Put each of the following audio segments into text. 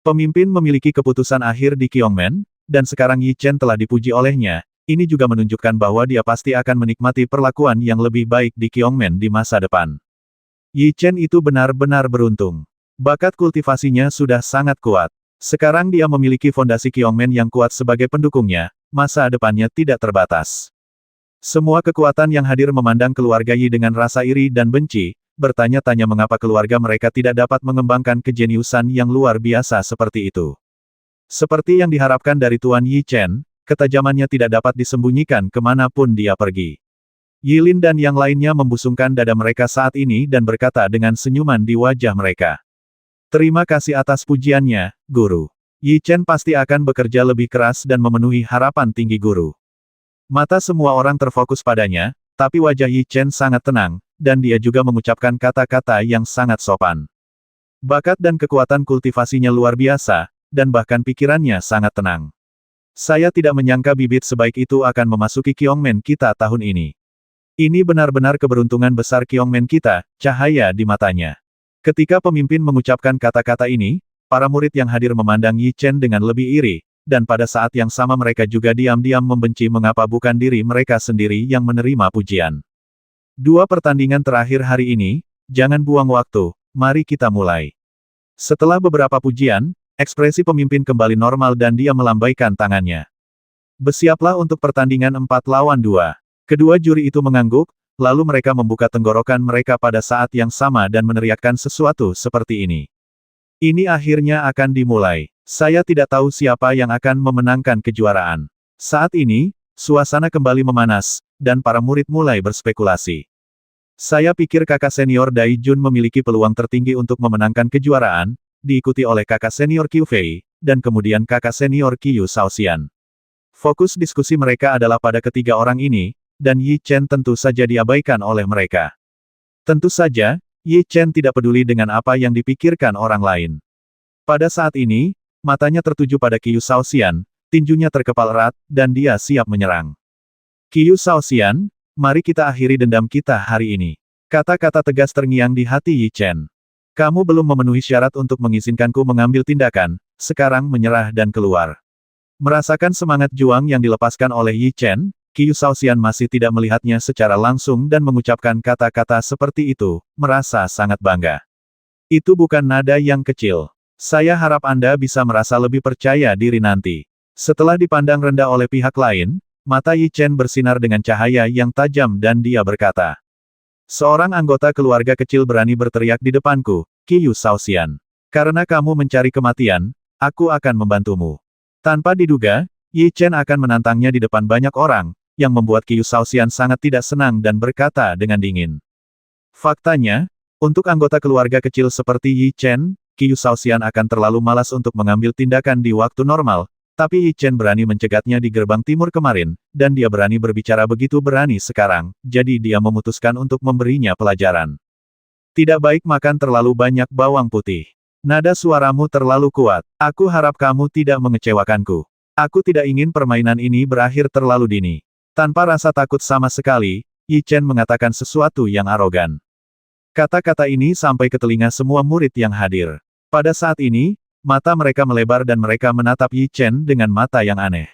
Pemimpin memiliki keputusan akhir di Qiongmen, dan sekarang Yi Chen telah dipuji olehnya. Ini juga menunjukkan bahwa dia pasti akan menikmati perlakuan yang lebih baik di Qiongmen di masa depan. Yi Chen itu benar-benar beruntung. Bakat kultivasinya sudah sangat kuat. Sekarang dia memiliki fondasi Qiongmen yang kuat sebagai pendukungnya, masa depannya tidak terbatas. Semua kekuatan yang hadir memandang keluarga Yi dengan rasa iri dan benci, bertanya-tanya mengapa keluarga mereka tidak dapat mengembangkan kejeniusan yang luar biasa seperti itu. Seperti yang diharapkan dari Tuan Yi Chen, ketajamannya tidak dapat disembunyikan kemanapun dia pergi. Yilin dan yang lainnya membusungkan dada mereka saat ini dan berkata dengan senyuman di wajah mereka. Terima kasih atas pujiannya, Guru. Yi Chen pasti akan bekerja lebih keras dan memenuhi harapan tinggi Guru. Mata semua orang terfokus padanya, tapi wajah Yi Chen sangat tenang, dan dia juga mengucapkan kata-kata yang sangat sopan. Bakat dan kekuatan kultivasinya luar biasa, dan bahkan pikirannya sangat tenang. Saya tidak menyangka bibit sebaik itu akan memasuki Qiongmen kita tahun ini. Ini benar-benar keberuntungan besar Qiongmen kita, cahaya di matanya. Ketika pemimpin mengucapkan kata-kata ini, para murid yang hadir memandang Yi Chen dengan lebih iri, dan pada saat yang sama mereka juga diam-diam membenci mengapa bukan diri mereka sendiri yang menerima pujian. 2 pertandingan terakhir hari ini, jangan buang waktu, mari kita mulai. Setelah beberapa pujian, ekspresi pemimpin kembali normal dan dia melambaikan tangannya. Bersiaplah untuk pertandingan 4 lawan 2. Kedua juri itu mengangguk, lalu mereka membuka tenggorokan mereka pada saat yang sama dan meneriakkan sesuatu seperti ini. Ini akhirnya akan dimulai. Saya tidak tahu siapa yang akan memenangkan kejuaraan. Saat ini, suasana kembali memanas, dan para murid mulai berspekulasi. Saya pikir kakak senior Dai Jun memiliki peluang tertinggi untuk memenangkan kejuaraan, diikuti oleh kakak senior Qiu Fei, dan kemudian kakak senior Qiu Shaoxian. Fokus diskusi mereka adalah pada ketiga orang ini, dan Yi Chen tentu saja diabaikan oleh mereka. Tentu saja, Yi Chen tidak peduli dengan apa yang dipikirkan orang lain. Pada saat ini, matanya tertuju pada Qiu Shaoxian, tinjunya terkepal erat, dan dia siap menyerang. Qiu Shaoxian, mari kita akhiri dendam kita hari ini. Kata-kata tegas terngiang di hati Yi Chen. Kamu belum memenuhi syarat untuk mengizinkanku mengambil tindakan, sekarang menyerah dan keluar. Merasakan semangat juang yang dilepaskan oleh Yi Chen, Qiu Shaoxian masih tidak melihatnya secara langsung dan mengucapkan kata-kata seperti itu, merasa sangat bangga. Itu bukan nada yang kecil. Saya harap Anda bisa merasa lebih percaya diri nanti. Setelah dipandang rendah oleh pihak lain, mata Yi Chen bersinar dengan cahaya yang tajam dan dia berkata. Seorang anggota keluarga kecil berani berteriak di depanku, Qiu Shaoxian. Karena kamu mencari kematian, aku akan membantumu. Tanpa diduga, Yi Chen akan menantangnya di depan banyak orang, yang membuat Qiu Shaoxian sangat tidak senang dan berkata dengan dingin. Faktanya, untuk anggota keluarga kecil seperti Yi Chen, Qiu Shaoxian akan terlalu malas untuk mengambil tindakan di waktu normal, tapi Yi Chen berani mencegatnya di gerbang timur kemarin, dan dia berani berbicara begitu berani sekarang, jadi dia memutuskan untuk memberinya pelajaran. Tidak baik makan terlalu banyak bawang putih. Nada suaramu terlalu kuat. Aku harap kamu tidak mengecewakanku. Aku tidak ingin permainan ini berakhir terlalu dini. Tanpa rasa takut sama sekali, Yi Chen mengatakan sesuatu yang arogan. Kata-kata ini sampai ke telinga semua murid yang hadir. Pada saat ini, mata mereka melebar dan mereka menatap Yi Chen dengan mata yang aneh.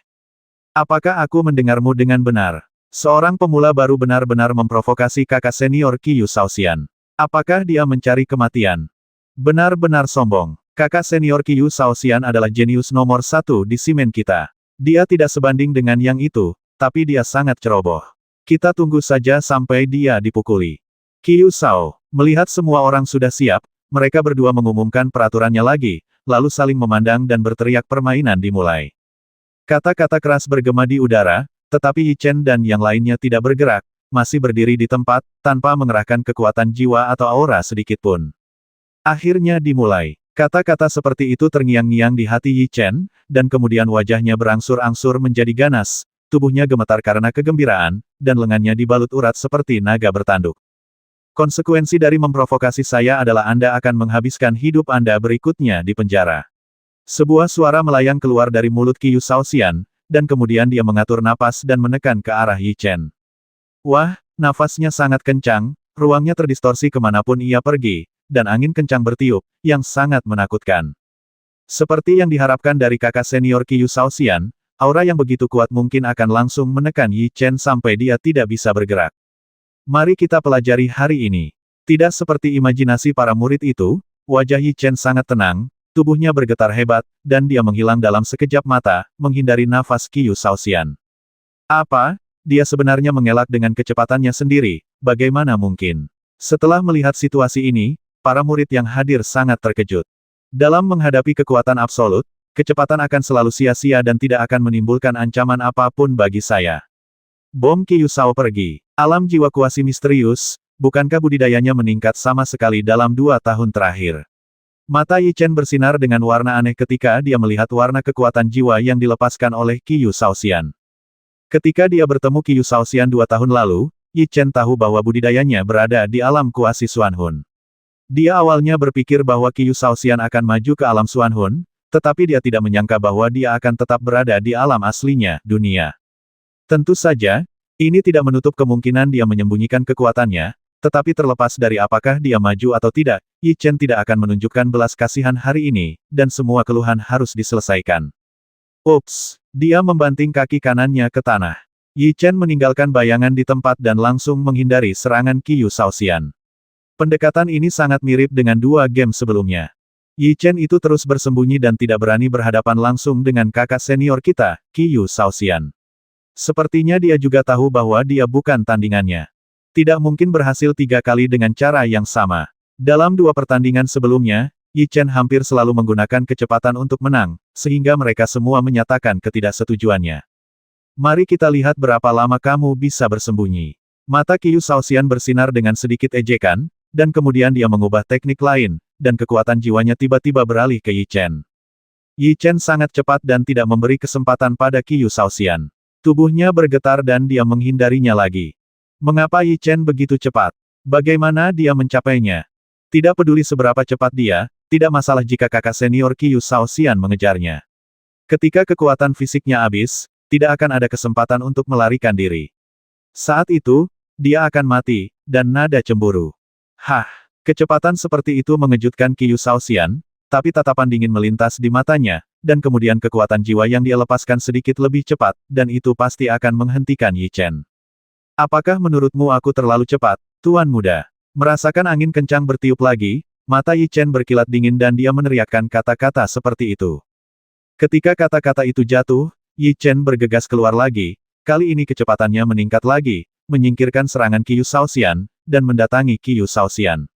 Apakah aku mendengarmu dengan benar? Seorang pemula baru benar-benar memprovokasi kakak senior Qiu Shaoxian. Apakah dia mencari kematian? Benar-benar sombong. Kakak senior Qiu Shaoxian adalah jenius nomor 1 di simen kita. Dia tidak sebanding dengan yang itu, tapi dia sangat ceroboh. Kita tunggu saja sampai dia dipukuli. Qiu Shao, melihat semua orang sudah siap, mereka berdua mengumumkan peraturannya lagi, lalu saling memandang dan berteriak permainan dimulai. Kata-kata keras bergema di udara, tetapi Yi Chen dan yang lainnya tidak bergerak, masih berdiri di tempat, tanpa mengerahkan kekuatan jiwa atau aura sedikitpun. Akhirnya dimulai. Kata-kata seperti itu terngiang-ngiang di hati Yi Chen, dan kemudian wajahnya berangsur-angsur menjadi ganas, tubuhnya gemetar karena kegembiraan, dan lengannya dibalut urat seperti naga bertanduk. Konsekuensi dari memprovokasi saya adalah Anda akan menghabiskan hidup Anda berikutnya di penjara. Sebuah suara melayang keluar dari mulut Qiu Shaoxian, dan kemudian dia mengatur napas dan menekan ke arah Yi Chen. Wah, nafasnya sangat kencang, ruangnya terdistorsi kemanapun ia pergi, dan angin kencang bertiup, yang sangat menakutkan. Seperti yang diharapkan dari kakak senior Qiyu Shaoxian, aura yang begitu kuat mungkin akan langsung menekan Yi Chen sampai dia tidak bisa bergerak. Mari kita pelajari hari ini. Tidak seperti imajinasi para murid itu, wajah Yi Chen sangat tenang, tubuhnya bergetar hebat, dan dia menghilang dalam sekejap mata, menghindari nafas Qiyu Shaoxian. Apa? Dia sebenarnya mengelak dengan kecepatannya sendiri, bagaimana mungkin? Setelah melihat situasi ini, para murid yang hadir sangat terkejut. Dalam menghadapi kekuatan absolut, kecepatan akan selalu sia-sia dan tidak akan menimbulkan ancaman apapun bagi saya. Bom Qiyu Shao pergi. Alam jiwa kuasi misterius, bukankah budidayanya meningkat sama sekali dalam 2 tahun terakhir? Mata Yi Chen bersinar dengan warna aneh ketika dia melihat warna kekuatan jiwa yang dilepaskan oleh Qiyu Shaoxian. Ketika dia bertemu Qiyu Shaoxian 2 tahun lalu, Yi Chen tahu bahwa budidayanya berada di alam kuasi Xuanhun. Dia awalnya berpikir bahwa Qiyu Shaoxian akan maju ke alam Xuanhun, tetapi dia tidak menyangka bahwa dia akan tetap berada di alam aslinya, dunia. Tentu saja, ini tidak menutup kemungkinan dia menyembunyikan kekuatannya, tetapi terlepas dari apakah dia maju atau tidak, Yi Chen tidak akan menunjukkan belas kasihan hari ini, dan semua keluhan harus diselesaikan. Ups, dia membanting kaki kanannya ke tanah. Yi Chen meninggalkan bayangan di tempat dan langsung menghindari serangan Qiyu Shaoxian. Pendekatan ini sangat mirip dengan 2 game sebelumnya. Yi Chen itu terus bersembunyi dan tidak berani berhadapan langsung dengan kakak senior kita, Qiyu Shaoxian. Sepertinya dia juga tahu bahwa dia bukan tandingannya. Tidak mungkin berhasil 3 kali dengan cara yang sama. Dalam 2 pertandingan sebelumnya, Yi Chen hampir selalu menggunakan kecepatan untuk menang, sehingga mereka semua menyatakan ketidaksetujuannya. Mari kita lihat berapa lama kamu bisa bersembunyi. Mata Qiyu Shaoxian bersinar dengan sedikit ejekan, dan kemudian dia mengubah teknik lain, dan kekuatan jiwanya tiba-tiba beralih ke Yi Chen. Yi Chen sangat cepat dan tidak memberi kesempatan pada Qiyu Shaoxian. Tubuhnya bergetar dan dia menghindarinya lagi. Mengapa Yi Chen begitu cepat? Bagaimana dia mencapainya? Tidak peduli seberapa cepat dia, tidak masalah jika kakak senior Qiyu Shaoxian mengejarnya. Ketika kekuatan fisiknya habis, tidak akan ada kesempatan untuk melarikan diri. Saat itu, dia akan mati, dan nada cemburu. Hah, kecepatan seperti itu mengejutkan Qiyu Shaoxian, tapi tatapan dingin melintas di matanya, dan kemudian kekuatan jiwa yang dia lepaskan sedikit lebih cepat, dan itu pasti akan menghentikan Yi Chen. Apakah menurutmu aku terlalu cepat, Tuan Muda? Merasakan angin kencang bertiup lagi, mata Yi Chen berkilat dingin dan dia meneriakkan kata-kata seperti itu. Ketika kata-kata itu jatuh, Yi Chen bergegas keluar lagi, kali ini kecepatannya meningkat lagi, menyingkirkan serangan Qiyu Shaoxian, dan mendatangi Qiyu Shaoxian.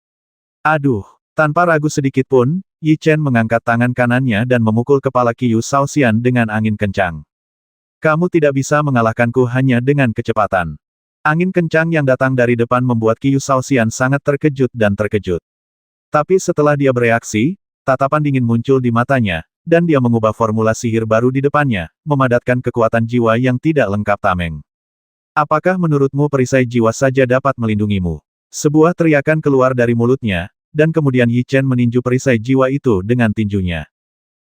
Aduh, tanpa ragu sedikit pun, Yi Chen mengangkat tangan kanannya dan memukul kepala Qiyu Shaoxian dengan angin kencang. Kamu tidak bisa mengalahkanku hanya dengan kecepatan. Angin kencang yang datang dari depan membuat Qiyu Shaoxian sangat terkejut dan terkejut. Tapi setelah dia bereaksi, tatapan dingin muncul di matanya, dan dia mengubah formula sihir baru di depannya, memadatkan kekuatan jiwa yang tidak lengkap tameng. Apakah menurutmu perisai jiwa saja dapat melindungimu? Sebuah teriakan keluar dari mulutnya, dan kemudian Yi Chen meninju perisai jiwa itu dengan tinjunya.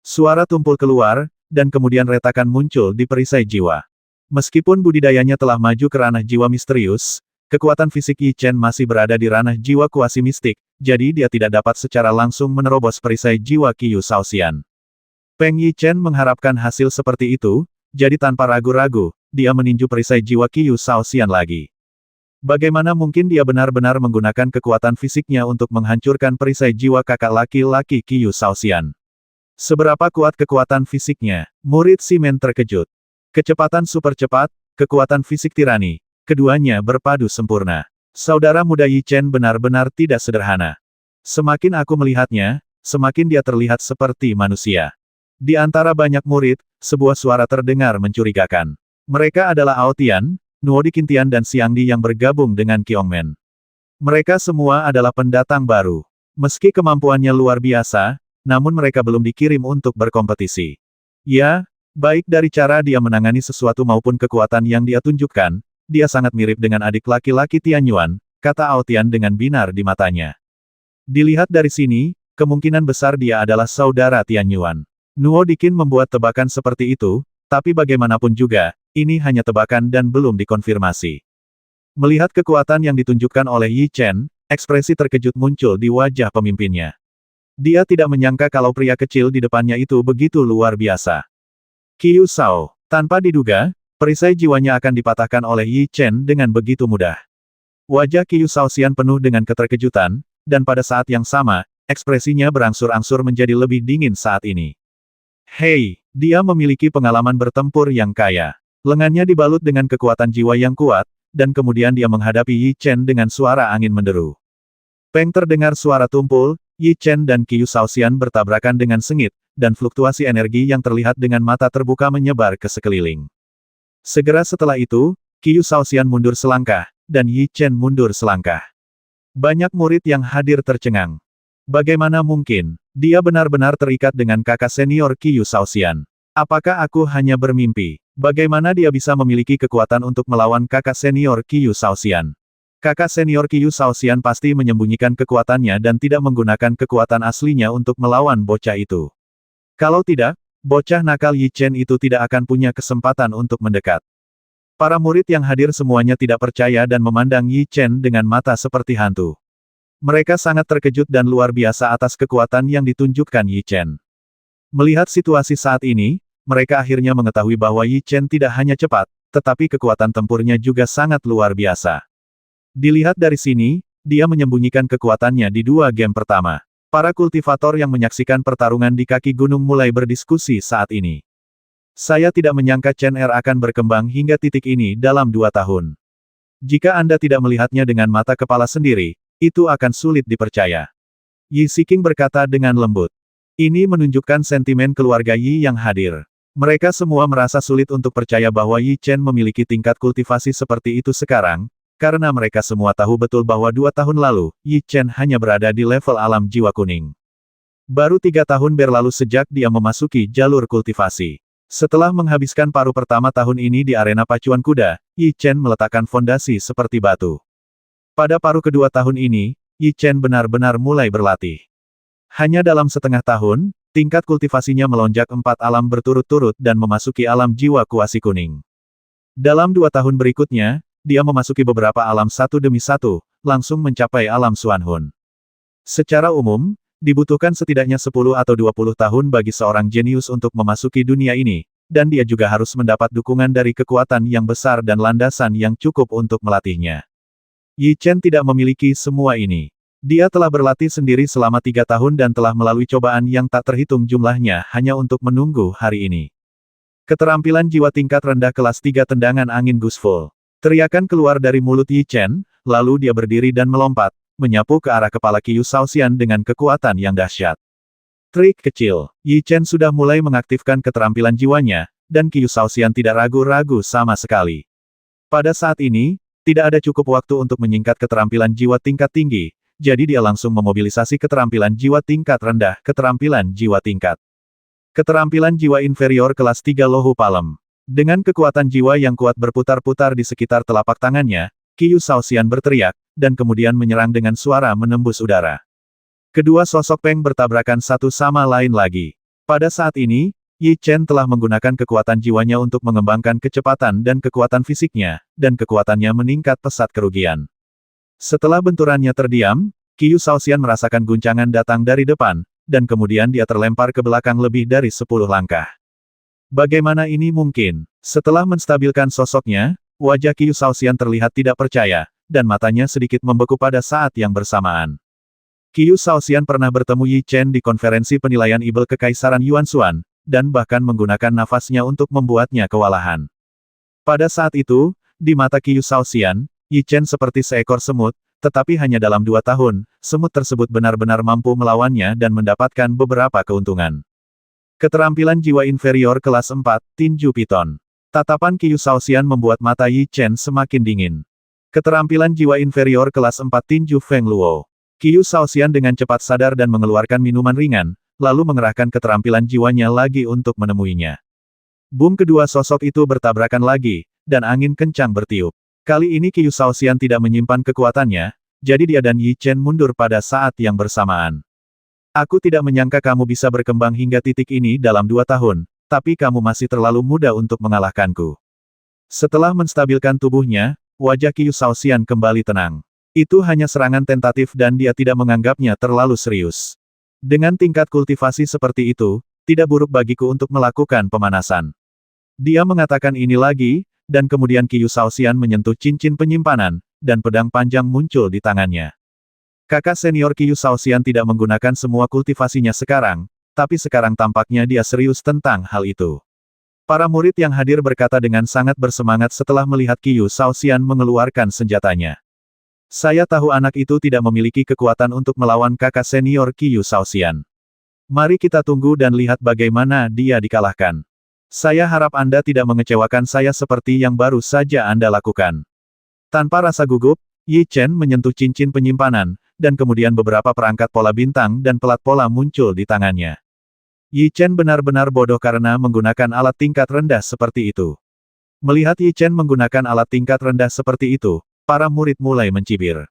Suara tumpul keluar, dan kemudian retakan muncul di perisai jiwa. Meskipun budidayanya telah maju ke ranah jiwa misterius, kekuatan fisik Yi Chen masih berada di ranah jiwa kuasi mistik, jadi dia tidak dapat secara langsung menerobos perisai jiwa Qiyu Shaoxian. Peng Yi Chen mengharapkan hasil seperti itu, jadi tanpa ragu-ragu, dia meninju perisai jiwa Qiyu Shaoxian lagi. Bagaimana mungkin dia benar-benar menggunakan kekuatan fisiknya untuk menghancurkan perisai jiwa kakak laki-laki Qiyu Shaoxian? Seberapa kuat kekuatan fisiknya? Murid Simen terkejut. Kecepatan super cepat, kekuatan fisik tirani, keduanya berpadu sempurna. Saudara muda Yi Chen benar-benar tidak sederhana. Semakin aku melihatnya, semakin dia terlihat seperti manusia. Di antara banyak murid, sebuah suara terdengar mencurigakan. Mereka adalah Ao Tian, Nuo Dikintian dan Xiang Di yang bergabung dengan Qiongmen. Mereka semua adalah pendatang baru. Meski kemampuannya luar biasa, namun mereka belum dikirim untuk berkompetisi. Ya, baik dari cara dia menangani sesuatu maupun kekuatan yang dia tunjukkan, dia sangat mirip dengan adik laki-laki Tian Yuan, kata Ao Tian dengan binar di matanya. Dilihat dari sini, kemungkinan besar dia adalah saudara Tian Yuan. Nuo Dikin membuat tebakan seperti itu, tapi bagaimanapun juga, ini hanya tebakan dan belum dikonfirmasi. Melihat kekuatan yang ditunjukkan oleh Yi Chen, ekspresi terkejut muncul di wajah pemimpinnya. Dia tidak menyangka kalau pria kecil di depannya itu begitu luar biasa. Qiu Shao, tanpa diduga, perisai jiwanya akan dipatahkan oleh Yi Chen dengan begitu mudah. Wajah Qiu Shaoxian penuh dengan keterkejutan, dan pada saat yang sama, ekspresinya berangsur-angsur menjadi lebih dingin saat ini. Hei, dia memiliki pengalaman bertempur yang kaya. Lengannya dibalut dengan kekuatan jiwa yang kuat, dan kemudian dia menghadapi Yi Chen dengan suara angin menderu. Peng terdengar suara tumpul, Yi Chen dan Qiu Shaoxian bertabrakan dengan sengit, dan fluktuasi energi yang terlihat dengan mata terbuka menyebar ke sekeliling. Segera setelah itu, Qiu Shaoxian mundur selangkah, dan Yi Chen mundur selangkah. Banyak murid yang hadir tercengang. Bagaimana mungkin? Dia benar-benar terikat dengan kakak senior Qiu Shaoxian. Apakah aku hanya bermimpi? Bagaimana dia bisa memiliki kekuatan untuk melawan kakak senior Qiu Shaoxian? Kakak senior Qiu Shaoxian pasti menyembunyikan kekuatannya dan tidak menggunakan kekuatan aslinya untuk melawan bocah itu. Kalau tidak, bocah nakal Yi Chen itu tidak akan punya kesempatan untuk mendekat. Para murid yang hadir semuanya tidak percaya dan memandang Yi Chen dengan mata seperti hantu. Mereka sangat terkejut dan luar biasa atas kekuatan yang ditunjukkan Yi Chen. Melihat situasi saat ini, mereka akhirnya mengetahui bahwa Yi Chen tidak hanya cepat, tetapi kekuatan tempurnya juga sangat luar biasa. Dilihat dari sini, dia menyembunyikan kekuatannya di 2 game pertama. Para kultivator yang menyaksikan pertarungan di kaki gunung mulai berdiskusi saat ini. Saya tidak menyangka Chen Er akan berkembang hingga titik ini dalam 2 tahun. Jika Anda tidak melihatnya dengan mata kepala sendiri, itu akan sulit dipercaya. Yi Siqing berkata dengan lembut. Ini menunjukkan sentimen keluarga Yi yang hadir. Mereka semua merasa sulit untuk percaya bahwa Yi Chen memiliki tingkat kultivasi seperti itu sekarang, karena mereka semua tahu betul bahwa 2 tahun lalu, Yi Chen hanya berada di level alam jiwa kuning. Baru 3 tahun berlalu sejak dia memasuki jalur kultivasi. Setelah menghabiskan paruh pertama tahun ini di arena pacuan kuda, Yi Chen meletakkan fondasi seperti batu. Pada paruh kedua tahun ini, Yi Chen benar-benar mulai berlatih. Hanya dalam setengah tahun, tingkat kultivasinya melonjak 4 alam berturut-turut dan memasuki alam jiwa kuasi kuning. Dalam 2 tahun berikutnya, dia memasuki beberapa alam satu demi satu, langsung mencapai alam Xuanhun. Secara umum, dibutuhkan setidaknya 10 atau 20 tahun bagi seorang jenius untuk memasuki dunia ini, dan dia juga harus mendapat dukungan dari kekuatan yang besar dan landasan yang cukup untuk melatihnya. Yi Chen tidak memiliki semua ini. Dia telah berlatih sendiri selama 3 tahun dan telah melalui cobaan yang tak terhitung jumlahnya hanya untuk menunggu hari ini. Keterampilan jiwa tingkat rendah kelas 3 tendangan angin Gusful. Teriakan keluar dari mulut Yi Chen, lalu dia berdiri dan melompat, menyapu ke arah kepala Qiu Shaoxian dengan kekuatan yang dahsyat. Trik kecil, Yi Chen sudah mulai mengaktifkan keterampilan jiwanya, dan Qiu Shaoxian tidak ragu-ragu sama sekali. Pada saat ini, tidak ada cukup waktu untuk menyingkat keterampilan jiwa tingkat tinggi, jadi dia langsung memobilisasi keterampilan jiwa tingkat rendah, keterampilan jiwa tingkat. Keterampilan jiwa inferior kelas 3 Lohu Palem. Dengan kekuatan jiwa yang kuat berputar-putar di sekitar telapak tangannya, Qiu Shaoxian berteriak, dan kemudian menyerang dengan suara menembus udara. Kedua sosok Peng bertabrakan satu sama lain lagi. Pada saat ini, Yi Chen telah menggunakan kekuatan jiwanya untuk mengembangkan kecepatan dan kekuatan fisiknya, dan kekuatannya meningkat pesat kerugian. Setelah benturannya terdiam, Qiu Shaoxian merasakan guncangan datang dari depan, dan kemudian dia terlempar ke belakang lebih dari 10 langkah. Bagaimana ini mungkin? Setelah menstabilkan sosoknya, wajah Qiu Shaoxian terlihat tidak percaya, dan matanya sedikit membeku pada saat yang bersamaan. Qiu Shaoxian pernah bertemu Yi Chen di konferensi penilaian Ibel Kekaisaran Yuanshuan, dan bahkan menggunakan nafasnya untuk membuatnya kewalahan. Pada saat itu, di mata Qiu Shaoxian, Yi Chen seperti seekor semut, tetapi hanya dalam 2 tahun, semut tersebut benar-benar mampu melawannya dan mendapatkan beberapa keuntungan. Keterampilan jiwa inferior kelas 4, Tinju Piton. Tatapan Qiu Shaoxian membuat mata Yi Chen semakin dingin. Keterampilan jiwa inferior kelas 4 Tinju Feng Luo. Qiu Shaoxian dengan cepat sadar dan mengeluarkan minuman ringan, lalu mengerahkan keterampilan jiwanya lagi untuk menemuinya. Boom, kedua sosok itu bertabrakan lagi, dan angin kencang bertiup. Kali ini Qiu Shaoxian tidak menyimpan kekuatannya, jadi dia dan Yi Chen mundur pada saat yang bersamaan. Aku tidak menyangka kamu bisa berkembang hingga titik ini dalam 2 tahun, tapi kamu masih terlalu muda untuk mengalahkanku. Setelah menstabilkan tubuhnya, wajah Qiu Shaoxian kembali tenang. Itu hanya serangan tentatif dan dia tidak menganggapnya terlalu serius. Dengan tingkat kultivasi seperti itu, tidak buruk bagiku untuk melakukan pemanasan. Dia mengatakan ini lagi, dan kemudian Qiu Shaoxian menyentuh cincin penyimpanan, dan pedang panjang muncul di tangannya. Kakak senior Qiu Shaoxian tidak menggunakan semua kultivasinya sekarang, tapi sekarang tampaknya dia serius tentang hal itu. Para murid yang hadir berkata dengan sangat bersemangat setelah melihat Qiu Shaoxian mengeluarkan senjatanya. Saya tahu anak itu tidak memiliki kekuatan untuk melawan kakak senior Qiu Shaoxian. Mari kita tunggu dan lihat bagaimana dia dikalahkan. Saya harap Anda tidak mengecewakan saya seperti yang baru saja Anda lakukan. Tanpa rasa gugup, Yi Chen menyentuh cincin penyimpanan, dan kemudian beberapa perangkat pola bintang dan pelat pola muncul di tangannya. Yi Chen benar-benar bodoh karena menggunakan alat tingkat rendah seperti itu. Melihat Yi Chen menggunakan alat tingkat rendah seperti itu, para murid mulai mencibir.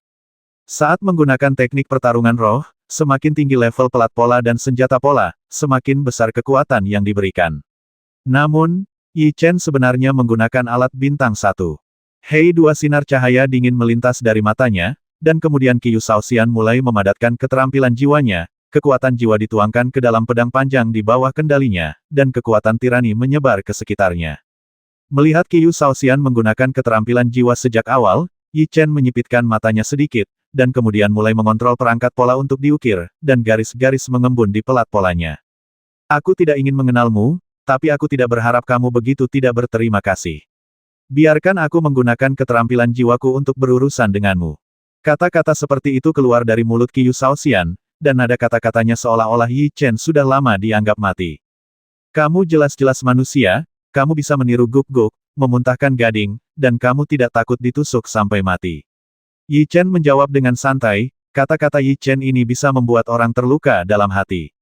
Saat menggunakan teknik pertarungan roh, semakin tinggi level pelat pola dan senjata pola, semakin besar kekuatan yang diberikan. Namun, Yi Chen sebenarnya menggunakan alat bintang 1. Hei, dua sinar cahaya dingin melintas dari matanya, dan kemudian Qiu Shaoxian mulai memadatkan keterampilan jiwanya, kekuatan jiwa dituangkan ke dalam pedang panjang di bawah kendalinya, dan kekuatan tirani menyebar ke sekitarnya. Melihat Qiu Shaoxian menggunakan keterampilan jiwa sejak awal, Yi Chen menyipitkan matanya sedikit, dan kemudian mulai mengontrol perangkat pola untuk diukir, dan garis-garis mengembun di pelat polanya. Aku tidak ingin mengenalmu, tapi aku tidak berharap kamu begitu tidak berterima kasih. Biarkan aku menggunakan keterampilan jiwaku untuk berurusan denganmu. Kata-kata seperti itu keluar dari mulut Qiu Shaoxian, dan nada kata-katanya seolah-olah Yi Chen sudah lama dianggap mati. Kamu jelas-jelas manusia, kamu bisa meniru guk-guk, memuntahkan gading, dan kamu tidak takut ditusuk sampai mati. Yi Chen menjawab dengan santai, kata-kata Yi Chen ini bisa membuat orang terluka dalam hati.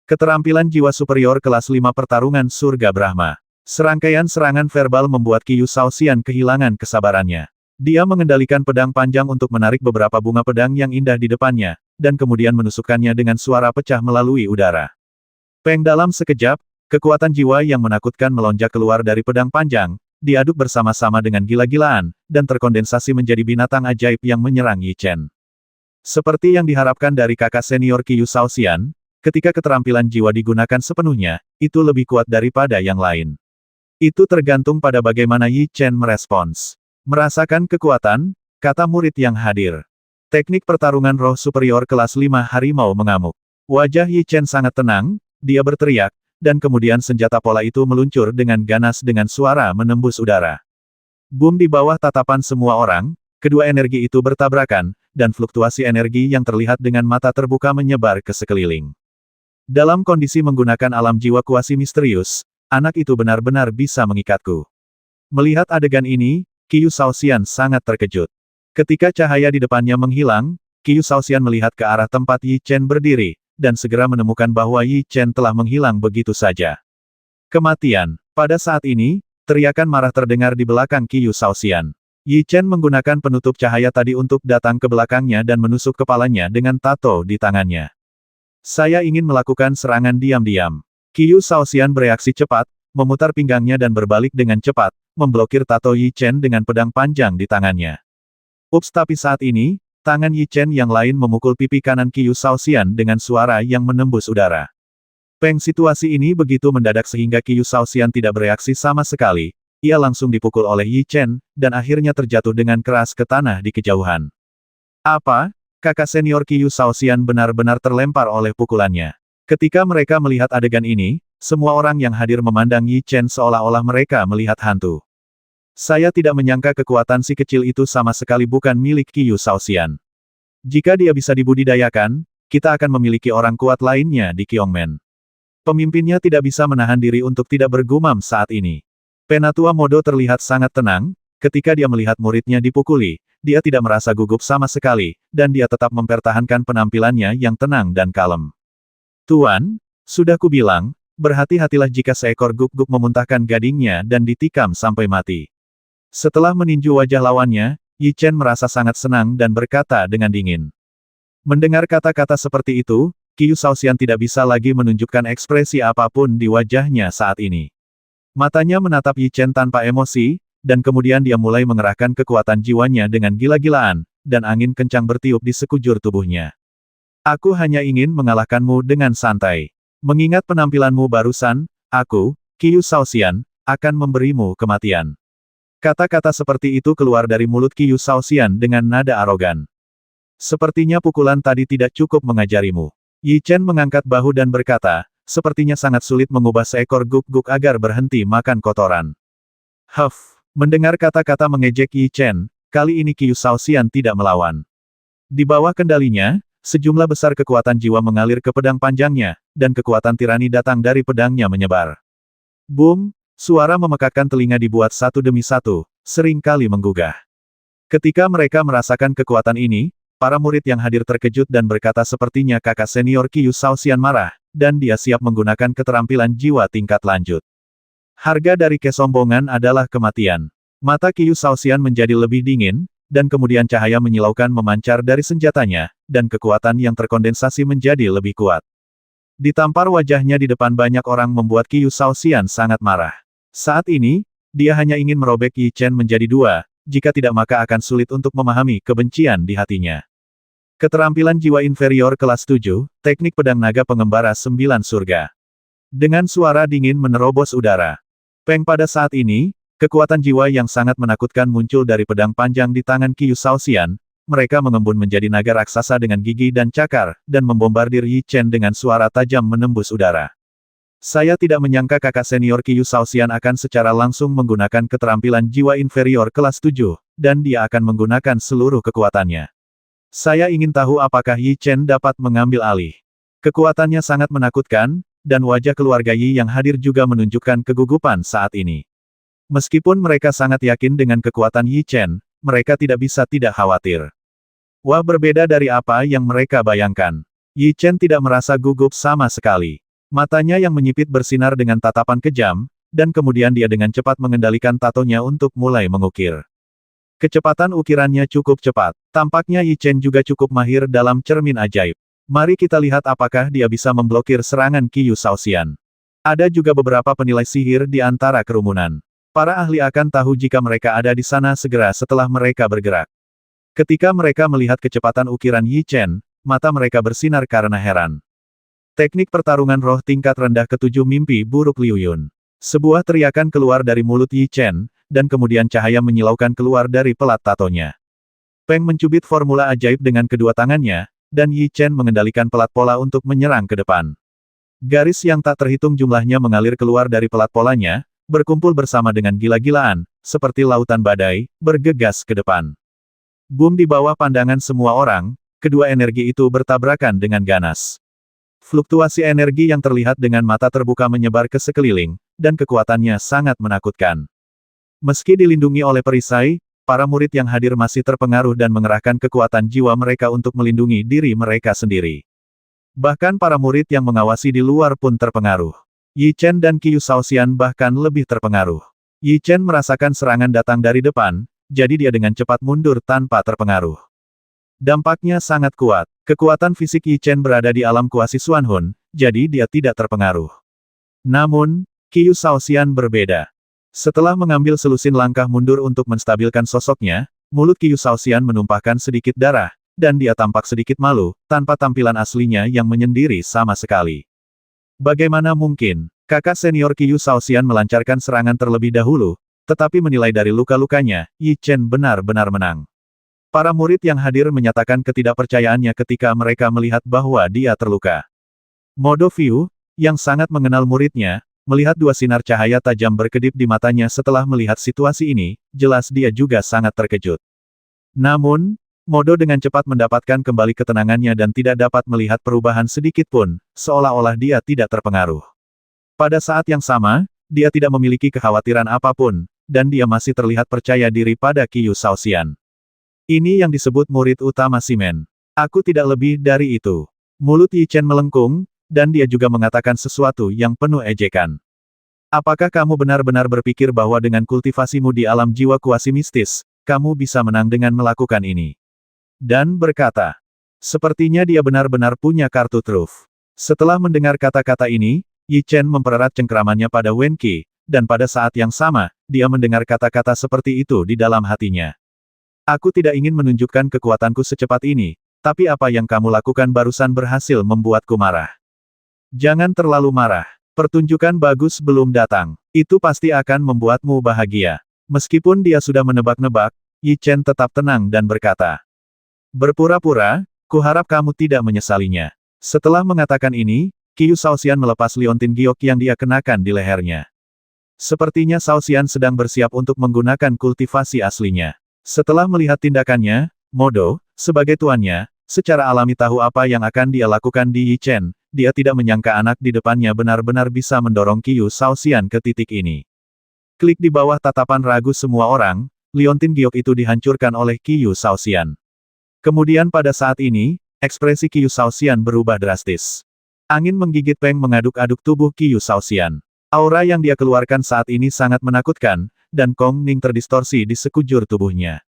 Keterampilan jiwa superior kelas 5 pertarungan surga Brahma. Serangkaian serangan verbal membuat Qiu Shaoxian kehilangan kesabarannya. Dia mengendalikan pedang panjang untuk menarik beberapa bunga pedang yang indah di depannya, dan kemudian menusukkannya dengan suara pecah melalui udara. Peng, dalam sekejap, kekuatan jiwa yang menakutkan melonjak keluar dari pedang panjang, diaduk bersama-sama dengan gila-gilaan, dan terkondensasi menjadi binatang ajaib yang menyerang Yi Chen. Seperti yang diharapkan dari kakak senior Qiu Shaoxian, ketika keterampilan jiwa digunakan sepenuhnya, itu lebih kuat daripada yang lain. Itu tergantung pada bagaimana Yi Chen merespons. Merasakan kekuatan, kata murid yang hadir. Teknik pertarungan roh superior kelas 5 harimau mengamuk. Wajah Yi Chen sangat tenang, dia berteriak, dan kemudian senjata pola itu meluncur dengan ganas dengan suara menembus udara. Boom, di bawah tatapan semua orang, kedua energi itu bertabrakan, dan fluktuasi energi yang terlihat dengan mata terbuka menyebar ke sekeliling. Dalam kondisi menggunakan alam jiwa kuasi misterius, anak itu benar-benar bisa mengikatku. Melihat adegan ini, Qiu Shaoxian sangat terkejut. Ketika cahaya di depannya menghilang, Qiu Shaoxian melihat ke arah tempat Yi Chen berdiri, dan segera menemukan bahwa Yi Chen telah menghilang begitu saja. Kematian. Pada saat ini, teriakan marah terdengar di belakang Qiu Shaoxian. Yi Chen menggunakan penutup cahaya tadi untuk datang ke belakangnya dan menusuk kepalanya dengan tato di tangannya. Saya ingin melakukan serangan diam-diam. Qiu Shaoxian bereaksi cepat, memutar pinggangnya dan berbalik dengan cepat, memblokir tato Yi Chen dengan pedang panjang di tangannya. Ups, tapi saat ini, tangan Yi Chen yang lain memukul pipi kanan Qiu Shaoxian dengan suara yang menembus udara. Peng, situasi ini begitu mendadak sehingga Qiu Shaoxian tidak bereaksi sama sekali, ia langsung dipukul oleh Yi Chen, dan akhirnya terjatuh dengan keras ke tanah di kejauhan. Apa? Kakak senior Qiu Shaoxian benar-benar terlempar oleh pukulannya. Ketika mereka melihat adegan ini, semua orang yang hadir memandang Yi Chen seolah-olah mereka melihat hantu. Saya tidak menyangka kekuatan si kecil itu sama sekali bukan milik Qiu Shaoxian. Jika dia bisa dibudidayakan, kita akan memiliki orang kuat lainnya di Qiongmen. Pemimpinnya tidak bisa menahan diri untuk tidak bergumam saat ini. Penatua Modo terlihat sangat tenang, ketika dia melihat muridnya dipukuli, dia tidak merasa gugup sama sekali, dan dia tetap mempertahankan penampilannya yang tenang dan kalem. Tuan, sudah kubilang, berhati-hatilah jika seekor guk-guk memuntahkan gadingnya dan ditikam sampai mati. Setelah meninju wajah lawannya, Yi Chen merasa sangat senang dan berkata dengan dingin. Mendengar kata-kata seperti itu, Qiu Shaoxian tidak bisa lagi menunjukkan ekspresi apapun di wajahnya saat ini. Matanya menatap Yi Chen tanpa emosi, dan kemudian dia mulai mengerahkan kekuatan jiwanya dengan gila-gilaan, dan angin kencang bertiup di sekujur tubuhnya. Aku hanya ingin mengalahkanmu dengan santai. Mengingat penampilanmu barusan, aku, Qiu Shaoxian, akan memberimu kematian. Kata-kata seperti itu keluar dari mulut Qiu Shaoxian dengan nada arogan. Sepertinya pukulan tadi tidak cukup mengajarimu. Yi Chen mengangkat bahu dan berkata, sepertinya sangat sulit mengubah seekor guk-guk agar berhenti makan kotoran. Huff, mendengar kata-kata mengejek Yi Chen, kali ini Qiu Shaoxian tidak melawan. Di bawah kendalinya, sejumlah besar kekuatan jiwa mengalir ke pedang panjangnya, dan kekuatan tirani datang dari pedangnya menyebar. Boom! Suara memekakkan telinga dibuat satu demi satu, sering kali menggugah. Ketika mereka merasakan kekuatan ini, para murid yang hadir terkejut dan berkata sepertinya kakak senior Qiu Shaoxian marah, dan dia siap menggunakan keterampilan jiwa tingkat lanjut. Harga dari kesombongan adalah kematian. Mata Qiu Shaoxian menjadi lebih dingin, dan kemudian cahaya menyilaukan memancar dari senjatanya, dan kekuatan yang terkondensasi menjadi lebih kuat. Ditampar wajahnya di depan banyak orang membuat Qiu Shaoxian sangat marah. Saat ini, dia hanya ingin merobek Yi Chen menjadi dua, jika tidak maka akan sulit untuk memahami kebencian di hatinya. Keterampilan jiwa inferior kelas 7, teknik pedang naga pengembara 9 surga. Dengan suara dingin menerobos udara. Peng pada saat ini, kekuatan jiwa yang sangat menakutkan muncul dari pedang panjang di tangan Qiu Shaoxian, mereka mengembun menjadi naga raksasa dengan gigi dan cakar, dan membombardir Yi Chen dengan suara tajam menembus udara. Saya tidak menyangka kakak senior Qiu Shaoxian akan secara langsung menggunakan keterampilan jiwa inferior kelas 7, dan dia akan menggunakan seluruh kekuatannya. Saya ingin tahu apakah Yi Chen dapat mengambil alih. Kekuatannya sangat menakutkan, dan wajah keluarga Yi yang hadir juga menunjukkan kegugupan saat ini. Meskipun mereka sangat yakin dengan kekuatan Yi Chen, mereka tidak bisa tidak khawatir. Wah, berbeda dari apa yang mereka bayangkan. Yi Chen tidak merasa gugup sama sekali. Matanya yang menyipit bersinar dengan tatapan kejam, dan kemudian dia dengan cepat mengendalikan tatonya untuk mulai mengukir. Kecepatan ukirannya cukup cepat. Tampaknya Yi Chen juga cukup mahir dalam cermin ajaib. Mari kita lihat apakah dia bisa memblokir serangan Qiu Shaoxian. Ada juga beberapa penilai sihir di antara kerumunan. Para ahli akan tahu jika mereka ada di sana segera setelah mereka bergerak. Ketika mereka melihat kecepatan ukiran Yi Chen, mata mereka bersinar karena heran. Teknik pertarungan roh tingkat rendah ketujuh mimpi buruk Liu Yun. Sebuah teriakan keluar dari mulut Yi Chen, dan kemudian cahaya menyilaukan keluar dari pelat tatonya. Peng mencubit formula ajaib dengan kedua tangannya, dan Yi Chen mengendalikan pelat pola untuk menyerang ke depan. Garis yang tak terhitung jumlahnya mengalir keluar dari pelat polanya, berkumpul bersama dengan gila-gilaan, seperti lautan badai, bergegas ke depan. Boom! Di bawah pandangan semua orang, kedua energi itu bertabrakan dengan ganas. Fluktuasi energi yang terlihat dengan mata terbuka menyebar ke sekeliling, dan kekuatannya sangat menakutkan. Meski dilindungi oleh perisai, para murid yang hadir masih terpengaruh dan mengerahkan kekuatan jiwa mereka untuk melindungi diri mereka sendiri. Bahkan para murid yang mengawasi di luar pun terpengaruh. Yi Chen dan Qiu Shaoxian bahkan lebih terpengaruh. Yi Chen merasakan serangan datang dari depan, jadi dia dengan cepat mundur tanpa terpengaruh. Dampaknya sangat kuat. Kekuatan fisik Yi Chen berada di alam kuasi Xuanhun, jadi dia tidak terpengaruh. Namun, Qiu Shaoxian berbeda. Setelah mengambil selusin langkah mundur untuk menstabilkan sosoknya, mulut Qiu Shaoxian menumpahkan sedikit darah, dan dia tampak sedikit malu, tanpa tampilan aslinya yang menyendiri sama sekali. Bagaimana mungkin? Kakak senior Qiu Shaoxian melancarkan serangan terlebih dahulu, tetapi menilai dari luka-lukanya, Yi Chen benar-benar menang. Para murid yang hadir menyatakan ketidakpercayaannya ketika mereka melihat bahwa dia terluka. Mo Dongfeng, yang sangat mengenal muridnya, melihat dua sinar cahaya tajam berkedip di matanya setelah melihat situasi ini, jelas dia juga sangat terkejut. Namun, Mo Dongfeng dengan cepat mendapatkan kembali ketenangannya dan tidak dapat melihat perubahan sedikit pun, seolah-olah dia tidak terpengaruh. Pada saat yang sama, dia tidak memiliki kekhawatiran apapun, dan dia masih terlihat percaya diri pada Qiu Shaoxian. Ini yang disebut murid utama Simen. Aku tidak lebih dari itu. Mulut Yi Chen melengkung, dan dia juga mengatakan sesuatu yang penuh ejekan. Apakah kamu benar-benar berpikir bahwa dengan kultivasimu di alam jiwa kuasi mistis, kamu bisa menang dengan melakukan ini? Dan berkata, sepertinya dia benar-benar punya kartu truf. Setelah mendengar kata-kata ini, Yi Chen mempererat cengkeramannya pada Wen Qi, dan pada saat yang sama, dia mendengar kata-kata seperti itu di dalam hatinya. Aku tidak ingin menunjukkan kekuatanku secepat ini, Tapi apa yang kamu lakukan barusan berhasil membuatku marah. Jangan terlalu marah. Pertunjukan bagus belum datang. Itu pasti akan membuatmu bahagia. Meskipun dia sudah menebak-nebak, Yi Chen tetap tenang dan berkata. Berpura-pura, kuharap kamu tidak menyesalinya. Setelah mengatakan ini, Qiu Shaoxian melepas liontin giok yang dia kenakan di lehernya. Sepertinya Shaoxian sedang bersiap untuk menggunakan kultivasi aslinya. Setelah melihat tindakannya, Modo, sebagai tuannya, secara alami tahu apa yang akan dia lakukan di Yi Chen. Dia tidak menyangka anak di depannya benar-benar bisa mendorong Qiu Shaoxian ke titik ini. Klik di bawah tatapan ragu semua orang, liontin giok itu dihancurkan oleh Qiu Shaoxian. Kemudian pada saat ini, ekspresi Qiu Shaoxian berubah drastis. Angin menggigit Peng mengaduk-aduk tubuh Qiu Shaoxian. Aura yang dia keluarkan saat ini sangat menakutkan, dan Kong Ning terdistorsi di sekujur tubuhnya.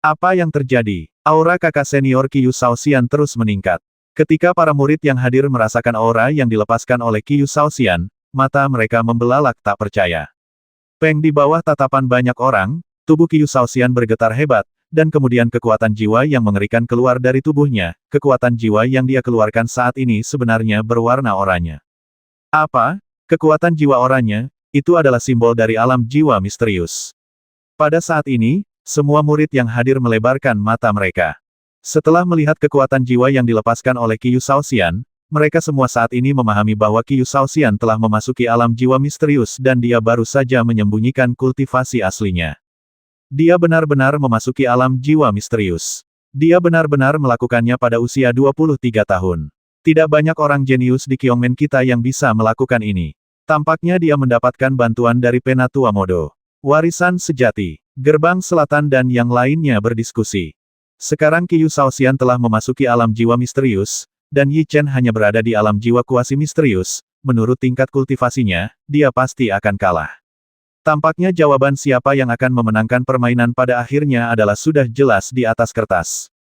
Apa yang terjadi? Aura kakak senior Qiu Shaoxian terus meningkat. Ketika para murid yang hadir merasakan aura yang dilepaskan oleh Qiu Shaoxian, mata mereka membelalak tak percaya. Peng di bawah tatapan banyak orang, tubuh Qiu Shaoxian bergetar hebat, dan kemudian kekuatan jiwa yang mengerikan keluar dari tubuhnya. Kekuatan jiwa yang dia keluarkan saat ini sebenarnya berwarna oranye. Apa? Kekuatan jiwa oranye, itu adalah simbol dari alam jiwa misterius. Pada saat ini, semua murid yang hadir melebarkan mata mereka. Setelah melihat kekuatan jiwa yang dilepaskan oleh Qiu Shaoxian, mereka semua saat ini memahami bahwa Qiu Shaoxian telah memasuki alam jiwa misterius dan dia baru saja menyembunyikan kultivasi aslinya. Dia benar-benar memasuki alam jiwa misterius. Dia benar-benar melakukannya pada usia 23 tahun. Tidak banyak orang jenius di Kyongmen kita yang bisa melakukan ini. Tampaknya dia mendapatkan bantuan dari Penatua Modo. Warisan sejati, gerbang selatan dan yang lainnya berdiskusi. Sekarang Qiu Shaoxian telah memasuki alam jiwa misterius, dan Yi Chen hanya berada di alam jiwa kuasi misterius. Menurut tingkat kultivasinya, dia pasti akan kalah. Tampaknya jawaban siapa yang akan memenangkan permainan pada akhirnya adalah sudah jelas di atas kertas.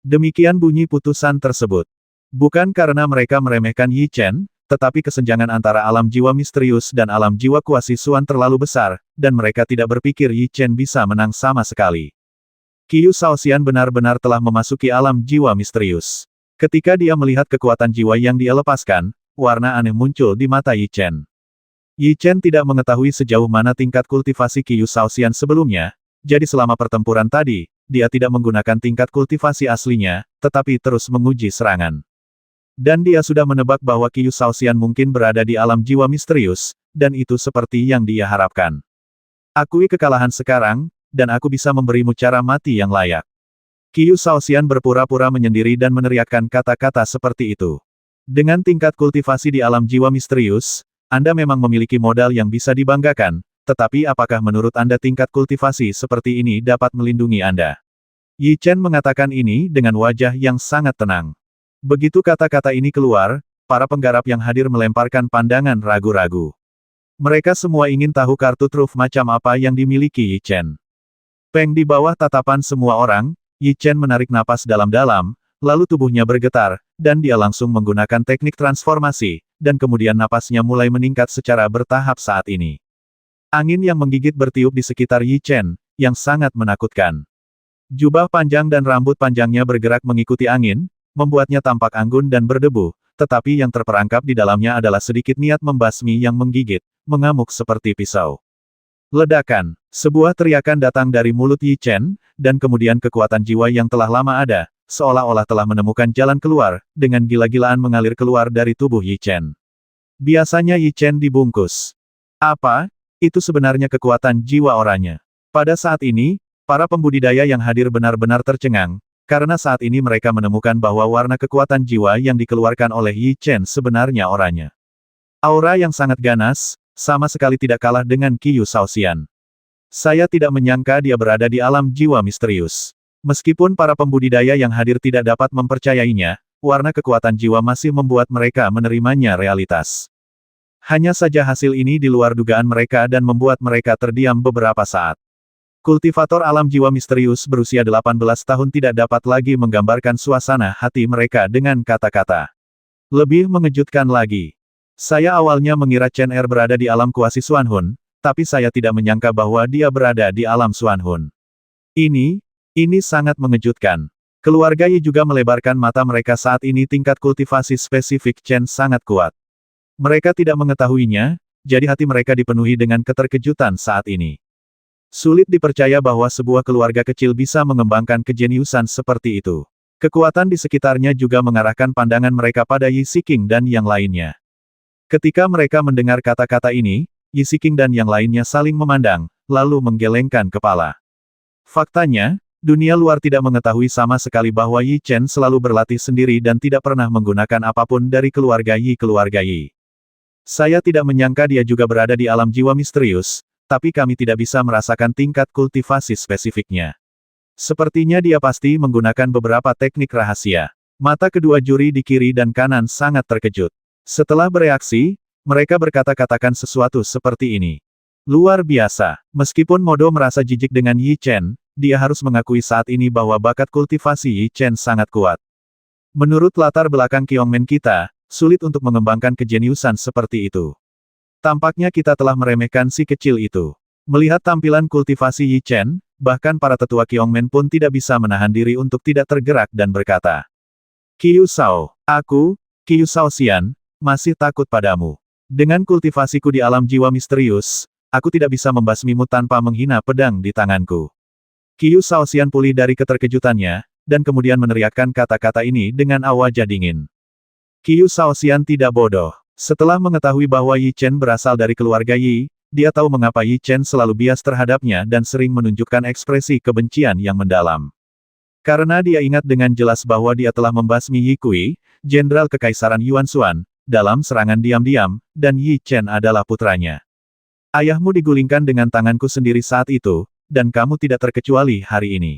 Demikian bunyi putusan tersebut. Bukan karena mereka meremehkan Yi Chen, tetapi kesenjangan antara alam jiwa misterius dan alam jiwa kuasi Suan terlalu besar, dan mereka tidak berpikir Yi Chen bisa menang sama sekali. Qiu Shaoxian benar-benar telah memasuki alam jiwa misterius. Ketika dia melihat kekuatan jiwa yang dia lepaskan, warna aneh muncul di mata Yi Chen. Yi Chen tidak mengetahui sejauh mana tingkat kultivasi Qiu Shaoxian sebelumnya, jadi selama pertempuran tadi, dia tidak menggunakan tingkat kultivasi aslinya, tetapi terus menguji serangan. Dan dia sudah menebak bahwa Qiu Shaoxian mungkin berada di alam jiwa misterius, dan itu seperti yang dia harapkan. Akui kekalahan sekarang, dan aku bisa memberimu cara mati yang layak. Qiu Shaoxian berpura-pura menyendiri dan meneriakkan kata-kata seperti itu. Dengan tingkat kultivasi di alam jiwa misterius, Anda memang memiliki modal yang bisa dibanggakan, tetapi apakah menurut Anda tingkat kultivasi seperti ini dapat melindungi Anda? Yi Chen mengatakan ini dengan wajah yang sangat tenang. Begitu kata-kata ini keluar, para penggarap yang hadir melemparkan pandangan ragu-ragu. Mereka semua ingin tahu kartu truf macam apa yang dimiliki Yi Chen. Peng di bawah tatapan semua orang, Yi Chen menarik napas dalam-dalam, lalu tubuhnya bergetar, dan dia langsung menggunakan teknik transformasi, dan kemudian napasnya mulai meningkat secara bertahap saat ini. Angin yang menggigit bertiup di sekitar Yi Chen, yang sangat menakutkan. Jubah panjang dan rambut panjangnya bergerak mengikuti angin, membuatnya tampak anggun dan berdebu, tetapi yang terperangkap di dalamnya adalah sedikit niat membasmi yang menggigit, mengamuk seperti pisau. Ledakan. Sebuah teriakan datang dari mulut Yi Chen, dan kemudian kekuatan jiwa yang telah lama ada, seolah-olah telah menemukan jalan keluar, dengan gila-gilaan mengalir keluar dari tubuh Yi Chen. Biasanya Yi Chen dibungkus. Apa? Itu sebenarnya kekuatan jiwa oranye. Pada saat ini, para pembudidaya yang hadir benar-benar tercengang, karena saat ini mereka menemukan bahwa warna kekuatan jiwa yang dikeluarkan oleh Yi Chen sebenarnya oranye. Aura yang sangat ganas, sama sekali tidak kalah dengan Qiu Shaoxian. Saya tidak menyangka dia berada di alam jiwa misterius. Meskipun para pembudidaya yang hadir tidak dapat mempercayainya, warna kekuatan jiwa masih membuat mereka menerimanya realitas. Hanya saja hasil ini di luar dugaan mereka dan membuat mereka terdiam beberapa saat. Kultivator alam jiwa misterius berusia 18 tahun tidak dapat lagi menggambarkan suasana hati mereka dengan kata-kata. Lebih mengejutkan lagi. Saya awalnya mengira Chen Er berada di alam kuasi Xuanhun, tapi saya tidak menyangka bahwa dia berada di alam Xuanhun. Ini sangat mengejutkan. Keluarga Yi juga melebarkan mata mereka saat ini tingkat kultivasi spesifik Chen sangat kuat. Mereka tidak mengetahuinya, jadi hati mereka dipenuhi dengan keterkejutan saat ini. Sulit dipercaya bahwa sebuah keluarga kecil bisa mengembangkan kejeniusan seperti itu. Kekuatan di sekitarnya juga mengarahkan pandangan mereka pada Yi Siqing dan yang lainnya. Ketika mereka mendengar kata-kata ini, Yi Siqing dan yang lainnya saling memandang, lalu menggelengkan kepala. Faktanya, dunia luar tidak mengetahui sama sekali bahwa Yi Chen selalu berlatih sendiri dan tidak pernah menggunakan apapun dari keluarga Yi. Saya tidak menyangka dia juga berada di alam jiwa misterius, tapi kami tidak bisa merasakan tingkat kultivasi spesifiknya. Sepertinya dia pasti menggunakan beberapa teknik rahasia. Mata kedua juri di kiri dan kanan sangat terkejut. Setelah bereaksi, mereka berkata-katakan sesuatu seperti ini. Luar biasa, meskipun Modo merasa jijik dengan Yi Chen, dia harus mengakui saat ini bahwa bakat kultivasi Yi Chen sangat kuat. Menurut latar belakang Kyongmen kita, sulit untuk mengembangkan kejeniusan seperti itu. Tampaknya kita telah meremehkan si kecil itu. Melihat tampilan kultivasi Yi Chen, bahkan para tetua Kyongmen pun tidak bisa menahan diri untuk tidak tergerak dan berkata, Qiu Shao, aku, Qiu Shao Xian, masih takut padamu. Dengan kultivasiku di alam jiwa misterius, aku tidak bisa membasmimu tanpa menghina pedang di tanganku. Qiu Shao Xian pulih dari keterkejutannya, dan kemudian meneriakkan kata-kata ini dengan wajah dingin. Qiu Shao Xian tidak bodoh. Setelah mengetahui bahwa Yi Chen berasal dari keluarga Yi, dia tahu mengapa Yi Chen selalu bias terhadapnya dan sering menunjukkan ekspresi kebencian yang mendalam. Karena dia ingat dengan jelas bahwa dia telah membasmi Yi Kui, Jenderal Kekaisaran Yuan Xuan, dalam serangan diam-diam, dan Yi Chen adalah putranya. Ayahmu digulingkan dengan tanganku sendiri saat itu, dan kamu tidak terkecuali hari ini.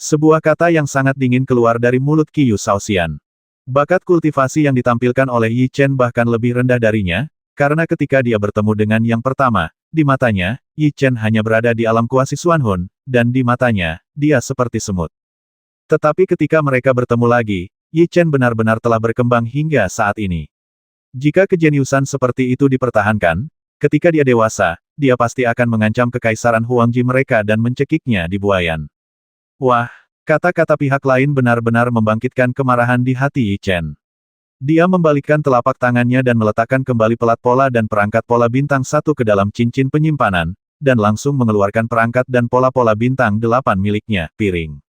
Sebuah kata yang sangat dingin keluar dari mulut Qiu Shao Xian. Bakat kultivasi yang ditampilkan oleh Yi Chen bahkan lebih rendah darinya, karena ketika dia bertemu dengan yang pertama, di matanya, Yi Chen hanya berada di alam kuasi Xuanhun, dan di matanya, dia seperti semut. Tetapi ketika mereka bertemu lagi, Yi Chen benar-benar telah berkembang hingga saat ini. Jika kejeniusan seperti itu dipertahankan, ketika dia dewasa, dia pasti akan mengancam kekaisaran Huangji mereka dan mencekiknya di buayan. Wah, kata-kata pihak lain benar-benar membangkitkan kemarahan di hati Yi Chen. Dia membalikkan telapak tangannya dan meletakkan kembali pelat pola dan perangkat pola bintang 1 ke dalam cincin penyimpanan, dan langsung mengeluarkan perangkat dan pola-pola bintang 8 miliknya, piring.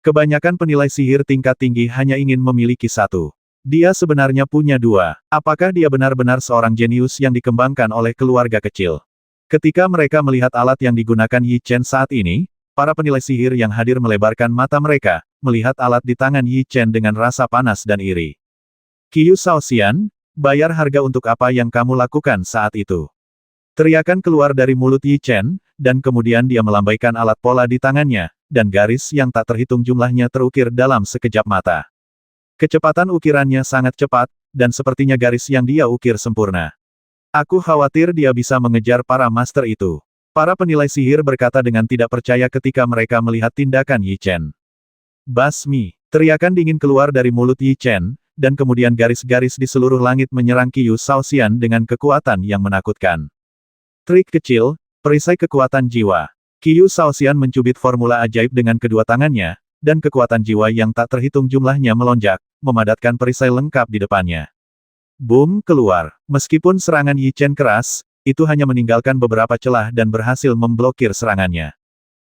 Kebanyakan penilai sihir tingkat tinggi hanya ingin memiliki satu. Dia sebenarnya punya dua. Apakah dia benar-benar seorang jenius yang dikembangkan oleh keluarga kecil? Ketika mereka melihat alat yang digunakan Yi Chen saat ini, para penilai sihir yang hadir melebarkan mata mereka, melihat alat di tangan Yi Chen dengan rasa panas dan iri. Qiu Shao Xian, bayar harga untuk apa yang kamu lakukan saat itu. Teriakan keluar dari mulut Yi Chen, dan kemudian dia melambaikan alat pola di tangannya, dan garis yang tak terhitung jumlahnya terukir dalam sekejap mata. Kecepatan ukirannya sangat cepat, dan sepertinya garis yang dia ukir sempurna. Aku khawatir dia bisa mengejar para master itu. Para penilai sihir berkata dengan tidak percaya ketika mereka melihat tindakan Yi Chen. Basmi, teriakan dingin keluar dari mulut Yi Chen, dan kemudian garis-garis di seluruh langit menyerang Qiu Shao Xian dengan kekuatan yang menakutkan. Trik kecil, perisai kekuatan jiwa. Qiu Shao Xian mencubit formula ajaib dengan kedua tangannya, dan kekuatan jiwa yang tak terhitung jumlahnya melonjak, memadatkan perisai lengkap di depannya. Boom keluar. Meskipun serangan Yi Chen keras, itu hanya meninggalkan beberapa celah dan berhasil memblokir serangannya.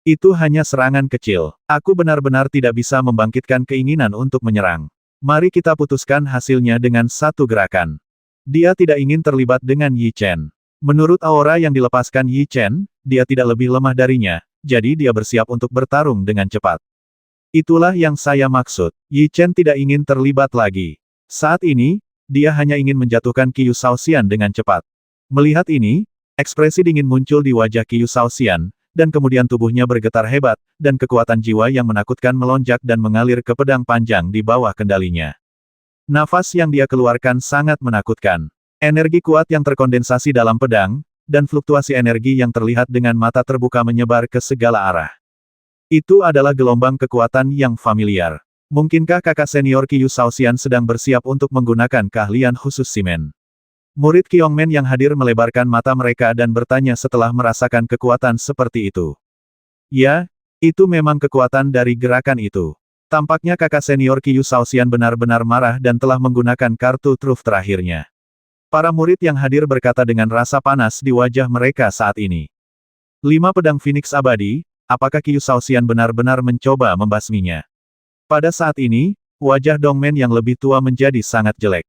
Itu hanya serangan kecil. Aku benar-benar tidak bisa membangkitkan keinginan untuk menyerang. Mari kita putuskan hasilnya dengan satu gerakan. Dia tidak ingin terlibat dengan Yi Chen. Menurut aura yang dilepaskan Yi Chen, dia tidak lebih lemah darinya, jadi dia bersiap untuk bertarung dengan cepat. Itulah yang saya maksud. Yi Chen tidak ingin terlibat lagi. Saat ini, dia hanya ingin menjatuhkan Qiu Shao Xian dengan cepat. Melihat ini, ekspresi dingin muncul di wajah Qiu Shao Xian, dan kemudian tubuhnya bergetar hebat, dan kekuatan jiwa yang menakutkan melonjak dan mengalir ke pedang panjang di bawah kendalinya. Nafas yang dia keluarkan sangat menakutkan. Energi kuat yang terkondensasi dalam pedang, dan fluktuasi energi yang terlihat dengan mata terbuka menyebar ke segala arah. Itu adalah gelombang kekuatan yang familiar. Mungkinkah kakak senior Qiu Shao Xian sedang bersiap untuk menggunakan keahlian khusus Simen? Murid Kyongmen yang hadir melebarkan mata mereka dan bertanya setelah merasakan kekuatan seperti itu. Ya, itu memang kekuatan dari gerakan itu. Tampaknya kakak senior Qiu Shaoxian benar-benar marah dan telah menggunakan kartu truf terakhirnya. Para murid yang hadir berkata dengan rasa panas di wajah mereka saat ini. 5 pedang Phoenix abadi, apakah Qiu Shaoxian benar-benar mencoba membasminya? Pada saat ini, wajah Dongmen yang lebih tua menjadi sangat jelek.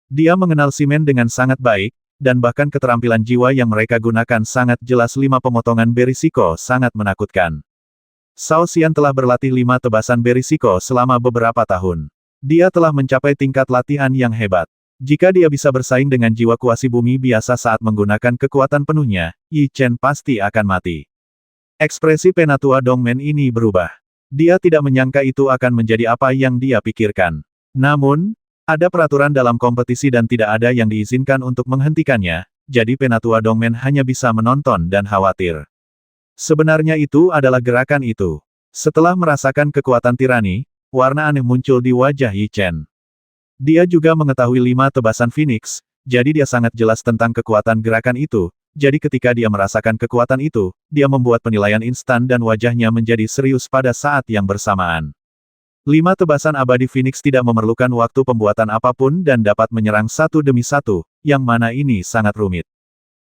Dia mengenal Simen dengan sangat baik, dan bahkan keterampilan jiwa yang mereka gunakan sangat jelas. 5 pemotongan berisiko sangat menakutkan. Shaoxian telah berlatih 5 tebasan berisiko selama beberapa tahun. Dia telah mencapai tingkat latihan yang hebat. Jika dia bisa bersaing dengan jiwa kuasi bumi biasa saat menggunakan kekuatan penuhnya, Yi Chen pasti akan mati. Ekspresi penatua Dongmen ini berubah. Dia tidak menyangka itu akan menjadi apa yang dia pikirkan. Namun, ada peraturan dalam kompetisi dan tidak ada yang diizinkan untuk menghentikannya, jadi penatua Dongmen hanya bisa menonton dan khawatir. Sebenarnya itu adalah gerakan itu. Setelah merasakan kekuatan tirani, warna aneh muncul di wajah Yi Chen. Dia juga mengetahui 5 tebasan Phoenix, jadi dia sangat jelas tentang kekuatan gerakan itu, jadi ketika dia merasakan kekuatan itu, dia membuat penilaian instan dan wajahnya menjadi serius pada saat yang bersamaan. 5 tebasan abadi Phoenix tidak memerlukan waktu pembuatan apapun dan dapat menyerang satu demi satu, yang mana ini sangat rumit.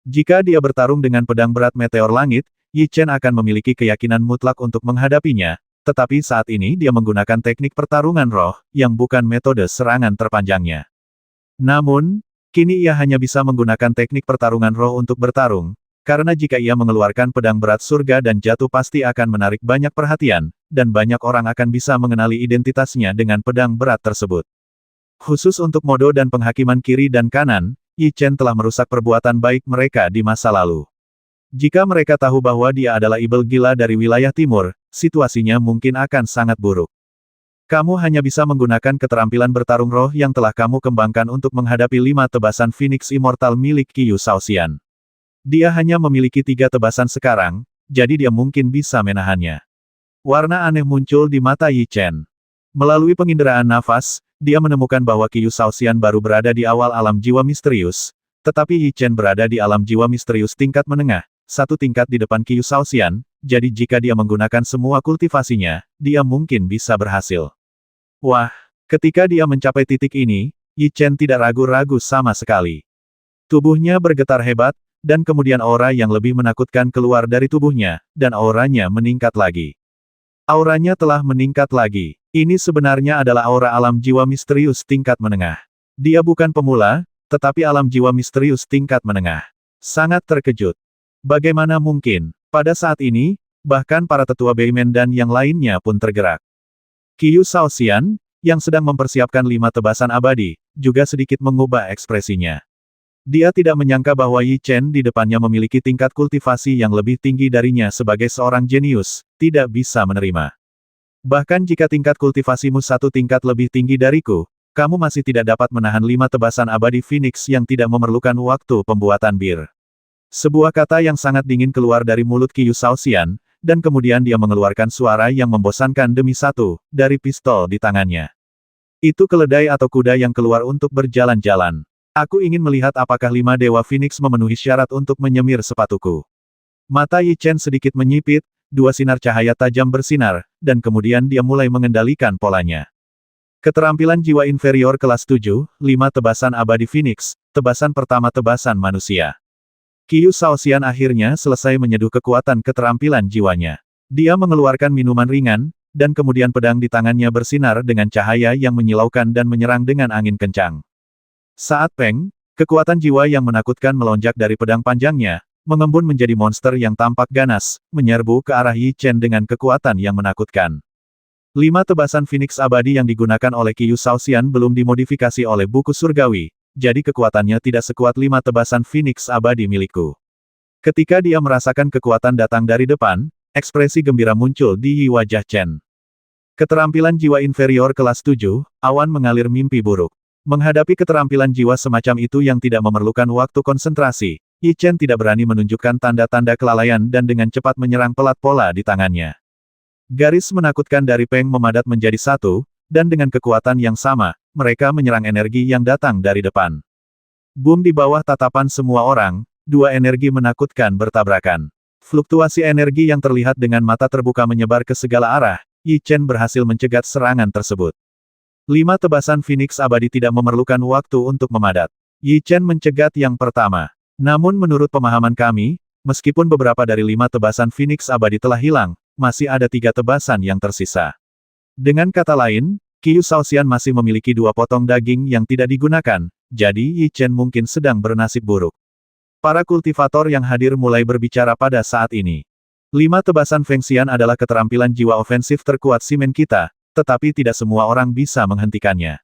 Jika dia bertarung dengan pedang berat meteor langit, Yi Chen akan memiliki keyakinan mutlak untuk menghadapinya, tetapi saat ini dia menggunakan teknik pertarungan roh, yang bukan metode serangan terpanjangnya. Namun, kini ia hanya bisa menggunakan teknik pertarungan roh untuk bertarung, karena jika ia mengeluarkan pedang berat surga dan jatuh pasti akan menarik banyak perhatian, dan banyak orang akan bisa mengenali identitasnya dengan pedang berat tersebut. Khusus untuk mode dan penghakiman kiri dan kanan, Yi Chen telah merusak perbuatan baik mereka di masa lalu. Jika mereka tahu bahwa dia adalah ibel gila dari wilayah timur, situasinya mungkin akan sangat buruk. Kamu hanya bisa menggunakan keterampilan bertarung roh yang telah kamu kembangkan untuk menghadapi 5 tebasan Phoenix Immortal milik Qiu Shaoxian. Dia hanya memiliki 3 tebasan sekarang, jadi dia mungkin bisa menahannya. Warna aneh muncul di mata Yi Chen. Melalui penginderaan nafas, dia menemukan bahwa Qiu Shaoxian baru berada di awal alam jiwa misterius, tetapi Yi Chen berada di alam jiwa misterius tingkat menengah, satu tingkat di depan Qiu Shaoxian, jadi jika dia menggunakan semua kultivasinya, dia mungkin bisa berhasil. Wah, ketika dia mencapai titik ini, Yi Chen tidak ragu-ragu sama sekali. Tubuhnya bergetar hebat, dan kemudian aura yang lebih menakutkan keluar dari tubuhnya, dan auranya meningkat lagi. Auranya telah meningkat lagi. Ini sebenarnya adalah aura alam jiwa misterius tingkat menengah. Dia bukan pemula, tetapi alam jiwa misterius tingkat menengah. Sangat terkejut. Bagaimana mungkin? Pada saat ini, bahkan para tetua Beimen dan yang lainnya pun tergerak. Qiu Shaoxian, yang sedang mempersiapkan 5 tebasan abadi, juga sedikit mengubah ekspresinya. Dia tidak menyangka bahwa Yi Chen di depannya memiliki tingkat kultivasi yang lebih tinggi darinya sebagai seorang jenius, tidak bisa menerima. Bahkan jika tingkat kultivasimu satu tingkat lebih tinggi dariku, kamu masih tidak dapat menahan 5 tebasan abadi Phoenix yang tidak memerlukan waktu pembuatan bir. Sebuah kata yang sangat dingin keluar dari mulut Qiu Shaoxian, dan kemudian dia mengeluarkan suara yang membosankan demi satu, dari pistol di tangannya. Itu keledai atau kuda yang keluar untuk berjalan-jalan. Aku ingin melihat apakah 5 Dewa Phoenix memenuhi syarat untuk menyemir sepatuku. Mata Yi Chen sedikit menyipit, 2 sinar cahaya tajam bersinar, dan kemudian dia mulai mengendalikan polanya. Keterampilan jiwa inferior kelas 7, 5 tebasan abadi Phoenix, tebasan pertama tebasan manusia. Qiu Shaoxian akhirnya selesai menyeduh kekuatan keterampilan jiwanya. Dia mengeluarkan minuman ringan, dan kemudian pedang di tangannya bersinar dengan cahaya yang menyilaukan dan menyerang dengan angin kencang. Saat Peng, kekuatan jiwa yang menakutkan melonjak dari pedang panjangnya, mengembun menjadi monster yang tampak ganas, menyerbu ke arah Yi Chen dengan kekuatan yang menakutkan. 5 tebasan Phoenix abadi yang digunakan oleh Qiu Shaoxian belum dimodifikasi oleh buku surgawi, jadi kekuatannya tidak sekuat 5 tebasan Phoenix abadi milikku. Ketika dia merasakan kekuatan datang dari depan, ekspresi gembira muncul di wajah Chen. Keterampilan jiwa inferior kelas 7, awan mengalir mimpi buruk. Menghadapi keterampilan jiwa semacam itu yang tidak memerlukan waktu konsentrasi, Yi Chen tidak berani menunjukkan tanda-tanda kelalaian dan dengan cepat menyerang pelat pola di tangannya. Garis menakutkan dari Peng memadat menjadi satu, dan dengan kekuatan yang sama, mereka menyerang energi yang datang dari depan. Boom di bawah tatapan semua orang, 2 energi menakutkan bertabrakan. Fluktuasi energi yang terlihat dengan mata terbuka menyebar ke segala arah, Yi Chen berhasil mencegat serangan tersebut. 5 tebasan Phoenix abadi tidak memerlukan waktu untuk memadat. Yi Chen mencegat yang pertama. Namun menurut pemahaman kami, meskipun beberapa dari 5 tebasan Phoenix abadi telah hilang, masih ada 3 tebasan yang tersisa. Dengan kata lain, Qiu Shaoxian masih memiliki 2 potong daging yang tidak digunakan, jadi Yi Chen mungkin sedang bernasib buruk. Para kultivator yang hadir mulai berbicara pada saat ini. 5 tebasan Feng Xian adalah keterampilan jiwa ofensif terkuat simen kita, tetapi tidak semua orang bisa menghentikannya.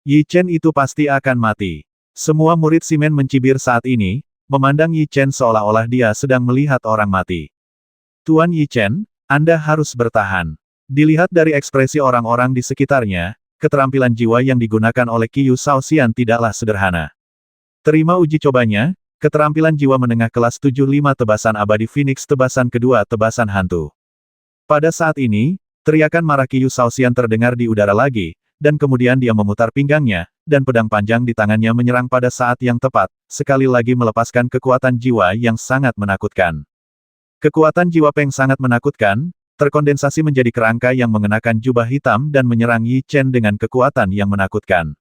Yi Chen itu pasti akan mati. Semua murid simen mencibir saat ini, memandang Yi Chen seolah-olah dia sedang melihat orang mati. Tuan Yi Chen, Anda harus bertahan. Dilihat dari ekspresi orang-orang di sekitarnya, keterampilan jiwa yang digunakan oleh Qiu Shaoxian tidaklah sederhana. Terima uji cobanya. Keterampilan jiwa menengah kelas 75 tebasan abadi Phoenix tebasan kedua tebasan hantu. Pada saat ini, teriakan marah Qiu Shaoxian terdengar di udara lagi, dan kemudian dia memutar pinggangnya, dan pedang panjang di tangannya menyerang pada saat yang tepat, sekali lagi melepaskan kekuatan jiwa yang sangat menakutkan. Kekuatan jiwa Peng sangat menakutkan, terkondensasi menjadi kerangka yang mengenakan jubah hitam dan menyerang Yi Chen dengan kekuatan yang menakutkan.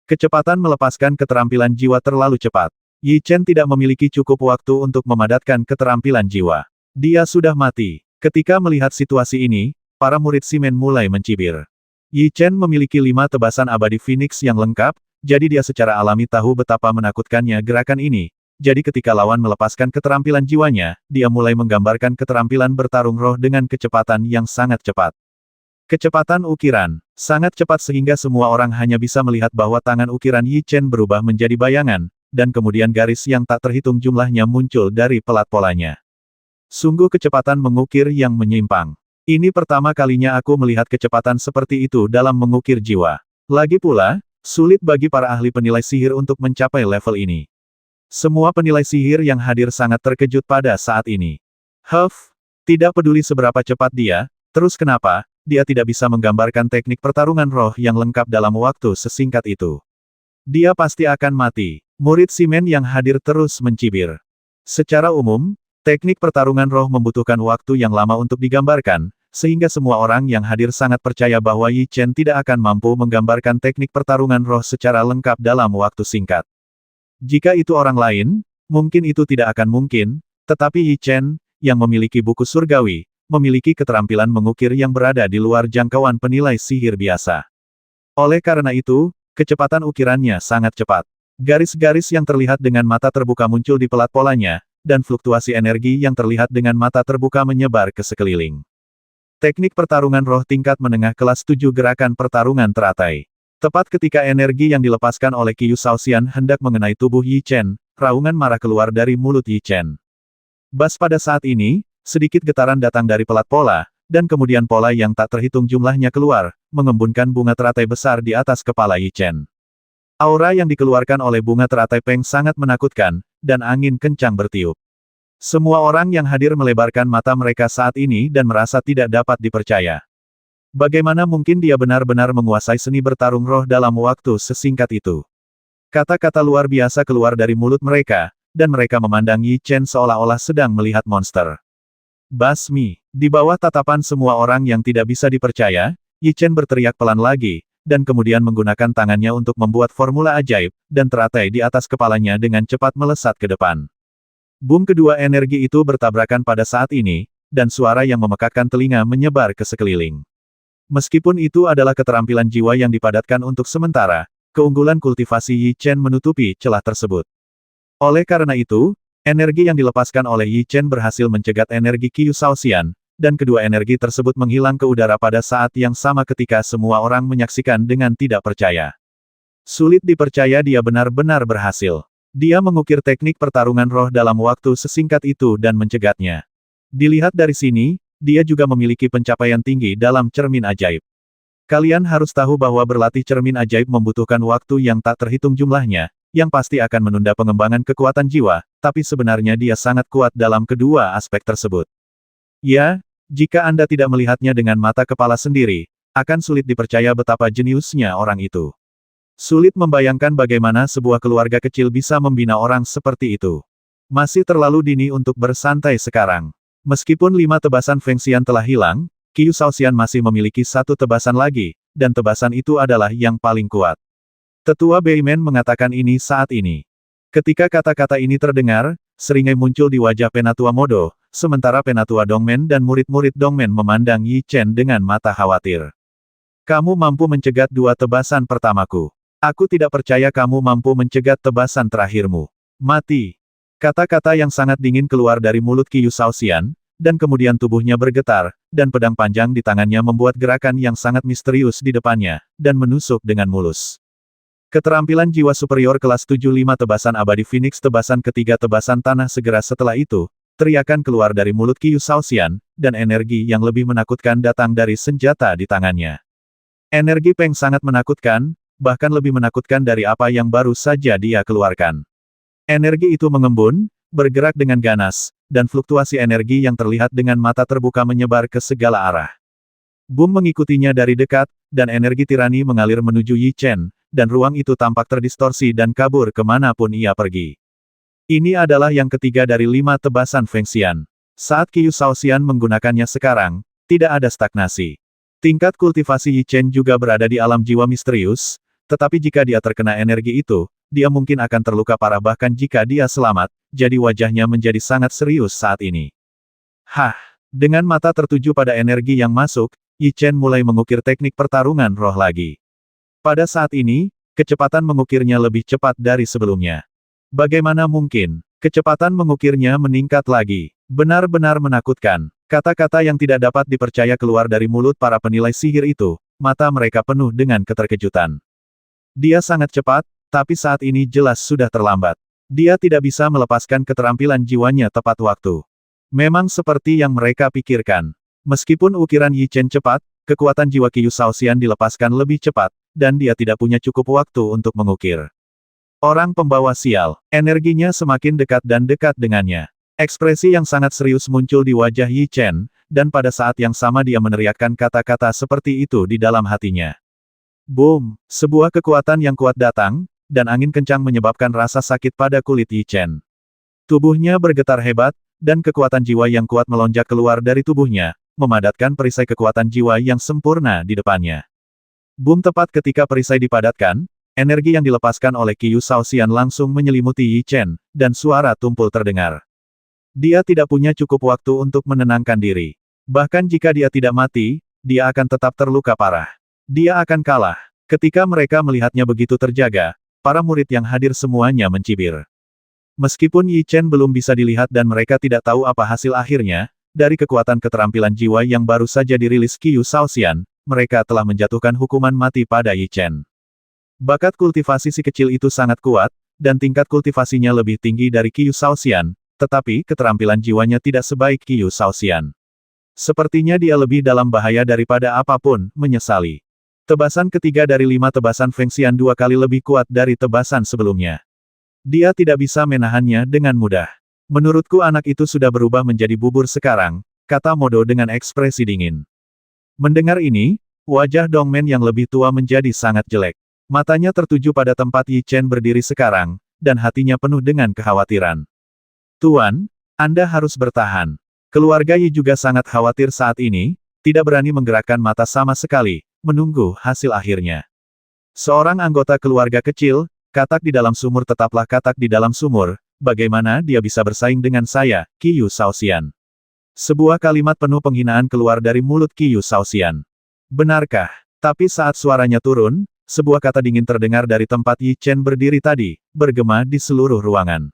Kecepatan melepaskan keterampilan jiwa terlalu cepat. Yi Chen tidak memiliki cukup waktu untuk memadatkan keterampilan jiwa. Dia sudah mati. Ketika melihat situasi ini, para murid simen mulai mencibir. Yi Chen memiliki 5 tebasan abadi Phoenix yang lengkap, jadi dia secara alami tahu betapa menakutkannya gerakan ini. Jadi ketika lawan melepaskan keterampilan jiwanya, dia mulai menggambarkan keterampilan bertarung roh dengan kecepatan yang sangat cepat. Kecepatan ukiran, sangat cepat sehingga semua orang hanya bisa melihat bahwa tangan ukiran Yi Chen berubah menjadi bayangan, dan kemudian garis yang tak terhitung jumlahnya muncul dari pelat polanya. Sungguh kecepatan mengukir yang menyimpang. Ini pertama kalinya aku melihat kecepatan seperti itu dalam mengukir jiwa. Lagi pula, sulit bagi para ahli penilai sihir untuk mencapai level ini. Semua penilai sihir yang hadir sangat terkejut pada saat ini. Tidak peduli seberapa cepat dia, terus kenapa, dia tidak bisa menggambarkan teknik pertarungan roh yang lengkap dalam waktu sesingkat itu. Dia pasti akan mati. Murid simen yang hadir terus mencibir. Secara umum, teknik pertarungan roh membutuhkan waktu yang lama untuk digambarkan, sehingga semua orang yang hadir sangat percaya bahwa Yi Chen tidak akan mampu menggambarkan teknik pertarungan roh secara lengkap dalam waktu singkat. Jika itu orang lain, mungkin itu tidak akan mungkin, tetapi Yi Chen, yang memiliki buku surgawi, memiliki keterampilan mengukir yang berada di luar jangkauan penilai sihir biasa. Oleh karena itu, kecepatan ukirannya sangat cepat. Garis-garis yang terlihat dengan mata terbuka muncul di pelat polanya, dan fluktuasi energi yang terlihat dengan mata terbuka menyebar ke sekeliling. Teknik pertarungan roh tingkat menengah kelas 7 gerakan pertarungan teratai. Tepat ketika energi yang dilepaskan oleh Qiu Shaoxian hendak mengenai tubuh Yi Chen, raungan marah keluar dari mulut Yi Chen. Bas pada saat ini, sedikit getaran datang dari pelat pola, dan kemudian pola yang tak terhitung jumlahnya keluar, mengembunkan bunga teratai besar di atas kepala Yi Chen. Aura yang dikeluarkan oleh bunga teratai Peng sangat menakutkan, dan angin kencang bertiup. Semua orang yang hadir melebarkan mata mereka saat ini dan merasa tidak dapat dipercaya. Bagaimana mungkin dia benar-benar menguasai seni bertarung roh dalam waktu sesingkat itu? Kata-kata luar biasa keluar dari mulut mereka, dan mereka memandang Yi Chen seolah-olah sedang melihat monster. Basmi, di bawah tatapan semua orang yang tidak bisa dipercaya, Yi Chen berteriak pelan lagi, dan kemudian menggunakan tangannya untuk membuat formula ajaib, dan teratai di atas kepalanya dengan cepat melesat ke depan. Boom kedua energi itu bertabrakan pada saat ini, dan suara yang memekakkan telinga menyebar ke sekeliling. Meskipun itu adalah keterampilan jiwa yang dipadatkan untuk sementara, keunggulan kultivasi Yi Chen menutupi celah tersebut. Oleh karena itu, energi yang dilepaskan oleh Yi Chen berhasil mencegat energi Qiu Shaoxian, dan kedua energi tersebut menghilang ke udara pada saat yang sama ketika semua orang menyaksikan dengan tidak percaya. Sulit dipercaya dia benar-benar berhasil. Dia mengukir teknik pertarungan roh dalam waktu sesingkat itu dan mencegatnya. Dilihat dari sini, dia juga memiliki pencapaian tinggi dalam cermin ajaib. Kalian harus tahu bahwa berlatih cermin ajaib membutuhkan waktu yang tak terhitung jumlahnya, yang pasti akan menunda pengembangan kekuatan jiwa, tapi sebenarnya dia sangat kuat dalam kedua aspek tersebut. Ya, jika Anda tidak melihatnya dengan mata kepala sendiri, akan sulit dipercaya betapa jeniusnya orang itu. Sulit membayangkan bagaimana sebuah keluarga kecil bisa membina orang seperti itu. Masih terlalu dini untuk bersantai sekarang. Meskipun 5 tebasan Feng Xian telah hilang, Qiu Shaoxian masih memiliki satu tebasan lagi, dan tebasan itu adalah yang paling kuat. Tetua Beimen mengatakan ini saat ini. Ketika kata-kata ini terdengar, seringai muncul di wajah Penatua Modo, sementara Penatua Dongmen dan murid-murid Dongmen memandang Yi Chen dengan mata khawatir. Kamu mampu mencegat dua tebasan pertamaku. Aku tidak percaya kamu mampu mencegat tebasan terakhirmu. Mati. Kata-kata yang sangat dingin keluar dari mulut Qiu Shaoxian, dan kemudian tubuhnya bergetar, dan pedang panjang di tangannya membuat gerakan yang sangat misterius di depannya, dan menusuk dengan mulus. Keterampilan jiwa superior kelas 75 tebasan abadi Phoenix tebasan ketiga tebasan tanah segera setelah itu, teriakan keluar dari mulut Qiu Shaoxian, dan energi yang lebih menakutkan datang dari senjata di tangannya. Energi Peng sangat menakutkan, bahkan lebih menakutkan dari apa yang baru saja dia keluarkan. Energi itu mengembun, bergerak dengan ganas, dan fluktuasi energi yang terlihat dengan mata terbuka menyebar ke segala arah. Boom mengikutinya dari dekat, dan energi tirani mengalir menuju Yi Chen, dan ruang itu tampak terdistorsi dan kabur kemanapun ia pergi. Ini adalah yang ketiga dari 5 tebasan Feng Xian. Saat Qiu Shaoxian menggunakannya sekarang, tidak ada stagnasi. Tingkat kultivasi Yi Chen juga berada di alam jiwa misterius, tetapi jika dia terkena energi itu, dia mungkin akan terluka parah bahkan jika dia selamat, jadi wajahnya menjadi sangat serius saat ini. Hah! Dengan mata tertuju pada energi yang masuk, Yi Chen mulai mengukir teknik pertarungan roh lagi. Pada saat ini, kecepatan mengukirnya lebih cepat dari sebelumnya. Bagaimana mungkin? Kecepatan mengukirnya meningkat lagi. Benar-benar menakutkan. Kata-kata yang tidak dapat dipercaya keluar dari mulut para penilai sihir itu, mata mereka penuh dengan keterkejutan. Dia sangat cepat, tapi saat ini jelas sudah terlambat. Dia tidak bisa melepaskan keterampilan jiwanya tepat waktu. Memang seperti yang mereka pikirkan. Meskipun ukiran Yi Chen cepat, kekuatan jiwa Qiu Shaoxian dilepaskan lebih cepat, dan dia tidak punya cukup waktu untuk mengukir. Orang pembawa sial, energinya semakin dekat dan dekat dengannya. Ekspresi yang sangat serius muncul di wajah Yi Chen, dan pada saat yang sama dia meneriakkan kata-kata seperti itu di dalam hatinya. Boom! Sebuah kekuatan yang kuat datang, dan angin kencang menyebabkan rasa sakit pada kulit Yi Chen. Tubuhnya bergetar hebat, dan kekuatan jiwa yang kuat melonjak keluar dari tubuhnya, memadatkan perisai kekuatan jiwa yang sempurna di depannya. Boom! Tepat ketika perisai dipadatkan, energi yang dilepaskan oleh Qiu Shaoxian langsung menyelimuti Yi Chen, dan suara tumpul terdengar. Dia tidak punya cukup waktu untuk menenangkan diri. Bahkan jika dia tidak mati, dia akan tetap terluka parah. Dia akan kalah. Ketika mereka melihatnya begitu terjaga, para murid yang hadir semuanya mencibir. Meskipun Yi Chen belum bisa dilihat dan mereka tidak tahu apa hasil akhirnya, dari kekuatan keterampilan jiwa yang baru saja dirilis Qiu Shaoxian, mereka telah menjatuhkan hukuman mati pada Yi Chen. Bakat kultivasi si kecil itu sangat kuat, dan tingkat kultivasinya lebih tinggi dari Qiu Shaoxian, tetapi keterampilan jiwanya tidak sebaik Qiu Shaoxian. Sepertinya dia lebih dalam bahaya daripada apapun, menyesali. Tebasan ketiga dari 5 tebasan Feng Xian 2 kali lebih kuat dari tebasan sebelumnya. Dia tidak bisa menahannya dengan mudah. Menurutku anak itu sudah berubah menjadi bubur sekarang, kata Modo dengan ekspresi dingin. Mendengar ini, wajah Dongmen yang lebih tua menjadi sangat jelek. Matanya tertuju pada tempat Yi Chen berdiri sekarang, dan hatinya penuh dengan kekhawatiran. Tuan, Anda harus bertahan. Keluarga Yi juga sangat khawatir saat ini, tidak berani menggerakkan mata sama sekali, menunggu hasil akhirnya. Seorang anggota keluarga kecil, katak di dalam sumur tetaplah katak di dalam sumur, bagaimana dia bisa bersaing dengan saya, Qiu Shaoxian? Sebuah kalimat penuh penghinaan keluar dari mulut Qiu Shaoxian. Benarkah? Tapi saat suaranya turun, sebuah kata dingin terdengar dari tempat Yi Chen berdiri tadi, bergema di seluruh ruangan.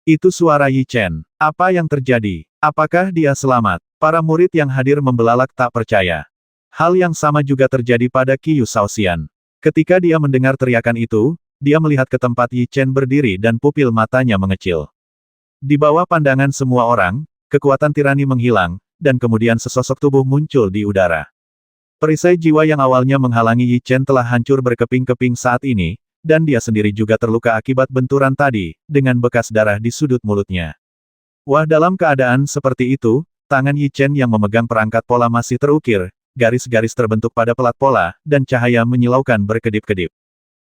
Itu suara Yi Chen. Apa yang terjadi? Apakah dia selamat? Para murid yang hadir membelalak tak percaya. Hal yang sama juga terjadi pada Qiu Shaoxian. Ketika dia mendengar teriakan itu, dia melihat ke tempat Yi Chen berdiri dan pupil matanya mengecil. Di bawah pandangan semua orang, kekuatan tirani menghilang, dan kemudian sesosok tubuh muncul di udara. Perisai jiwa yang awalnya menghalangi Yi Chen telah hancur berkeping-keping saat ini, dan dia sendiri juga terluka akibat benturan tadi, dengan bekas darah di sudut mulutnya. Wah, dalam keadaan seperti itu, tangan Yi Chen yang memegang perangkat pola masih terukir, garis-garis terbentuk pada pelat pola, dan cahaya menyilaukan berkedip-kedip.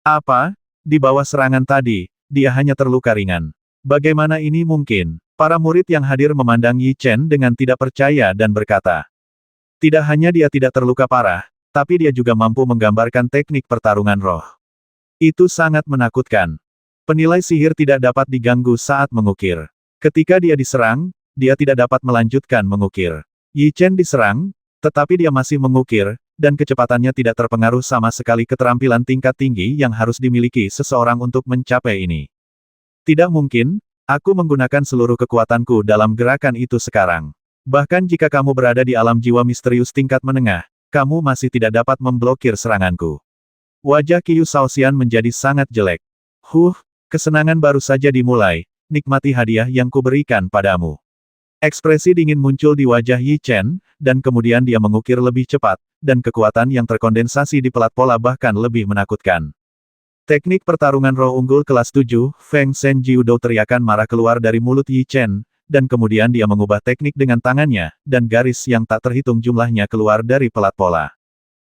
Apa? Di bawah serangan tadi, dia hanya terluka ringan. Bagaimana ini mungkin? Para murid yang hadir memandang Yi Chen dengan tidak percaya dan berkata, Tidak hanya dia tidak terluka parah, tapi dia juga mampu menggambarkan teknik pertarungan roh. Itu sangat menakutkan. Penilai sihir tidak dapat diganggu saat mengukir. Ketika dia diserang, dia tidak dapat melanjutkan mengukir. Yi Chen diserang, tetapi dia masih mengukir, dan kecepatannya tidak terpengaruh sama sekali keterampilan tingkat tinggi yang harus dimiliki seseorang untuk mencapai ini. Tidak mungkin, aku menggunakan seluruh kekuatanku dalam gerakan itu sekarang. Bahkan jika kamu berada di alam jiwa misterius tingkat menengah, kamu masih tidak dapat memblokir seranganku. Wajah Qiu Shaoxian menjadi sangat jelek. Kesenangan baru saja dimulai, nikmati hadiah yang kuberikan padamu. Ekspresi dingin muncul di wajah Yi Chen, dan kemudian dia mengukir lebih cepat, dan kekuatan yang terkondensasi di pelat pola bahkan lebih menakutkan. Teknik pertarungan roh unggul kelas 7, Feng Shen Jiudo, teriakan marah keluar dari mulut Yi Chen, dan kemudian dia mengubah teknik dengan tangannya, dan garis yang tak terhitung jumlahnya keluar dari pelat pola.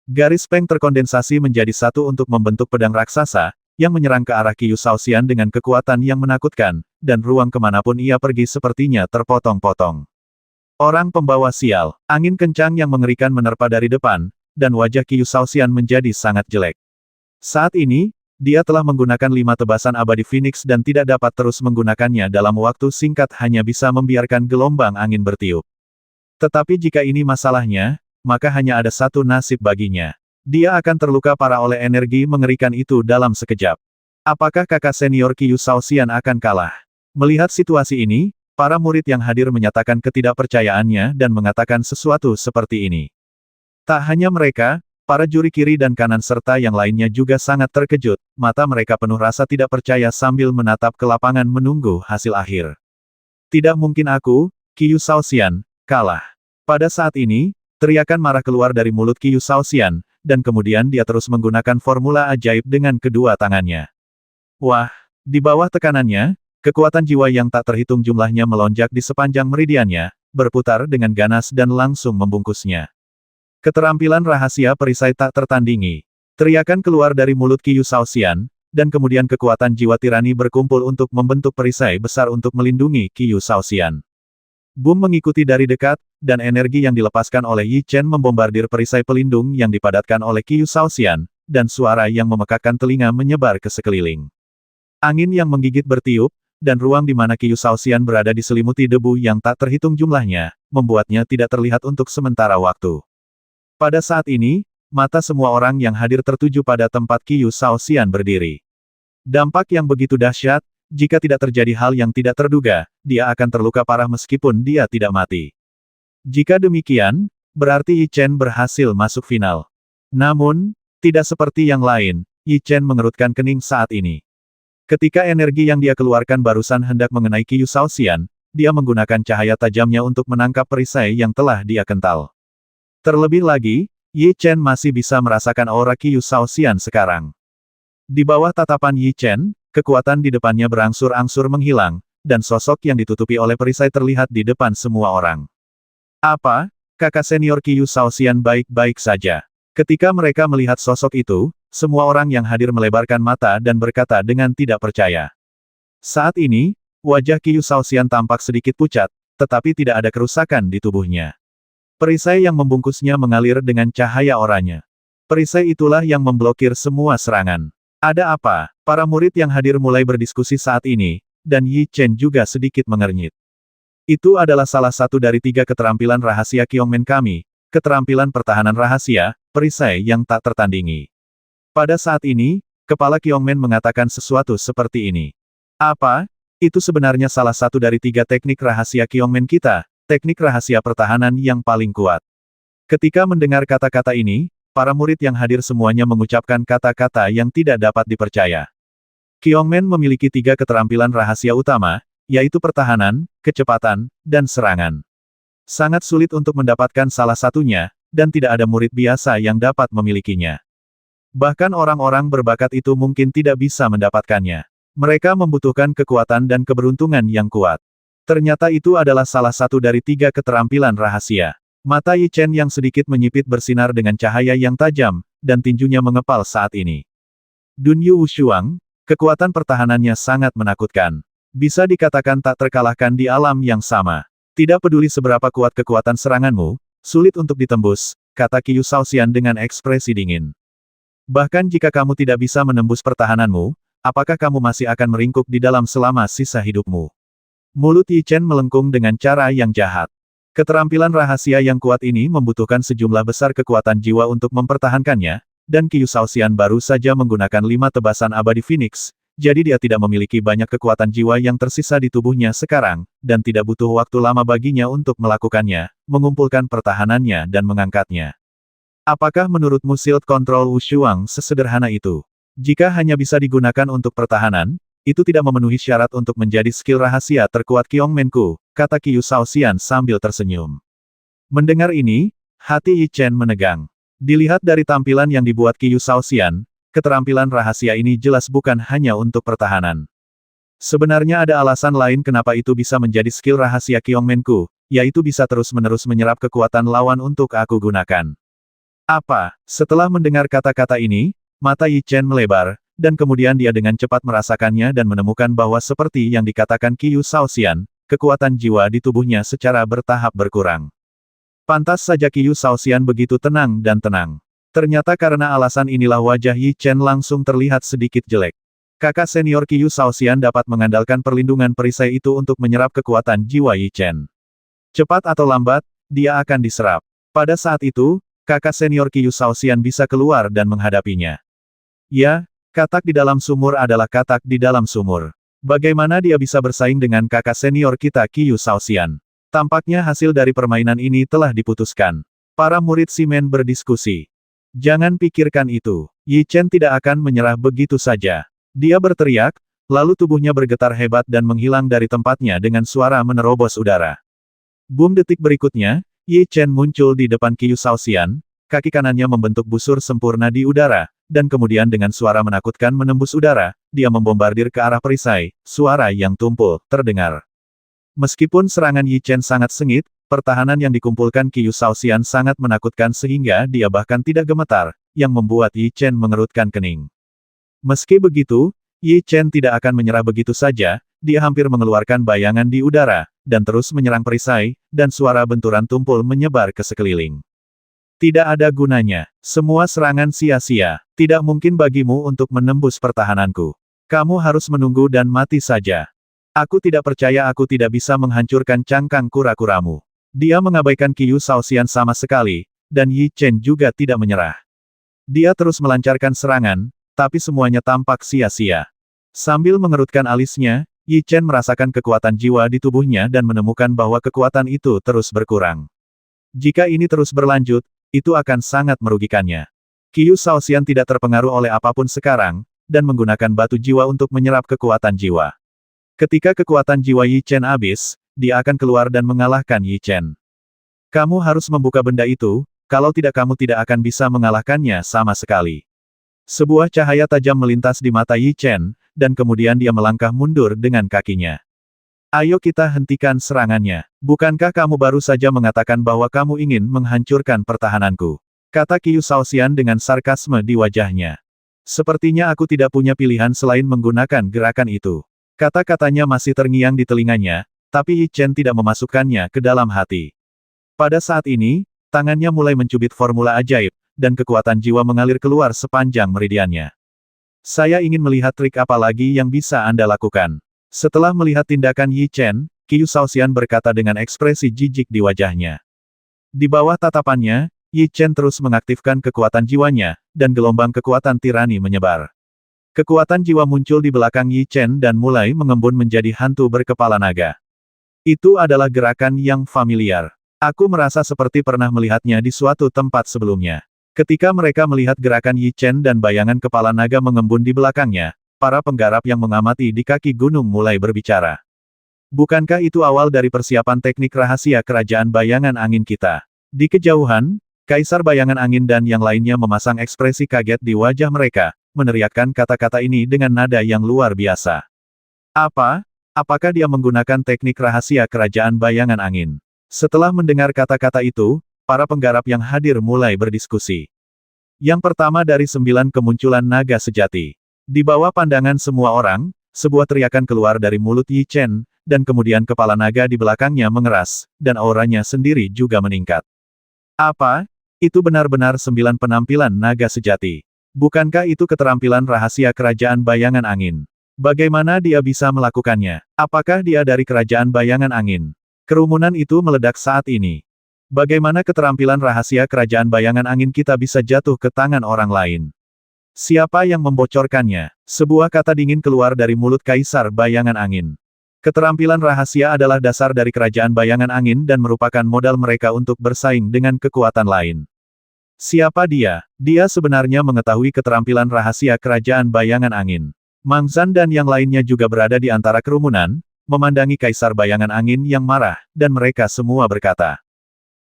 Garis peng terkondensasi menjadi satu untuk membentuk pedang raksasa, yang menyerang ke arah Qiu Shaoxian dengan kekuatan yang menakutkan, dan ruang kemanapun ia pergi sepertinya terpotong-potong. Orang pembawa sial, angin kencang yang mengerikan menerpa dari depan, dan wajah Qiu Shaoxian menjadi sangat jelek. Saat ini, dia telah menggunakan 5 tebasan abadi Phoenix dan tidak dapat terus menggunakannya dalam waktu singkat, hanya bisa membiarkan gelombang angin bertiup. Tetapi jika ini masalahnya, maka hanya ada satu nasib baginya. Dia akan terluka parah oleh energi mengerikan itu dalam sekejap. Apakah kakak senior Qiu Shaoxian akan kalah? Melihat situasi ini, para murid yang hadir menyatakan ketidakpercayaannya dan mengatakan sesuatu seperti ini. Tak hanya mereka, para juri kiri dan kanan serta yang lainnya juga sangat terkejut, mata mereka penuh rasa tidak percaya sambil menatap ke lapangan menunggu hasil akhir. Tidak mungkin aku, Qiu Shaoxian, kalah. Pada saat ini, teriakan marah keluar dari mulut Qiu Shaoxian, dan kemudian dia terus menggunakan formula ajaib dengan kedua tangannya. Wah, di bawah tekanannya, kekuatan jiwa yang tak terhitung jumlahnya melonjak di sepanjang meridiannya, berputar dengan ganas dan langsung membungkusnya. Keterampilan rahasia perisai tak tertandingi. Teriakan keluar dari mulut Qiu Shaoxian, dan kemudian kekuatan jiwa tirani berkumpul untuk membentuk perisai besar untuk melindungi Qiu Shaoxian. Boom mengikuti dari dekat, dan energi yang dilepaskan oleh Yi Chen membombardir perisai pelindung yang dipadatkan oleh Qiu Shaoxian, dan suara yang memekakkan telinga menyebar ke sekeliling. Angin yang menggigit bertiup, dan ruang di mana Qiu Shaoxian berada diselimuti debu yang tak terhitung jumlahnya, membuatnya tidak terlihat untuk sementara waktu. Pada saat ini, mata semua orang yang hadir tertuju pada tempat Qiu Shaoxian berdiri. Dampak yang begitu dahsyat. Jika tidak terjadi hal yang tidak terduga, dia akan terluka parah meskipun dia tidak mati. Jika demikian, berarti Yi Chen berhasil masuk final. Namun, tidak seperti yang lain, Yi Chen mengerutkan kening saat ini. Ketika energi yang dia keluarkan barusan hendak mengenai Qiu Shaoxian, dia menggunakan cahaya tajamnya untuk menangkap perisai yang telah dia kental. Terlebih lagi, Yi Chen masih bisa merasakan aura Qiu Shaoxian sekarang. Di bawah tatapan Yi Chen, kekuatan di depannya berangsur-angsur menghilang, dan sosok yang ditutupi oleh perisai terlihat di depan semua orang. Apa? Kakak senior Qiu Shaoxian baik-baik saja. Ketika mereka melihat sosok itu, semua orang yang hadir melebarkan mata dan berkata dengan tidak percaya. Saat ini, wajah Qiu Shaoxian tampak sedikit pucat, tetapi tidak ada kerusakan di tubuhnya. Perisai yang membungkusnya mengalir dengan cahaya oranye. Perisai itulah yang memblokir semua serangan. Ada apa? Para murid yang hadir mulai berdiskusi saat ini, dan Yi Chen juga sedikit mengernyit. Itu adalah salah satu dari 3 keterampilan rahasia Qiongmen kami, keterampilan pertahanan rahasia, perisai yang tak tertandingi. Pada saat ini, kepala Qiongmen mengatakan sesuatu seperti ini. Apa? Itu sebenarnya salah satu dari 3 teknik rahasia Qiongmen kita, teknik rahasia pertahanan yang paling kuat. Ketika mendengar kata-kata ini, para murid yang hadir semuanya mengucapkan kata-kata yang tidak dapat dipercaya. Qiongmen memiliki 3 keterampilan rahasia utama, yaitu pertahanan, kecepatan, dan serangan. Sangat sulit untuk mendapatkan salah satunya, dan tidak ada murid biasa yang dapat memilikinya. Bahkan orang-orang berbakat itu mungkin tidak bisa mendapatkannya. Mereka membutuhkan kekuatan dan keberuntungan yang kuat. Ternyata itu adalah salah satu dari 3 keterampilan rahasia. Mata Yi Chen yang sedikit menyipit bersinar dengan cahaya yang tajam, dan tinjunya mengepal saat ini. Dunyu Wushuang, kekuatan pertahanannya sangat menakutkan. Bisa dikatakan tak terkalahkan di alam yang sama. Tidak peduli seberapa kuat kekuatan seranganmu, Sulit untuk ditembus, kata Qiu Shaoxian dengan ekspresi dingin. Bahkan jika kamu tidak bisa menembus pertahananmu, apakah kamu masih akan meringkuk di dalam selama sisa hidupmu? Mulut Yi Chen melengkung dengan cara yang jahat. Keterampilan rahasia yang kuat ini membutuhkan sejumlah besar kekuatan jiwa untuk mempertahankannya, dan Qiu Shaoxian baru saja menggunakan 5 tebasan abadi Phoenix, jadi dia tidak memiliki banyak kekuatan jiwa yang tersisa di tubuhnya sekarang, dan tidak butuh waktu lama baginya untuk melakukannya, mengumpulkan pertahanannya dan mengangkatnya. Apakah menurutmu Shield Control Wushuang sesederhana itu? Jika hanya bisa digunakan untuk pertahanan, itu tidak memenuhi syarat untuk menjadi skill rahasia terkuat Qiongmenku, kata Qiu Shaoxian sambil tersenyum. Mendengar ini, hati Yi Chen menegang. Dilihat dari tampilan yang dibuat Qiu Shaoxian, keterampilan rahasia ini jelas bukan hanya untuk pertahanan. Sebenarnya ada alasan lain kenapa itu bisa menjadi skill rahasia Qiongmenku, yaitu bisa terus-menerus menyerap kekuatan lawan untuk aku gunakan. Apa? Setelah mendengar kata-kata ini, mata Yi Chen melebar, dan kemudian dia dengan cepat merasakannya dan menemukan bahwa seperti yang dikatakan Qiu Shaoxian, kekuatan jiwa di tubuhnya secara bertahap berkurang. Pantas saja Qiu Shaoxian begitu tenang dan tenang. Ternyata karena alasan inilah wajah Yi Chen langsung terlihat sedikit jelek. Kakak senior Qiu Shaoxian dapat mengandalkan perlindungan perisai itu untuk menyerap kekuatan jiwa Yi Chen. Cepat atau lambat, dia akan diserap. Pada saat itu, kakak senior Qiu Shaoxian bisa keluar dan menghadapinya. Ya, katak di dalam sumur adalah katak di dalam sumur. Bagaimana dia bisa bersaing dengan kakak senior kita Qiu Shaoxian? Tampaknya hasil dari permainan ini telah diputuskan. Para murid Shimen berdiskusi. Jangan pikirkan itu. Yi Chen tidak akan menyerah begitu saja. Dia berteriak, lalu tubuhnya bergetar hebat dan menghilang dari tempatnya dengan suara menerobos udara. Boom, detik berikutnya, Yi Chen muncul di depan Qiu Shaoxian, kaki kanannya membentuk busur sempurna di udara, dan kemudian dengan suara menakutkan menembus udara, dia membombardir ke arah perisai, suara yang tumpul, terdengar. Meskipun serangan Yi Chen sangat sengit, pertahanan yang dikumpulkan Qiu Shaoxian sangat menakutkan sehingga dia bahkan tidak gemetar, yang membuat Yi Chen mengerutkan kening. Meski begitu, Yi Chen tidak akan menyerah begitu saja, dia hampir mengeluarkan bayangan di udara, dan terus menyerang perisai, dan suara benturan tumpul menyebar ke sekeliling. Tidak ada gunanya. Semua serangan sia-sia. Tidak mungkin bagimu untuk menembus pertahananku. Kamu harus menunggu dan mati saja. Aku tidak percaya aku tidak bisa menghancurkan cangkang kura-kuramu. Dia mengabaikan Qiu Shaoxian sama sekali, dan Yi Chen juga tidak menyerah. Dia terus melancarkan serangan, tapi semuanya tampak sia-sia. Sambil mengerutkan alisnya, Yi Chen merasakan kekuatan jiwa di tubuhnya dan menemukan bahwa kekuatan itu terus berkurang. Jika ini terus berlanjut, itu akan sangat merugikannya. Qiu Shaoxian tidak terpengaruh oleh apapun sekarang, dan menggunakan batu jiwa untuk menyerap kekuatan jiwa. Ketika kekuatan jiwa Yi Chen habis, dia akan keluar dan mengalahkan Yi Chen. Kamu harus membuka benda itu, kalau tidak kamu tidak akan bisa mengalahkannya sama sekali. Sebuah cahaya tajam melintas di mata Yi Chen, dan kemudian dia melangkah mundur dengan kakinya. Ayo kita hentikan serangannya. Bukankah kamu baru saja mengatakan bahwa kamu ingin menghancurkan pertahananku? Kata Qiu Shaoxian dengan sarkasme di wajahnya. Sepertinya aku tidak punya pilihan selain menggunakan gerakan itu. Kata-katanya masih terngiang di telinganya, tapi Yi Chen tidak memasukkannya ke dalam hati. Pada saat ini, tangannya mulai mencubit formula ajaib, dan kekuatan jiwa mengalir keluar sepanjang meridiannya. Saya ingin melihat trik apa lagi yang bisa Anda lakukan. Setelah melihat tindakan Yi Chen, Qiu Shaoxian berkata dengan ekspresi jijik di wajahnya. Di bawah tatapannya, Yi Chen terus mengaktifkan kekuatan jiwanya, dan gelombang kekuatan tirani menyebar. Kekuatan jiwa muncul di belakang Yi Chen dan mulai mengembun menjadi hantu berkepala naga. Itu adalah gerakan yang familiar. Aku merasa seperti pernah melihatnya di suatu tempat sebelumnya. Ketika mereka melihat gerakan Yi Chen dan bayangan kepala naga mengembun di belakangnya, para penggarap yang mengamati di kaki gunung mulai berbicara. Bukankah itu awal dari persiapan teknik rahasia kerajaan bayangan angin kita? Di kejauhan, Kaisar Bayangan Angin dan yang lainnya memasang ekspresi kaget di wajah mereka, meneriakkan kata-kata ini dengan nada yang luar biasa. Apa? Apakah dia menggunakan teknik rahasia kerajaan bayangan angin? Setelah mendengar kata-kata itu, para penggarap yang hadir mulai berdiskusi. Yang pertama dari 9 kemunculan naga sejati. Di bawah pandangan semua orang, sebuah teriakan keluar dari mulut Yi Chen, dan kemudian kepala naga di belakangnya mengeras, dan auranya sendiri juga meningkat. Apa? Itu benar-benar 9 penampilan naga sejati. Bukankah itu keterampilan rahasia kerajaan bayangan angin? Bagaimana dia bisa melakukannya? Apakah dia dari kerajaan bayangan angin? Kerumunan itu meledak saat ini. Bagaimana keterampilan rahasia kerajaan bayangan angin kita bisa jatuh ke tangan orang lain? Siapa yang membocorkannya? Sebuah kata dingin keluar dari mulut Kaisar Bayangan Angin. Keterampilan rahasia adalah dasar dari kerajaan bayangan angin dan merupakan modal mereka untuk bersaing dengan kekuatan lain. Siapa dia? Dia sebenarnya mengetahui keterampilan rahasia kerajaan bayangan angin. Mang Zhan dan yang lainnya juga berada di antara kerumunan, memandangi Kaisar Bayangan Angin yang marah, dan mereka semua berkata.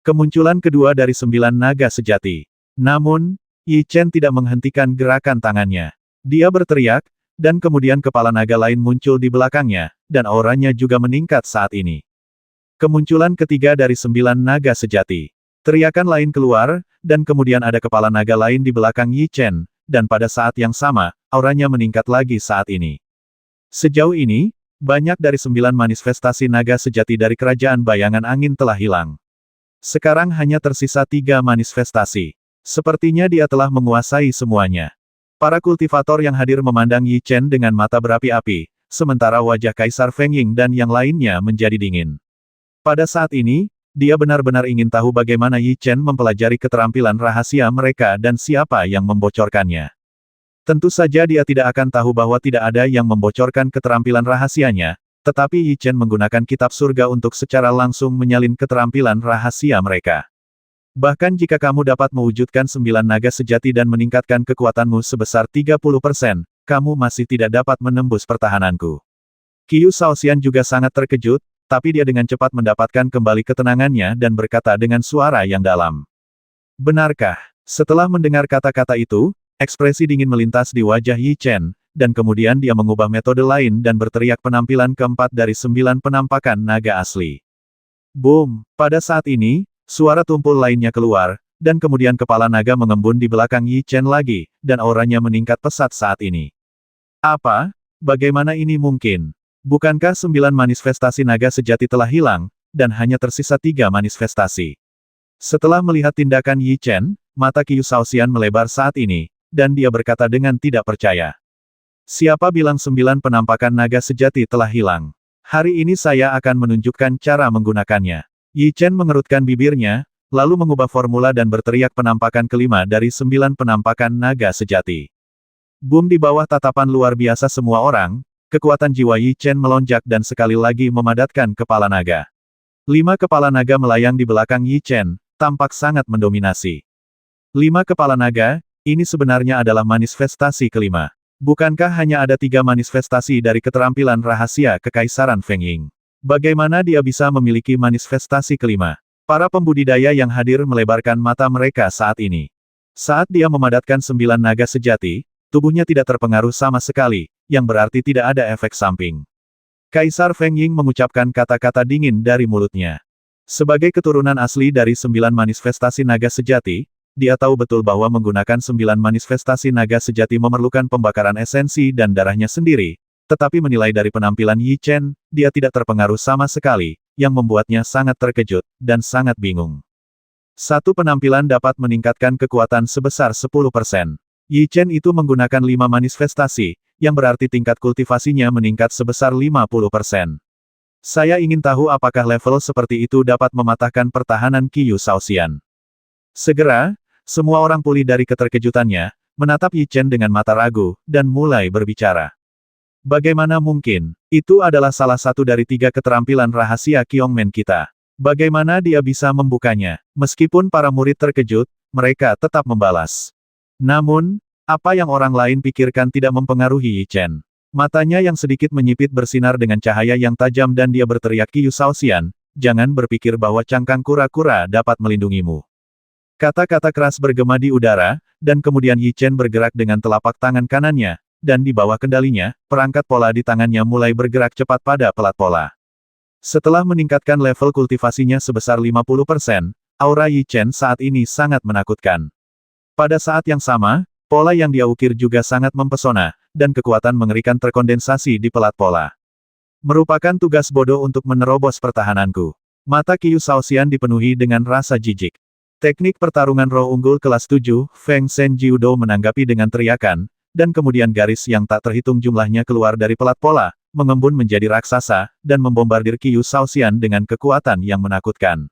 Kemunculan kedua dari 9 naga sejati. Namun, Yi Chen tidak menghentikan gerakan tangannya. Dia berteriak, dan kemudian kepala naga lain muncul di belakangnya, dan auranya juga meningkat saat ini. Kemunculan ketiga dari 9 naga sejati. Teriakan lain keluar, dan kemudian ada kepala naga lain di belakang Yi Chen, dan pada saat yang sama, auranya meningkat lagi saat ini. Sejauh ini, banyak dari 9 manifestasi naga sejati dari kerajaan bayangan angin telah hilang. Sekarang hanya tersisa 3 manifestasi. Sepertinya dia telah menguasai semuanya. Para kultivator yang hadir memandang Yi Chen dengan mata berapi-api, sementara wajah Kaisar Feng Ying dan yang lainnya menjadi dingin. Pada saat ini, dia benar-benar ingin tahu bagaimana Yi Chen mempelajari keterampilan rahasia mereka dan siapa yang membocorkannya. Tentu saja dia tidak akan tahu bahwa tidak ada yang membocorkan keterampilan rahasianya, tetapi Yi Chen menggunakan kitab surga untuk secara langsung menyalin keterampilan rahasia mereka. Bahkan jika kamu dapat mewujudkan 9 naga sejati dan meningkatkan kekuatanmu sebesar 30%, kamu masih tidak dapat menembus pertahananku. Qiu Shaoxian juga sangat terkejut, tapi dia dengan cepat mendapatkan kembali ketenangannya dan berkata dengan suara yang dalam. Benarkah? Setelah mendengar kata-kata itu, ekspresi dingin melintas di wajah Yi Chen, dan kemudian dia mengubah metode lain dan berteriak penampilan keempat dari 9 penampakan naga asli. Boom! Pada saat ini, suara tumpul lainnya keluar, dan kemudian kepala naga mengembun di belakang Yi Chen lagi, dan auranya meningkat pesat saat ini. Apa? Bagaimana ini mungkin? Bukankah 9 manifestasi naga sejati telah hilang, dan hanya tersisa 3 manifestasi? Setelah melihat tindakan Yi Chen, mata Qiu Shaoxian melebar saat ini, dan dia berkata dengan tidak percaya. Siapa bilang 9 penampakan naga sejati telah hilang? Hari ini saya akan menunjukkan cara menggunakannya. Yi Chen mengerutkan bibirnya, lalu mengubah formula dan berteriak penampakan kelima dari 9 penampakan naga sejati. Boom! Di bawah tatapan luar biasa semua orang, kekuatan jiwa Yi Chen melonjak dan sekali lagi memadatkan kepala naga. 5 kepala naga melayang di belakang Yi Chen, tampak sangat mendominasi. 5 kepala naga, ini sebenarnya adalah manifestasi kelima. Bukankah hanya ada 3 manifestasi dari keterampilan rahasia Kekaisaran Feng Ying? Bagaimana dia bisa memiliki manifestasi kelima? Para pembudidaya yang hadir melebarkan mata mereka saat ini. Saat dia memadatkan 9 naga sejati, tubuhnya tidak terpengaruh sama sekali, yang berarti tidak ada efek samping. Kaisar Feng Ying mengucapkan kata-kata dingin dari mulutnya. Sebagai keturunan asli dari 9 manifestasi naga sejati, dia tahu betul bahwa menggunakan 9 manifestasi naga sejati memerlukan pembakaran esensi dan darahnya sendiri. Tetapi menilai dari penampilan Yi Chen, dia tidak terpengaruh sama sekali, yang membuatnya sangat terkejut, dan sangat bingung. Satu penampilan dapat meningkatkan kekuatan sebesar 10%. Yi Chen itu menggunakan 5 manifestasi, yang berarti tingkat kultivasinya meningkat sebesar 50%. Saya ingin tahu apakah level seperti itu dapat mematahkan pertahanan Qiu Shaoxian. Segera, semua orang pulih dari keterkejutannya, menatap Yi Chen dengan mata ragu, dan mulai berbicara. Bagaimana mungkin? Itu adalah salah satu dari 3 keterampilan rahasia Qiongmen kita. Bagaimana dia bisa membukanya? Meskipun para murid terkejut, mereka tetap membalas. Namun, apa yang orang lain pikirkan tidak mempengaruhi Yi Chen. Matanya yang sedikit menyipit bersinar dengan cahaya yang tajam dan dia berteriak Qiu Shaoxian, jangan berpikir bahwa cangkang kura-kura dapat melindungimu. Kata-kata keras bergema di udara, dan kemudian Yi Chen bergerak dengan telapak tangan kanannya, dan di bawah kendalinya, perangkat pola di tangannya mulai bergerak cepat pada pelat pola. Setelah meningkatkan level kultivasinya sebesar 50%, aura Yi Chen saat ini sangat menakutkan. Pada saat yang sama, pola yang dia ukir juga sangat mempesona, dan kekuatan mengerikan terkondensasi di pelat pola. Merupakan tugas bodoh untuk menerobos pertahananku. Mata Qiu Shaoxian dipenuhi dengan rasa jijik. Teknik pertarungan roh unggul kelas 7, Feng Shen Jiudo menanggapi dengan teriakan, dan kemudian garis yang tak terhitung jumlahnya keluar dari pelat pola, mengembun menjadi raksasa, dan membombardir Qiyu Shaoxian dengan kekuatan yang menakutkan.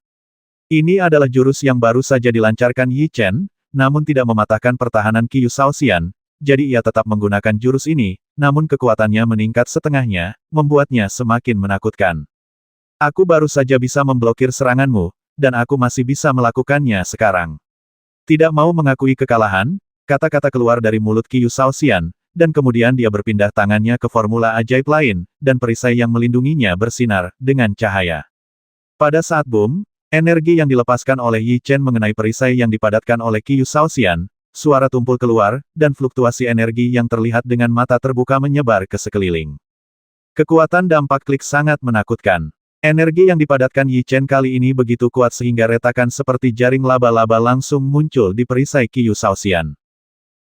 Ini adalah jurus yang baru saja dilancarkan Yi Chen, namun tidak mematahkan pertahanan Qiyu Shaoxian, jadi ia tetap menggunakan jurus ini, namun kekuatannya meningkat setengahnya, membuatnya semakin menakutkan. Aku baru saja bisa memblokir seranganmu, dan aku masih bisa melakukannya sekarang. Tidak mau mengakui kekalahan, kata-kata keluar dari mulut Qiyu Shaoxian, dan kemudian dia berpindah tangannya ke formula ajaib lain, dan perisai yang melindunginya bersinar, dengan cahaya. Pada saat boom, energi yang dilepaskan oleh Yi Chen mengenai perisai yang dipadatkan oleh Qiyu Shaoxian, suara tumpul keluar, dan fluktuasi energi yang terlihat dengan mata terbuka menyebar ke sekeliling. Kekuatan dampak klik sangat menakutkan. Energi yang dipadatkan Yi Chen kali ini begitu kuat sehingga retakan seperti jaring laba-laba langsung muncul di perisai Qiyu Shaoxian.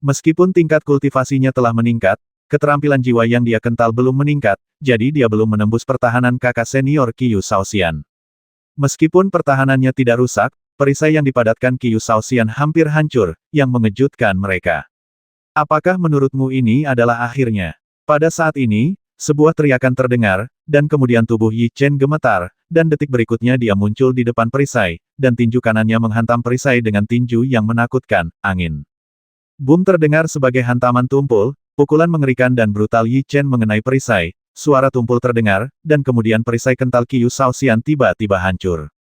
Meskipun tingkat kultivasinya telah meningkat, keterampilan jiwa yang dia kental belum meningkat, jadi dia belum menembus pertahanan kakak senior Qiyu Shaoxian. Meskipun pertahanannya tidak rusak, perisai yang dipadatkan Qiyu Shaoxian hampir hancur, yang mengejutkan mereka. Apakah menurutmu ini adalah akhirnya? Pada saat ini, sebuah teriakan terdengar, dan kemudian tubuh Yi Chen gemetar, dan detik berikutnya dia muncul di depan perisai, dan tinju kanannya menghantam perisai dengan tinju yang menakutkan, angin. Boom terdengar sebagai hantaman tumpul, pukulan mengerikan dan brutal Yi Chen mengenai perisai, suara tumpul terdengar, dan kemudian perisai kental Qiyu Shaoxian tiba-tiba hancur.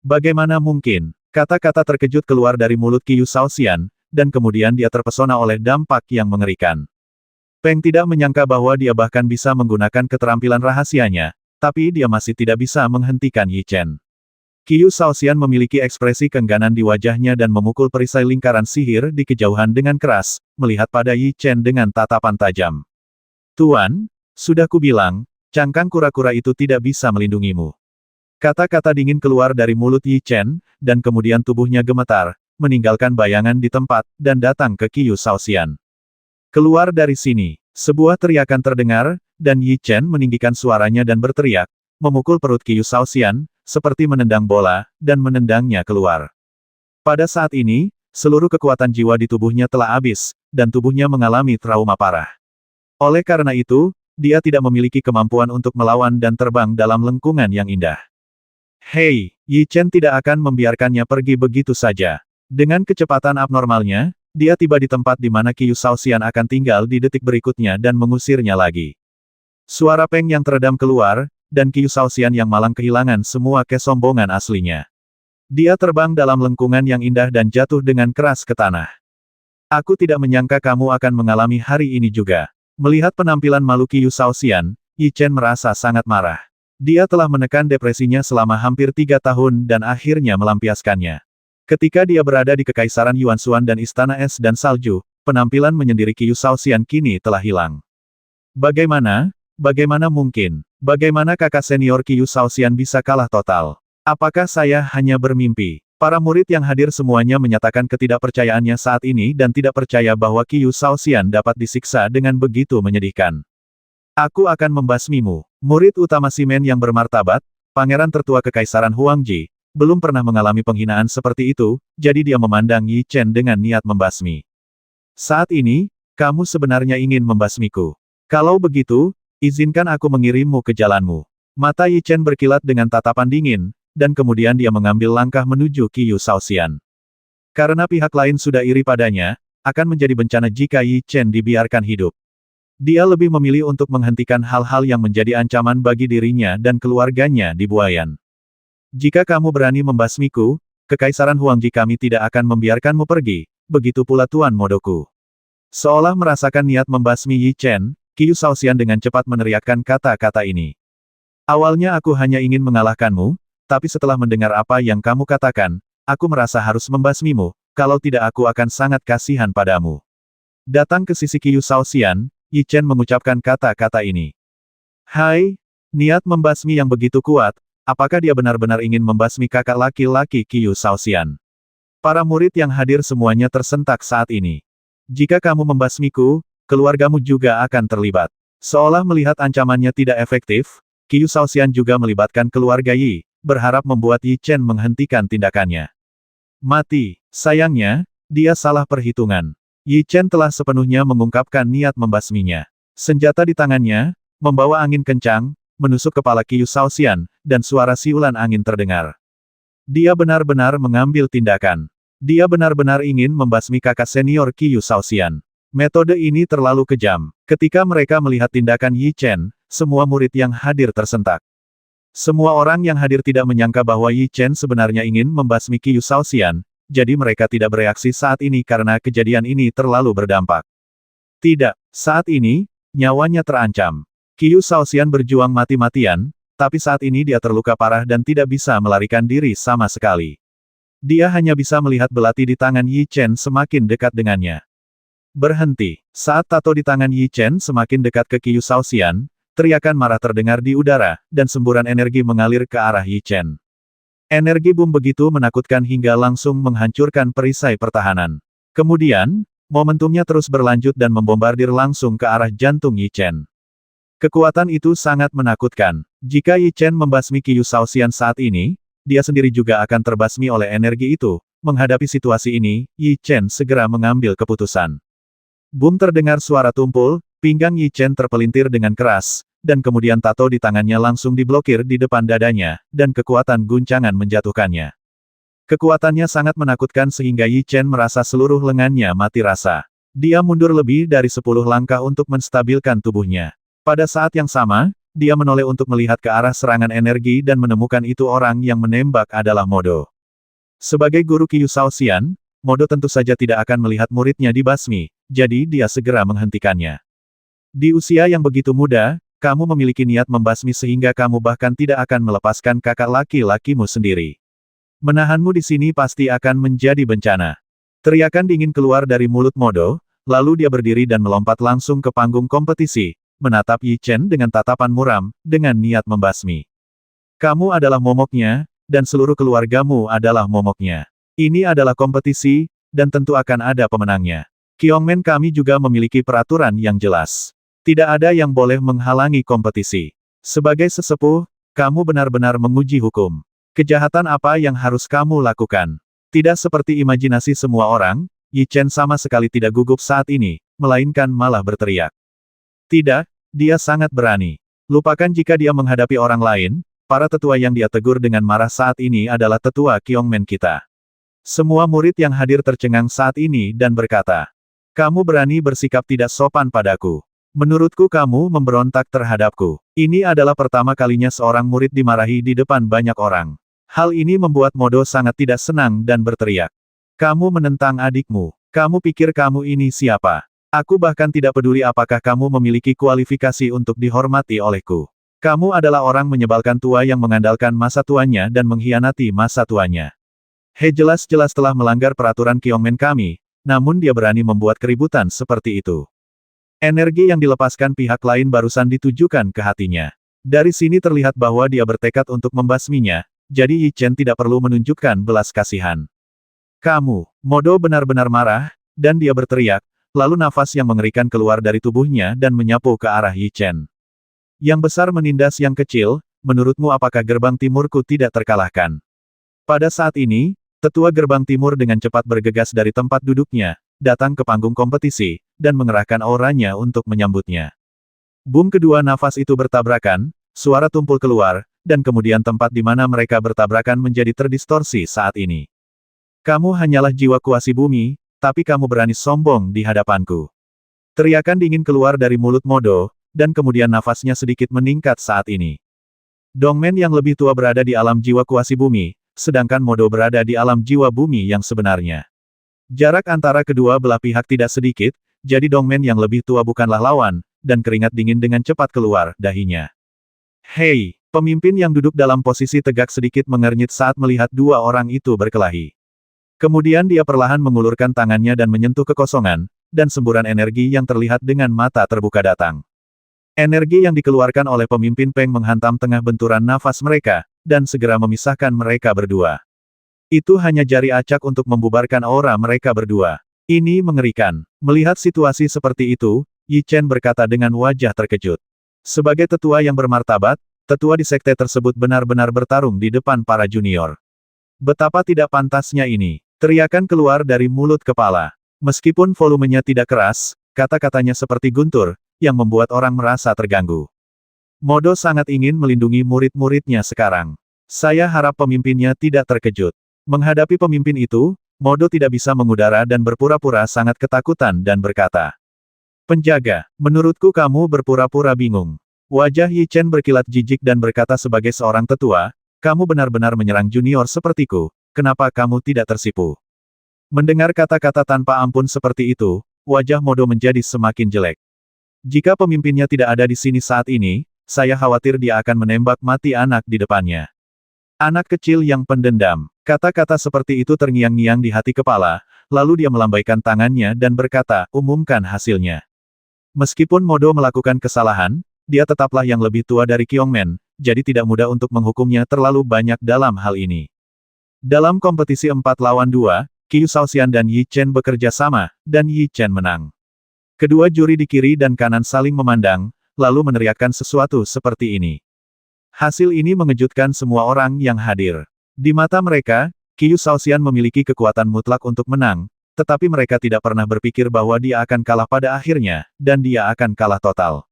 Bagaimana mungkin? Kata-kata terkejut keluar dari mulut Qiyu Shaoxian, dan kemudian dia terpesona oleh dampak yang mengerikan. Peng tidak menyangka bahwa dia bahkan bisa menggunakan keterampilan rahasianya, tapi dia masih tidak bisa menghentikan Yi Chen. Qiyu Shaoxian memiliki ekspresi keengganan di wajahnya dan memukul perisai lingkaran sihir di kejauhan dengan keras, melihat pada Yi Chen dengan tatapan tajam. Tuan, sudah kubilang, cangkang kura-kura itu tidak bisa melindungimu. Kata-kata dingin keluar dari mulut Yi Chen, dan kemudian tubuhnya gemetar, meninggalkan bayangan di tempat, dan datang ke Qiyu Shaoxian. Keluar dari sini, sebuah teriakan terdengar, dan Yi Chen meninggikan suaranya dan berteriak, memukul perut Qiyu Shaoxian, seperti menendang bola, dan menendangnya keluar. Pada saat ini, seluruh kekuatan jiwa di tubuhnya telah habis, dan tubuhnya mengalami trauma parah. Oleh karena itu, dia tidak memiliki kemampuan untuk melawan dan terbang dalam lengkungan yang indah. Hei, Yi Chen tidak akan membiarkannya pergi begitu saja. Dengan kecepatan abnormalnya, dia tiba di tempat di mana Qiyu Shaoxian akan tinggal di detik berikutnya dan mengusirnya lagi. Suara Peng yang teredam keluar, dan Qiyu Shaoxian yang malang kehilangan semua kesombongan aslinya. Dia terbang dalam lengkungan yang indah dan jatuh dengan keras ke tanah. Aku tidak menyangka kamu akan mengalami hari ini juga. Melihat penampilan malu Qiyu Shaoxian, Yi Chen merasa sangat marah. Dia telah menekan depresinya selama hampir 3 tahun dan akhirnya melampiaskannya. Ketika dia berada di Kekaisaran Yuanshuan dan Istana Es dan Salju, penampilan menyendiri Qiyu Shaoxian kini telah hilang. Bagaimana? Bagaimana mungkin? Bagaimana kakak senior Qiyu Shaoxian bisa kalah total? Apakah saya hanya bermimpi? Para murid yang hadir semuanya menyatakan ketidakpercayaannya saat ini dan tidak percaya bahwa Qiyu Shaoxian dapat disiksa dengan begitu menyedihkan. Aku akan membasmimu. Murid utama Simen yang bermartabat, pangeran tertua Kekaisaran Huangji, belum pernah mengalami penghinaan seperti itu, jadi dia memandang Yi Chen dengan niat membasmi. Saat ini, kamu sebenarnya ingin membasmiku. Kalau begitu, izinkan aku mengirimmu ke jalanmu. Mata Yi Chen berkilat dengan tatapan dingin, dan kemudian dia mengambil langkah menuju Qiyu Shaoxian. Karena pihak lain sudah iri padanya, akan menjadi bencana jika Yi Chen dibiarkan hidup. Dia lebih memilih untuk menghentikan hal-hal yang menjadi ancaman bagi dirinya dan keluarganya di Buayan. Jika kamu berani membasmiku, Kekaisaran Huangji kami tidak akan membiarkanmu pergi, begitu pula Tuan Modoku. Seolah merasakan niat membasmi Yi Chen, Qiyu Shaoxian dengan cepat meneriakkan kata-kata ini. Awalnya aku hanya ingin mengalahkanmu, tapi setelah mendengar apa yang kamu katakan, aku merasa harus membasmimu, kalau tidak aku akan sangat kasihan padamu. Datang ke sisi Qiyu Shaoxian, Yi Chen mengucapkan kata-kata ini. Hai, niat membasmi yang begitu kuat, apakah dia benar-benar ingin membasmi kakak laki-laki Qiyu Shaoxian? Para murid yang hadir semuanya tersentak saat ini. Jika kamu membasmiku, keluargamu juga akan terlibat. Seolah melihat ancamannya tidak efektif, Qiyu Shaoxian juga melibatkan keluarga Yi, berharap membuat Yi Chen menghentikan tindakannya. Mati. Sayangnya, dia salah perhitungan. Yi Chen telah sepenuhnya mengungkapkan niat membasminya. Senjata di tangannya, membawa angin kencang, menusuk kepala Qiu Shaoxian, dan suara siulan angin terdengar. Dia benar-benar mengambil tindakan. Dia benar-benar ingin membasmi kakak senior Qiu Shaoxian. Metode ini terlalu kejam. Ketika mereka melihat tindakan Yi Chen, semua murid yang hadir tersentak. Semua orang yang hadir tidak menyangka bahwa Yi Chen sebenarnya ingin membasmi Qiu Shaoxian, jadi mereka tidak bereaksi saat ini karena kejadian ini terlalu berdampak. Tidak, saat ini, nyawanya terancam. Qiu Shaoxian berjuang mati-matian, tapi saat ini dia terluka parah dan tidak bisa melarikan diri sama sekali. Dia hanya bisa melihat belati di tangan Yi Chen semakin dekat dengannya. Berhenti. Saat tato di tangan Yi Chen semakin dekat ke Qiu Shaoxian, teriakan marah terdengar di udara, dan semburan energi mengalir ke arah Yi Chen. Energi boom begitu menakutkan hingga langsung menghancurkan perisai pertahanan. Kemudian, momentumnya terus berlanjut dan membombardir langsung ke arah jantung Yi Chen. Kekuatan itu sangat menakutkan. Jika Yi Chen membasmi Qiu Shaoxian saat ini, dia sendiri juga akan terbasmi oleh energi itu. Menghadapi situasi ini, Yi Chen segera mengambil keputusan. Boom terdengar suara tumpul, pinggang Yi Chen terpelintir dengan keras, dan kemudian tato di tangannya langsung diblokir di depan dadanya, dan kekuatan guncangan menjatuhkannya. Kekuatannya sangat menakutkan sehingga Yi Chen merasa seluruh lengannya mati rasa. Dia mundur lebih dari 10 langkah untuk menstabilkan tubuhnya. Pada saat yang sama, dia menoleh untuk melihat ke arah serangan energi dan menemukan itu orang yang menembak adalah Modo. Sebagai guru Qiu Shaoxian, Modo tentu saja tidak akan melihat muridnya dibasmi, jadi dia segera menghentikannya. Di usia yang begitu muda, kamu memiliki niat membasmi sehingga kamu bahkan tidak akan melepaskan kakak laki-lakimu sendiri. Menahanmu di sini pasti akan menjadi bencana. Teriakan dingin keluar dari mulut Modo, lalu dia berdiri dan melompat langsung ke panggung kompetisi, menatap Yi Chen dengan tatapan muram, dengan niat membasmi. Kamu adalah momoknya, dan seluruh keluargamu adalah momoknya. Ini adalah kompetisi, dan tentu akan ada pemenangnya. Qiongmen kami juga memiliki peraturan yang jelas. Tidak ada yang boleh menghalangi kompetisi. Sebagai sesepuh, kamu benar-benar menguji hukum. Kejahatan apa yang harus kamu lakukan? Tidak seperti imajinasi semua orang, Yi Chen sama sekali tidak gugup saat ini, melainkan malah berteriak. Tidak, dia sangat berani. Lupakan jika dia menghadapi orang lain, para tetua yang dia tegur dengan marah saat ini adalah tetua Qiongmen kita. Semua murid yang hadir tercengang saat ini dan berkata, kamu berani bersikap tidak sopan padaku. Menurutku kamu memberontak terhadapku. Ini adalah pertama kalinya seorang murid dimarahi di depan banyak orang. Hal ini membuat Modo sangat tidak senang dan berteriak. Kamu menentang adikmu. Kamu pikir kamu ini siapa? Aku bahkan tidak peduli apakah kamu memiliki kualifikasi untuk dihormati olehku. Kamu adalah orang menyebalkan tua yang mengandalkan masa tuanya dan mengkhianati masa tuanya. He jelas-jelas telah melanggar peraturan Qiongmen kami, namun dia berani membuat keributan seperti itu. Energi yang dilepaskan pihak lain barusan ditujukan ke hatinya. Dari sini terlihat bahwa dia bertekad untuk membasminya, jadi Yi Chen tidak perlu menunjukkan belas kasihan. Kamu, Modo benar-benar marah, dan dia berteriak, lalu nafas yang mengerikan keluar dari tubuhnya dan menyapu ke arah Yi Chen. Yang besar menindas yang kecil, menurutmu apakah gerbang timurku tidak terkalahkan? Pada saat ini, tetua gerbang timur dengan cepat bergegas dari tempat duduknya, datang ke panggung kompetisi, dan mengerahkan auranya untuk menyambutnya. Boom kedua nafas itu bertabrakan, suara tumpul keluar, dan kemudian tempat di mana mereka bertabrakan menjadi terdistorsi saat ini. Kamu hanyalah jiwa kuasi bumi, tapi kamu berani sombong di hadapanku. Teriakan dingin keluar dari mulut Modo, dan kemudian nafasnya sedikit meningkat saat ini. Dongmen yang lebih tua berada di alam jiwa kuasi bumi, sedangkan Modo berada di alam jiwa bumi yang sebenarnya. Jarak antara kedua belah pihak tidak sedikit, jadi Dongmen yang lebih tua bukanlah lawan, dan keringat dingin dengan cepat keluar dahinya. Hei, pemimpin yang duduk dalam posisi tegak sedikit mengernyit saat melihat dua orang itu berkelahi. Kemudian dia perlahan mengulurkan tangannya dan menyentuh kekosongan, dan semburan energi yang terlihat dengan mata terbuka datang. Energi yang dikeluarkan oleh pemimpin Peng menghantam tengah benturan nafas mereka, dan segera memisahkan mereka berdua. Itu hanya jari acak untuk membubarkan aura mereka berdua. Ini mengerikan. Melihat situasi seperti itu, Yi Chen berkata dengan wajah terkejut. Sebagai tetua yang bermartabat, tetua di sekte tersebut benar-benar bertarung di depan para junior. Betapa tidak pantasnya ini. Teriakan keluar dari mulut kepala. Meskipun volumenya tidak keras, kata-katanya seperti guntur, yang membuat orang merasa terganggu. Modo sangat ingin melindungi murid-muridnya sekarang. Saya harap pemimpinnya tidak terkejut. Menghadapi pemimpin itu, Modo tidak bisa mengudara dan berpura-pura sangat ketakutan dan berkata, "Penjaga, menurutku kamu berpura-pura bingung." Wajah Yi Chen berkilat jijik dan berkata sebagai seorang tetua, "Kamu benar-benar menyerang junior sepertiku, kenapa kamu tidak tersipu?" Mendengar kata-kata tanpa ampun seperti itu, wajah Modo menjadi semakin jelek. Jika pemimpinnya tidak ada di sini saat ini, saya khawatir dia akan menembak mati anak di depannya. Anak kecil yang pendendam. Kata-kata seperti itu terngiang-ngiang di hati kepala, lalu dia melambaikan tangannya dan berkata, "Umumkan hasilnya." Meskipun Modo melakukan kesalahan, dia tetaplah yang lebih tua dari Kyongman, jadi tidak mudah untuk menghukumnya terlalu banyak dalam hal ini. Dalam kompetisi 4 lawan 2, Qiu Shaoxian dan Yi Chen bekerja sama, dan Yi Chen menang. Kedua juri di kiri dan kanan saling memandang, lalu meneriakkan sesuatu seperti ini. Hasil ini mengejutkan semua orang yang hadir. Di mata mereka, Qiu Shaoxian memiliki kekuatan mutlak untuk menang, tetapi mereka tidak pernah berpikir bahwa dia akan kalah pada akhirnya, dan dia akan kalah total.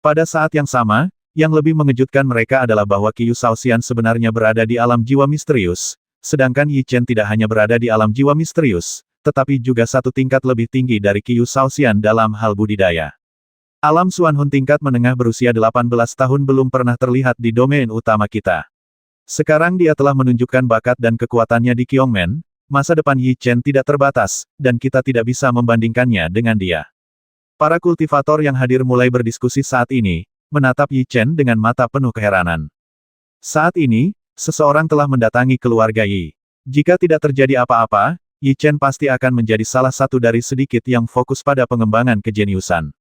Pada saat yang sama, yang lebih mengejutkan mereka adalah bahwa Qiu Shaoxian sebenarnya berada di alam jiwa misterius, sedangkan Yi Chen tidak hanya berada di alam jiwa misterius, tetapi juga satu tingkat lebih tinggi dari Qiu Shaoxian dalam hal budidaya. Alam Xuanhun tingkat menengah berusia 18 tahun belum pernah terlihat di domain utama kita. Sekarang dia telah menunjukkan bakat dan kekuatannya di Kyongman, masa depan Yi Chen tidak terbatas, dan kita tidak bisa membandingkannya dengan dia. Para kultivator yang hadir mulai berdiskusi saat ini, menatap Yi Chen dengan mata penuh keheranan. Saat ini, seseorang telah mendatangi keluarga Yi. Jika tidak terjadi apa-apa, Yi Chen pasti akan menjadi salah satu dari sedikit yang fokus pada pengembangan kejeniusan.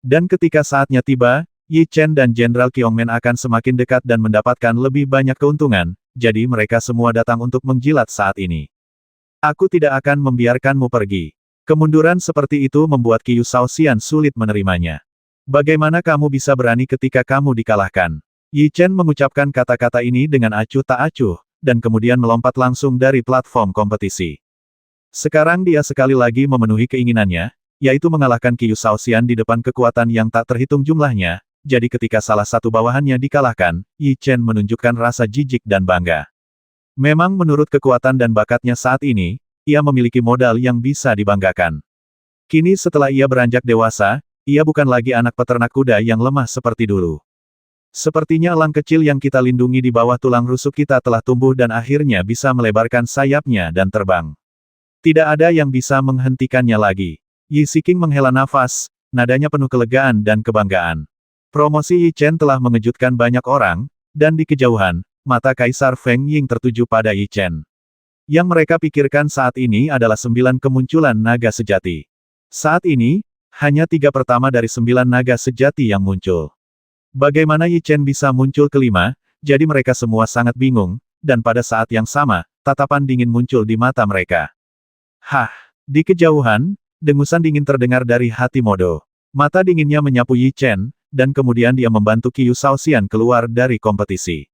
Dan ketika saatnya tiba, Yi Chen dan Jenderal Kyongman akan semakin dekat dan mendapatkan lebih banyak keuntungan, jadi mereka semua datang untuk menjilat saat ini. Aku tidak akan membiarkanmu pergi. Kemunduran seperti itu membuat Qiu Shaoxian sulit menerimanya. Bagaimana kamu bisa berani ketika kamu dikalahkan? Yi Chen mengucapkan kata-kata ini dengan acuh tak acuh, dan kemudian melompat langsung dari platform kompetisi. Sekarang dia sekali lagi memenuhi keinginannya, yaitu mengalahkan Qiu Shaoxian di depan kekuatan yang tak terhitung jumlahnya, jadi ketika salah satu bawahannya dikalahkan, Yi Chen menunjukkan rasa jijik dan bangga. Memang menurut kekuatan dan bakatnya saat ini, ia memiliki modal yang bisa dibanggakan. Kini setelah ia beranjak dewasa, ia bukan lagi anak peternak kuda yang lemah seperti dulu. Sepertinya elang kecil yang kita lindungi di bawah tulang rusuk kita telah tumbuh dan akhirnya bisa melebarkan sayapnya dan terbang. Tidak ada yang bisa menghentikannya lagi. Yi Siqing menghela nafas, nadanya penuh kelegaan dan kebanggaan. Promosi Yi Chen telah mengejutkan banyak orang, dan di kejauhan, mata Kaisar Feng Ying tertuju pada Yi Chen. Yang mereka pikirkan saat ini adalah 9 kemunculan naga sejati. Saat ini, hanya 3 pertama dari 9 naga sejati yang muncul. Bagaimana Yi Chen bisa muncul kelima, jadi mereka semua sangat bingung, dan pada saat yang sama, tatapan dingin muncul di mata mereka. Hah! Di kejauhan, dengusan dingin terdengar dari hati Modo. Mata dinginnya menyapu Yi Chen, dan kemudian dia membantu Qiu Shaoxian keluar dari kompetisi.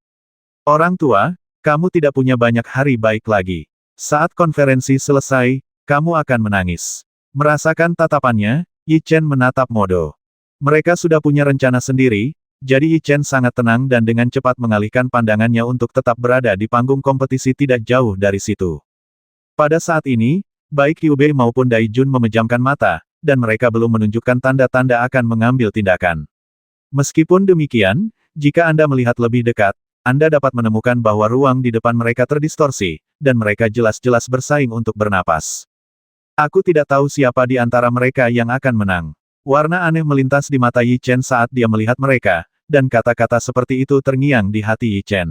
Orang tua, kamu tidak punya banyak hari baik lagi. Saat konferensi selesai, kamu akan menangis. Merasakan tatapannya, Yi Chen menatap Modo. Mereka sudah punya rencana sendiri, jadi Yi Chen sangat tenang dan dengan cepat mengalihkan pandangannya untuk tetap berada di panggung kompetisi tidak jauh dari situ. Pada saat ini, baik Qiu Bei maupun Dai Jun memejamkan mata, dan mereka belum menunjukkan tanda-tanda akan mengambil tindakan. Meskipun demikian, jika Anda melihat lebih dekat, Anda dapat menemukan bahwa ruang di depan mereka terdistorsi, dan mereka jelas-jelas bersaing untuk bernapas. Aku tidak tahu siapa di antara mereka yang akan menang. Warna aneh melintas di mata Yi Chen saat dia melihat mereka, dan kata-kata seperti itu terngiang di hati Yi Chen.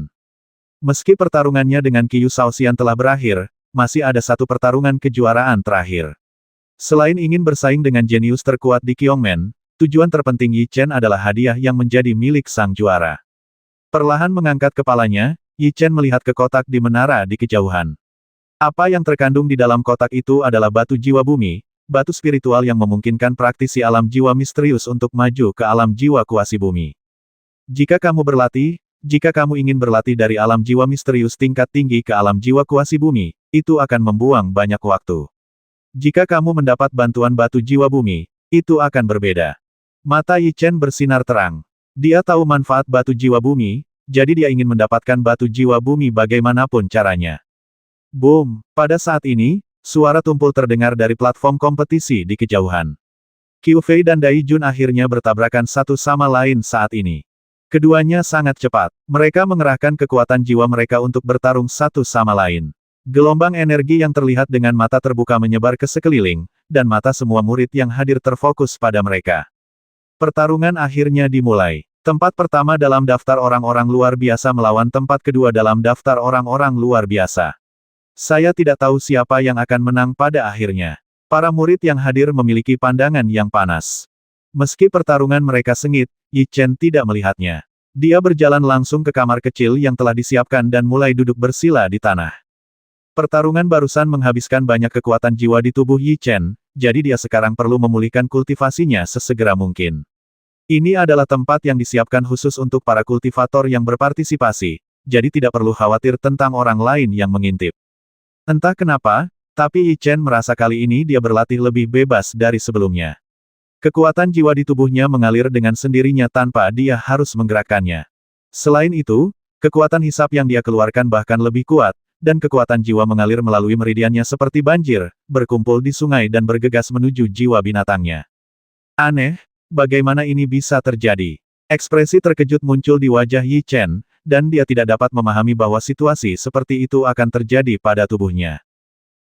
Meski pertarungannya dengan Qiu Shaoxian telah berakhir, masih ada satu pertarungan kejuaraan terakhir. Selain ingin bersaing dengan jenius terkuat di Kyongman, tujuan terpenting Yi Chen adalah hadiah yang menjadi milik sang juara. Perlahan mengangkat kepalanya, Yi Chen melihat ke kotak di menara di kejauhan. Apa yang terkandung di dalam kotak itu adalah batu jiwa bumi, batu spiritual yang memungkinkan praktisi alam jiwa misterius untuk maju ke alam jiwa kuasi bumi. Jika kamu ingin berlatih dari alam jiwa misterius tingkat tinggi ke alam jiwa kuasi bumi, itu akan membuang banyak waktu. Jika kamu mendapat bantuan batu jiwa bumi, itu akan berbeda. Mata Yi Chen bersinar terang. Dia tahu manfaat batu jiwa bumi, jadi dia ingin mendapatkan batu jiwa bumi bagaimanapun caranya. Boom! Pada saat ini, suara tumpul terdengar dari platform kompetisi di kejauhan. Qiu Fei dan Dai Jun akhirnya bertabrakan satu sama lain saat ini. Keduanya sangat cepat. Mereka mengerahkan kekuatan jiwa mereka untuk bertarung satu sama lain. Gelombang energi yang terlihat dengan mata terbuka menyebar ke sekeliling, dan mata semua murid yang hadir terfokus pada mereka. Pertarungan akhirnya dimulai. Tempat pertama dalam daftar orang-orang luar biasa melawan tempat kedua dalam daftar orang-orang luar biasa. Saya tidak tahu siapa yang akan menang pada akhirnya. Para murid yang hadir memiliki pandangan yang panas. Meski pertarungan mereka sengit, Yi Chen tidak melihatnya. Dia berjalan langsung ke kamar kecil yang telah disiapkan dan mulai duduk bersila di tanah. Pertarungan barusan menghabiskan banyak kekuatan jiwa di tubuh Yi Chen, jadi dia sekarang perlu memulihkan kultivasinya sesegera mungkin. Ini adalah tempat yang disiapkan khusus untuk para kultivator yang berpartisipasi, jadi tidak perlu khawatir tentang orang lain yang mengintip. Entah kenapa, tapi Yi Chen merasa kali ini dia berlatih lebih bebas dari sebelumnya. Kekuatan jiwa di tubuhnya mengalir dengan sendirinya tanpa dia harus menggerakkannya. Selain itu, kekuatan hisap yang dia keluarkan bahkan lebih kuat, dan kekuatan jiwa mengalir melalui meridiannya seperti banjir, berkumpul di sungai dan bergegas menuju jiwa binatangnya. Aneh, bagaimana ini bisa terjadi? Ekspresi terkejut muncul di wajah Yi Chen, dan dia tidak dapat memahami bahwa situasi seperti itu akan terjadi pada tubuhnya.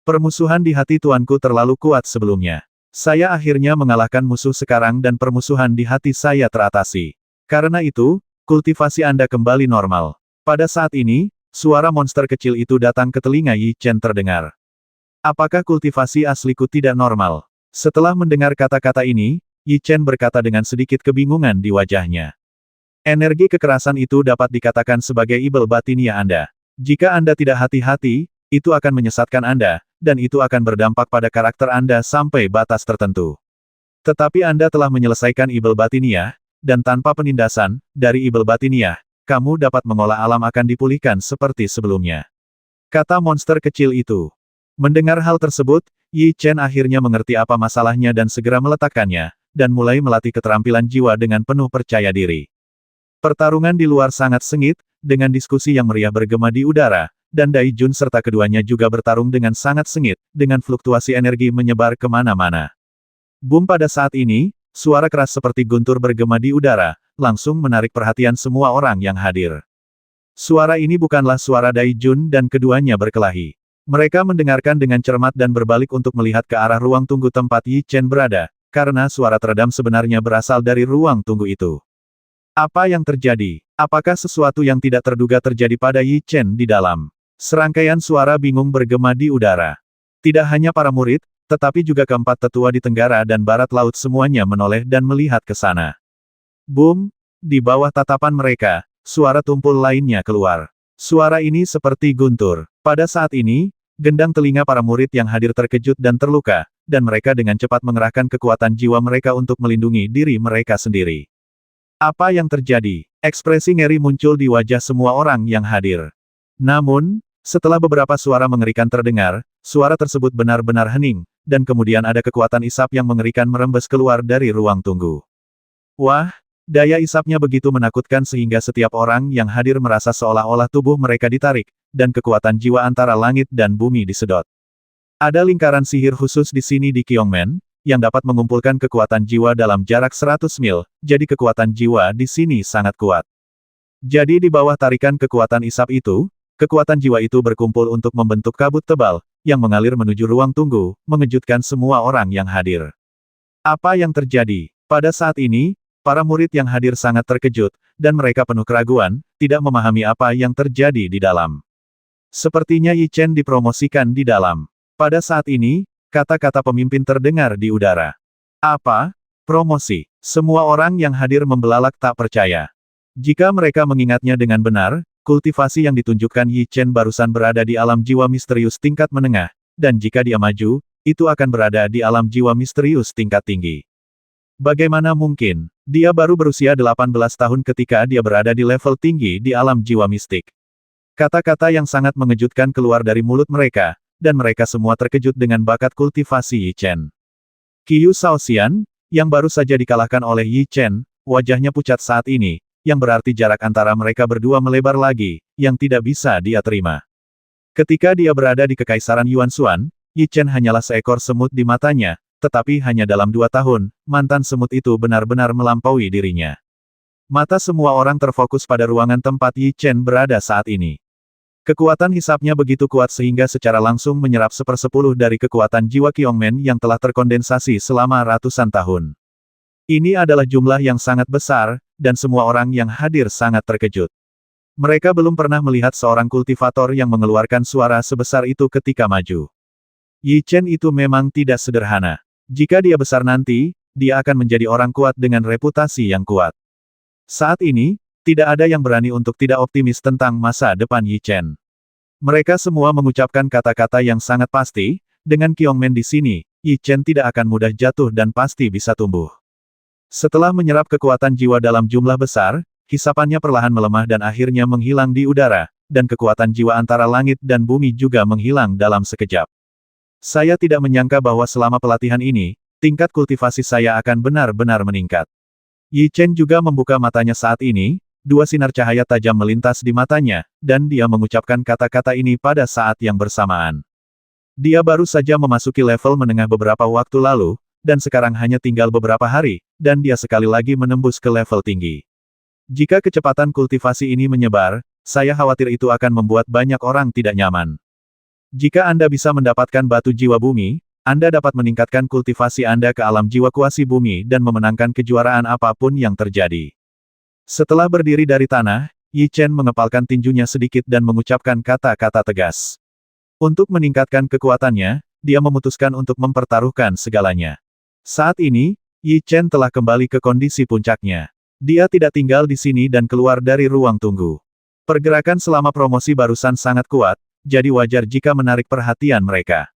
Permusuhan di hati tuanku terlalu kuat sebelumnya. Saya akhirnya mengalahkan musuh sekarang dan permusuhan di hati saya teratasi. Karena itu, kultivasi Anda kembali normal. Pada saat ini, suara monster kecil itu datang ke telinga Yi Chen terdengar. Apakah kultivasi asliku tidak normal? Setelah mendengar kata-kata ini, Yi Chen berkata dengan sedikit kebingungan di wajahnya. Energi kekerasan itu dapat dikatakan sebagai ibel batinia Anda. Jika Anda tidak hati-hati, itu akan menyesatkan Anda, dan itu akan berdampak pada karakter Anda sampai batas tertentu. Tetapi Anda telah menyelesaikan ibel batinia, dan tanpa penindasan, dari ibel batinia, kamu dapat mengolah alam akan dipulihkan seperti sebelumnya. Kata monster kecil itu. Mendengar hal tersebut, Yi Chen akhirnya mengerti apa masalahnya dan segera meletakkannya, dan mulai melatih keterampilan jiwa dengan penuh percaya diri. Pertarungan di luar sangat sengit, dengan diskusi yang meriah bergema di udara, dan Dai Jun serta keduanya juga bertarung dengan sangat sengit, dengan fluktuasi energi menyebar kemana-mana. Boom pada saat ini, suara keras seperti guntur bergema di udara, langsung menarik perhatian semua orang yang hadir. Suara ini bukanlah suara Dai Jun dan keduanya berkelahi. Mereka mendengarkan dengan cermat dan berbalik untuk melihat ke arah ruang tunggu tempat Yi Chen berada, karena suara teredam sebenarnya berasal dari ruang tunggu itu. Apa yang terjadi? Apakah sesuatu yang tidak terduga terjadi pada Yi Chen di dalam? Serangkaian suara bingung bergema di udara. Tidak hanya para murid, tetapi juga keempat tetua di tenggara dan barat laut semuanya menoleh dan melihat ke sana. Boom! Di bawah tatapan mereka, suara tumpul lainnya keluar. Suara ini seperti guntur. Pada saat ini, gendang telinga para murid yang hadir terkejut dan terluka, dan mereka dengan cepat mengerahkan kekuatan jiwa mereka untuk melindungi diri mereka sendiri. Apa yang terjadi? Ekspresi ngeri muncul di wajah semua orang yang hadir. Namun, setelah beberapa suara mengerikan terdengar, suara tersebut benar-benar hening, dan kemudian ada kekuatan isap yang mengerikan merembes keluar dari ruang tunggu. Wah! Daya isapnya begitu menakutkan sehingga setiap orang yang hadir merasa seolah-olah tubuh mereka ditarik, dan kekuatan jiwa antara langit dan bumi disedot. Ada lingkaran sihir khusus di sini di Qiongmen, yang dapat mengumpulkan kekuatan jiwa dalam jarak 100 mil, jadi kekuatan jiwa di sini sangat kuat. Jadi di bawah tarikan kekuatan isap itu, kekuatan jiwa itu berkumpul untuk membentuk kabut tebal, yang mengalir menuju ruang tunggu, mengejutkan semua orang yang hadir. Apa yang terjadi? Pada saat ini, para murid yang hadir sangat terkejut, dan mereka penuh keraguan, tidak memahami apa yang terjadi di dalam. Sepertinya Yi Chen dipromosikan di dalam. Pada saat ini, kata-kata pemimpin terdengar di udara. Apa? Promosi. Semua orang yang hadir membelalak tak percaya. Jika mereka mengingatnya dengan benar, kultivasi yang ditunjukkan Yi Chen barusan berada di alam jiwa misterius tingkat menengah, dan jika dia maju, itu akan berada di alam jiwa misterius tingkat tinggi. Bagaimana mungkin? Dia baru berusia 18 tahun ketika dia berada di level tinggi di alam jiwa mistik. Kata-kata yang sangat mengejutkan keluar dari mulut mereka, dan mereka semua terkejut dengan bakat kultivasi Yi Chen. Qiu Shaoxian, yang baru saja dikalahkan oleh Yi Chen, wajahnya pucat saat ini, yang berarti jarak antara mereka berdua melebar lagi, yang tidak bisa dia terima. Ketika dia berada di Kekaisaran Yuanshuan, Yi Chen hanyalah seekor semut di matanya, tetapi hanya dalam 2 tahun, mantan semut itu benar-benar melampaui dirinya. Mata semua orang terfokus pada ruangan tempat Yi Chen berada saat ini. Kekuatan hisapnya begitu kuat sehingga secara langsung menyerap 1/10 dari kekuatan jiwa Qiongmen yang telah terkondensasi selama ratusan tahun. Ini adalah jumlah yang sangat besar, dan semua orang yang hadir sangat terkejut. Mereka belum pernah melihat seorang kultivator yang mengeluarkan suara sebesar itu ketika maju. Yi Chen itu memang tidak sederhana. Jika dia besar nanti, dia akan menjadi orang kuat dengan reputasi yang kuat. Saat ini, tidak ada yang berani untuk tidak optimis tentang masa depan Yi Chen. Mereka semua mengucapkan kata-kata yang sangat pasti, dengan Qiongmen di sini, Yi Chen tidak akan mudah jatuh dan pasti bisa tumbuh. Setelah menyerap kekuatan jiwa dalam jumlah besar, hisapannya perlahan melemah dan akhirnya menghilang di udara, dan kekuatan jiwa antara langit dan bumi juga menghilang dalam sekejap. Saya tidak menyangka bahwa selama pelatihan ini, tingkat kultivasi saya akan benar-benar meningkat. Yi Chen juga membuka matanya saat ini, 2 sinar cahaya tajam melintas di matanya, dan dia mengucapkan kata-kata ini pada saat yang bersamaan. Dia baru saja memasuki level menengah beberapa waktu lalu, dan sekarang hanya tinggal beberapa hari, dan dia sekali lagi menembus ke level tinggi. Jika kecepatan kultivasi ini menyebar, saya khawatir itu akan membuat banyak orang tidak nyaman. Jika Anda bisa mendapatkan batu jiwa bumi, Anda dapat meningkatkan kultivasi Anda ke alam jiwa kuasi bumi dan memenangkan kejuaraan apapun yang terjadi. Setelah berdiri dari tanah, Yi Chen mengepalkan tinjunya sedikit dan mengucapkan kata-kata tegas. Untuk meningkatkan kekuatannya, dia memutuskan untuk mempertaruhkan segalanya. Saat ini, Yi Chen telah kembali ke kondisi puncaknya. Dia tidak tinggal di sini dan keluar dari ruang tunggu. Pergerakan selama promosi barusan sangat kuat, jadi wajar jika menarik perhatian mereka.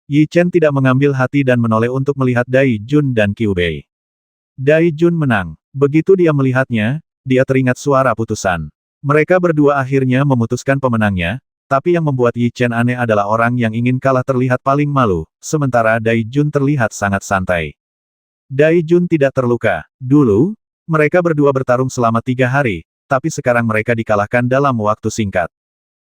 Yi Chen tidak mengambil hati dan menoleh untuk melihat Dai Jun dan Qiu Bei. Dai Jun menang. Begitu dia melihatnya, dia teringat suara putusan. Mereka berdua akhirnya memutuskan pemenangnya, tapi yang membuat Yi Chen aneh adalah orang yang ingin kalah terlihat paling malu, sementara Dai Jun terlihat sangat santai. Dai Jun tidak terluka. Dulu, mereka berdua bertarung selama 3 hari, tapi sekarang mereka dikalahkan dalam waktu singkat.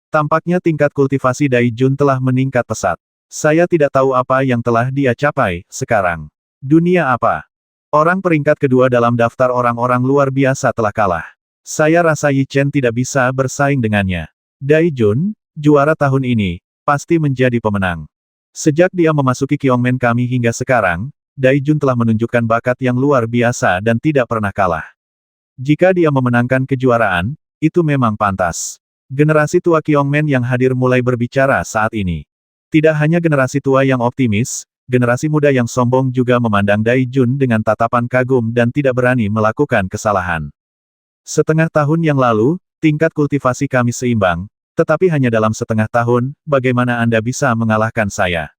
Tampaknya tingkat kultivasi Dai Jun telah meningkat pesat. Saya tidak tahu apa yang telah dia capai sekarang. Dunia apa? Orang peringkat kedua dalam daftar orang-orang luar biasa telah kalah. Saya rasa Yi Chen tidak bisa bersaing dengannya. Dai Jun, juara tahun ini, pasti menjadi pemenang. Sejak dia memasuki Qiongmen kami hingga sekarang, Dai Jun telah menunjukkan bakat yang luar biasa dan tidak pernah kalah. Jika dia memenangkan kejuaraan, itu memang pantas. Generasi tua Qiongmen yang hadir mulai berbicara saat ini. Tidak hanya generasi tua yang optimis, generasi muda yang sombong juga memandang Dai Jun dengan tatapan kagum dan tidak berani melakukan kesalahan. Setengah tahun yang lalu, tingkat kultivasi kami seimbang, tetapi hanya dalam setengah tahun, bagaimana Anda bisa mengalahkan saya?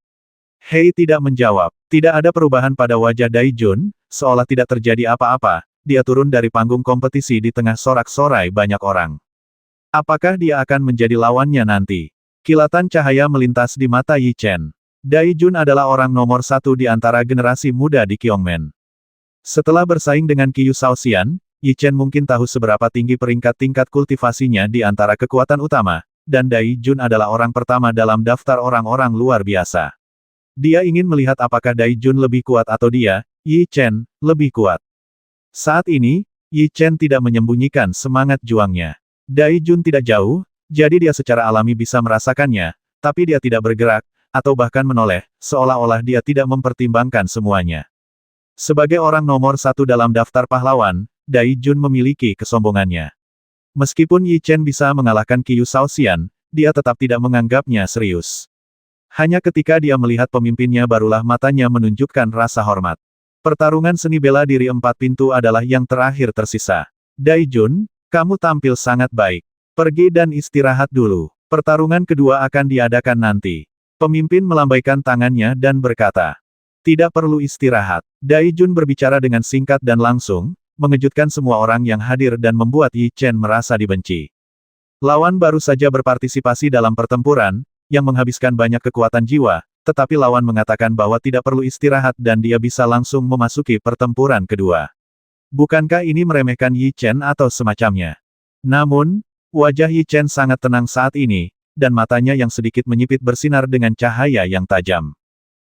Hei tidak menjawab. Tidak ada perubahan pada wajah Dai Jun, seolah tidak terjadi apa-apa, dia turun dari panggung kompetisi di tengah sorak-sorai banyak orang. Apakah dia akan menjadi lawannya nanti? Kilatan cahaya melintas di mata Yi Chen. Dai Jun adalah orang nomor 1 di antara generasi muda di Qiongmen. Setelah bersaing dengan Qiu Shaoxian, Yi Chen mungkin tahu seberapa tinggi peringkat tingkat kultivasinya di antara kekuatan utama, dan Dai Jun adalah orang pertama dalam daftar orang-orang luar biasa. Dia ingin melihat apakah Dai Jun lebih kuat atau dia, Yi Chen, lebih kuat. Saat ini, Yi Chen tidak menyembunyikan semangat juangnya. Dai Jun tidak jauh, jadi dia secara alami bisa merasakannya, tapi dia tidak bergerak, atau bahkan menoleh, seolah-olah dia tidak mempertimbangkan semuanya. Sebagai orang nomor 1 dalam daftar pahlawan, Dai Jun memiliki kesombongannya. Meskipun Yi Chen bisa mengalahkan Qiu Shaoxian, dia tetap tidak menganggapnya serius. Hanya ketika dia melihat pemimpinnya barulah matanya menunjukkan rasa hormat. Pertarungan seni bela diri 4 pintu adalah yang terakhir tersisa. Dai Jun, kamu tampil sangat baik. Pergi dan istirahat dulu. Pertarungan kedua akan diadakan nanti. Pemimpin melambaikan tangannya dan berkata, tidak perlu istirahat. Dai Jun berbicara dengan singkat dan langsung, mengejutkan semua orang yang hadir dan membuat Yi Chen merasa dibenci. Lawan baru saja berpartisipasi dalam pertempuran, yang menghabiskan banyak kekuatan jiwa, tetapi lawan mengatakan bahwa tidak perlu istirahat dan dia bisa langsung memasuki pertempuran kedua. Bukankah ini meremehkan Yi Chen atau semacamnya? Namun, wajah Yi Chen sangat tenang saat ini, dan matanya yang sedikit menyipit bersinar dengan cahaya yang tajam.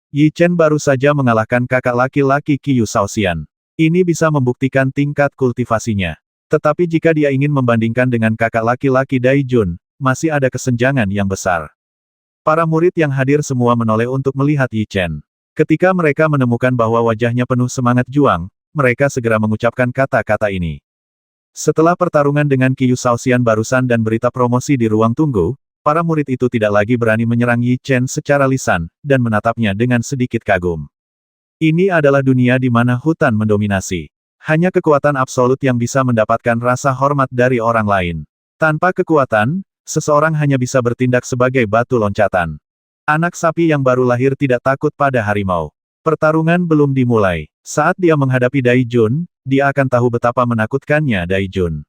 Yi Chen baru saja mengalahkan kakak laki-laki Qiyu Shaoxian. Ini bisa membuktikan tingkat kultivasinya. Tetapi jika dia ingin membandingkan dengan kakak laki-laki Dai Jun, masih ada kesenjangan yang besar. Para murid yang hadir semua menoleh untuk melihat Yi Chen. Ketika mereka menemukan bahwa wajahnya penuh semangat juang, mereka segera mengucapkan kata-kata ini. Setelah pertarungan dengan Qiyu Shaoxian barusan dan berita promosi di ruang tunggu, para murid itu tidak lagi berani menyerang Yi Chen secara lisan, dan menatapnya dengan sedikit kagum. Ini adalah dunia di mana hutan mendominasi. Hanya kekuatan absolut yang bisa mendapatkan rasa hormat dari orang lain. Tanpa kekuatan, seseorang hanya bisa bertindak sebagai batu loncatan. Anak sapi yang baru lahir tidak takut pada harimau. Pertarungan belum dimulai. Saat dia menghadapi Dai Jun, dia akan tahu betapa menakutkannya Dai Jun.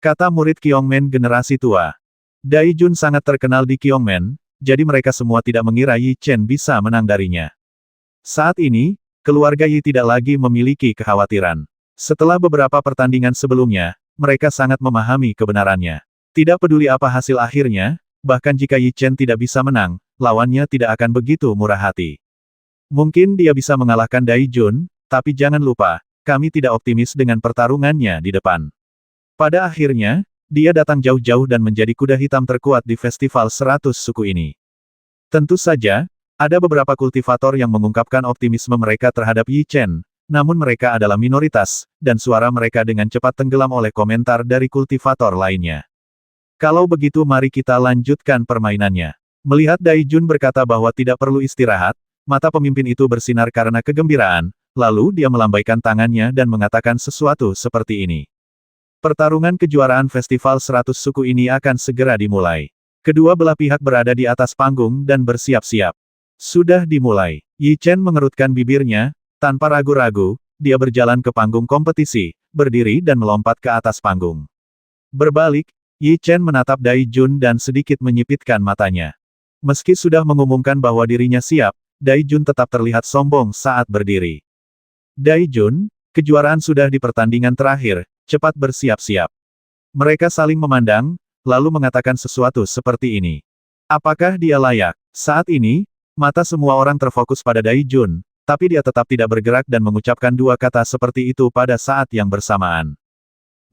Kata murid Qiongmen generasi tua. Dai Jun sangat terkenal di Qiongmen, jadi mereka semua tidak mengira Yi Chen bisa menang darinya. Saat ini, keluarga Yi tidak lagi memiliki kekhawatiran. Setelah beberapa pertandingan sebelumnya, mereka sangat memahami kebenarannya. Tidak peduli apa hasil akhirnya, bahkan jika Yi Chen tidak bisa menang, lawannya tidak akan begitu murah hati. Mungkin dia bisa mengalahkan Dai Jun, tapi jangan lupa, kami tidak optimis dengan pertarungannya di depan. Pada akhirnya, dia datang jauh-jauh dan menjadi kuda hitam terkuat di festival 100 suku ini. Tentu saja, ada beberapa kultivator yang mengungkapkan optimisme mereka terhadap Yi Chen, namun mereka adalah minoritas, dan suara mereka dengan cepat tenggelam oleh komentar dari kultivator lainnya. Kalau begitu mari kita lanjutkan permainannya. Melihat Dai Jun berkata bahwa tidak perlu istirahat, mata pemimpin itu bersinar karena kegembiraan, lalu dia melambaikan tangannya dan mengatakan sesuatu seperti ini. Pertarungan kejuaraan festival 100 suku ini akan segera dimulai. Kedua belah pihak berada di atas panggung dan bersiap-siap. Sudah dimulai. Yi Chen mengerutkan bibirnya, tanpa ragu-ragu, dia berjalan ke panggung kompetisi, berdiri dan melompat ke atas panggung. Berbalik, Yi Chen menatap Dai Jun dan sedikit menyipitkan matanya. Meski sudah mengumumkan bahwa dirinya siap, Dai Jun tetap terlihat sombong saat berdiri. Dai Jun, kejuaraan sudah di pertandingan terakhir, cepat bersiap-siap. Mereka saling memandang, lalu mengatakan sesuatu seperti ini. Apakah dia layak? Saat ini, mata semua orang terfokus pada Dai Jun, tapi dia tetap tidak bergerak dan mengucapkan dua kata seperti itu pada saat yang bersamaan.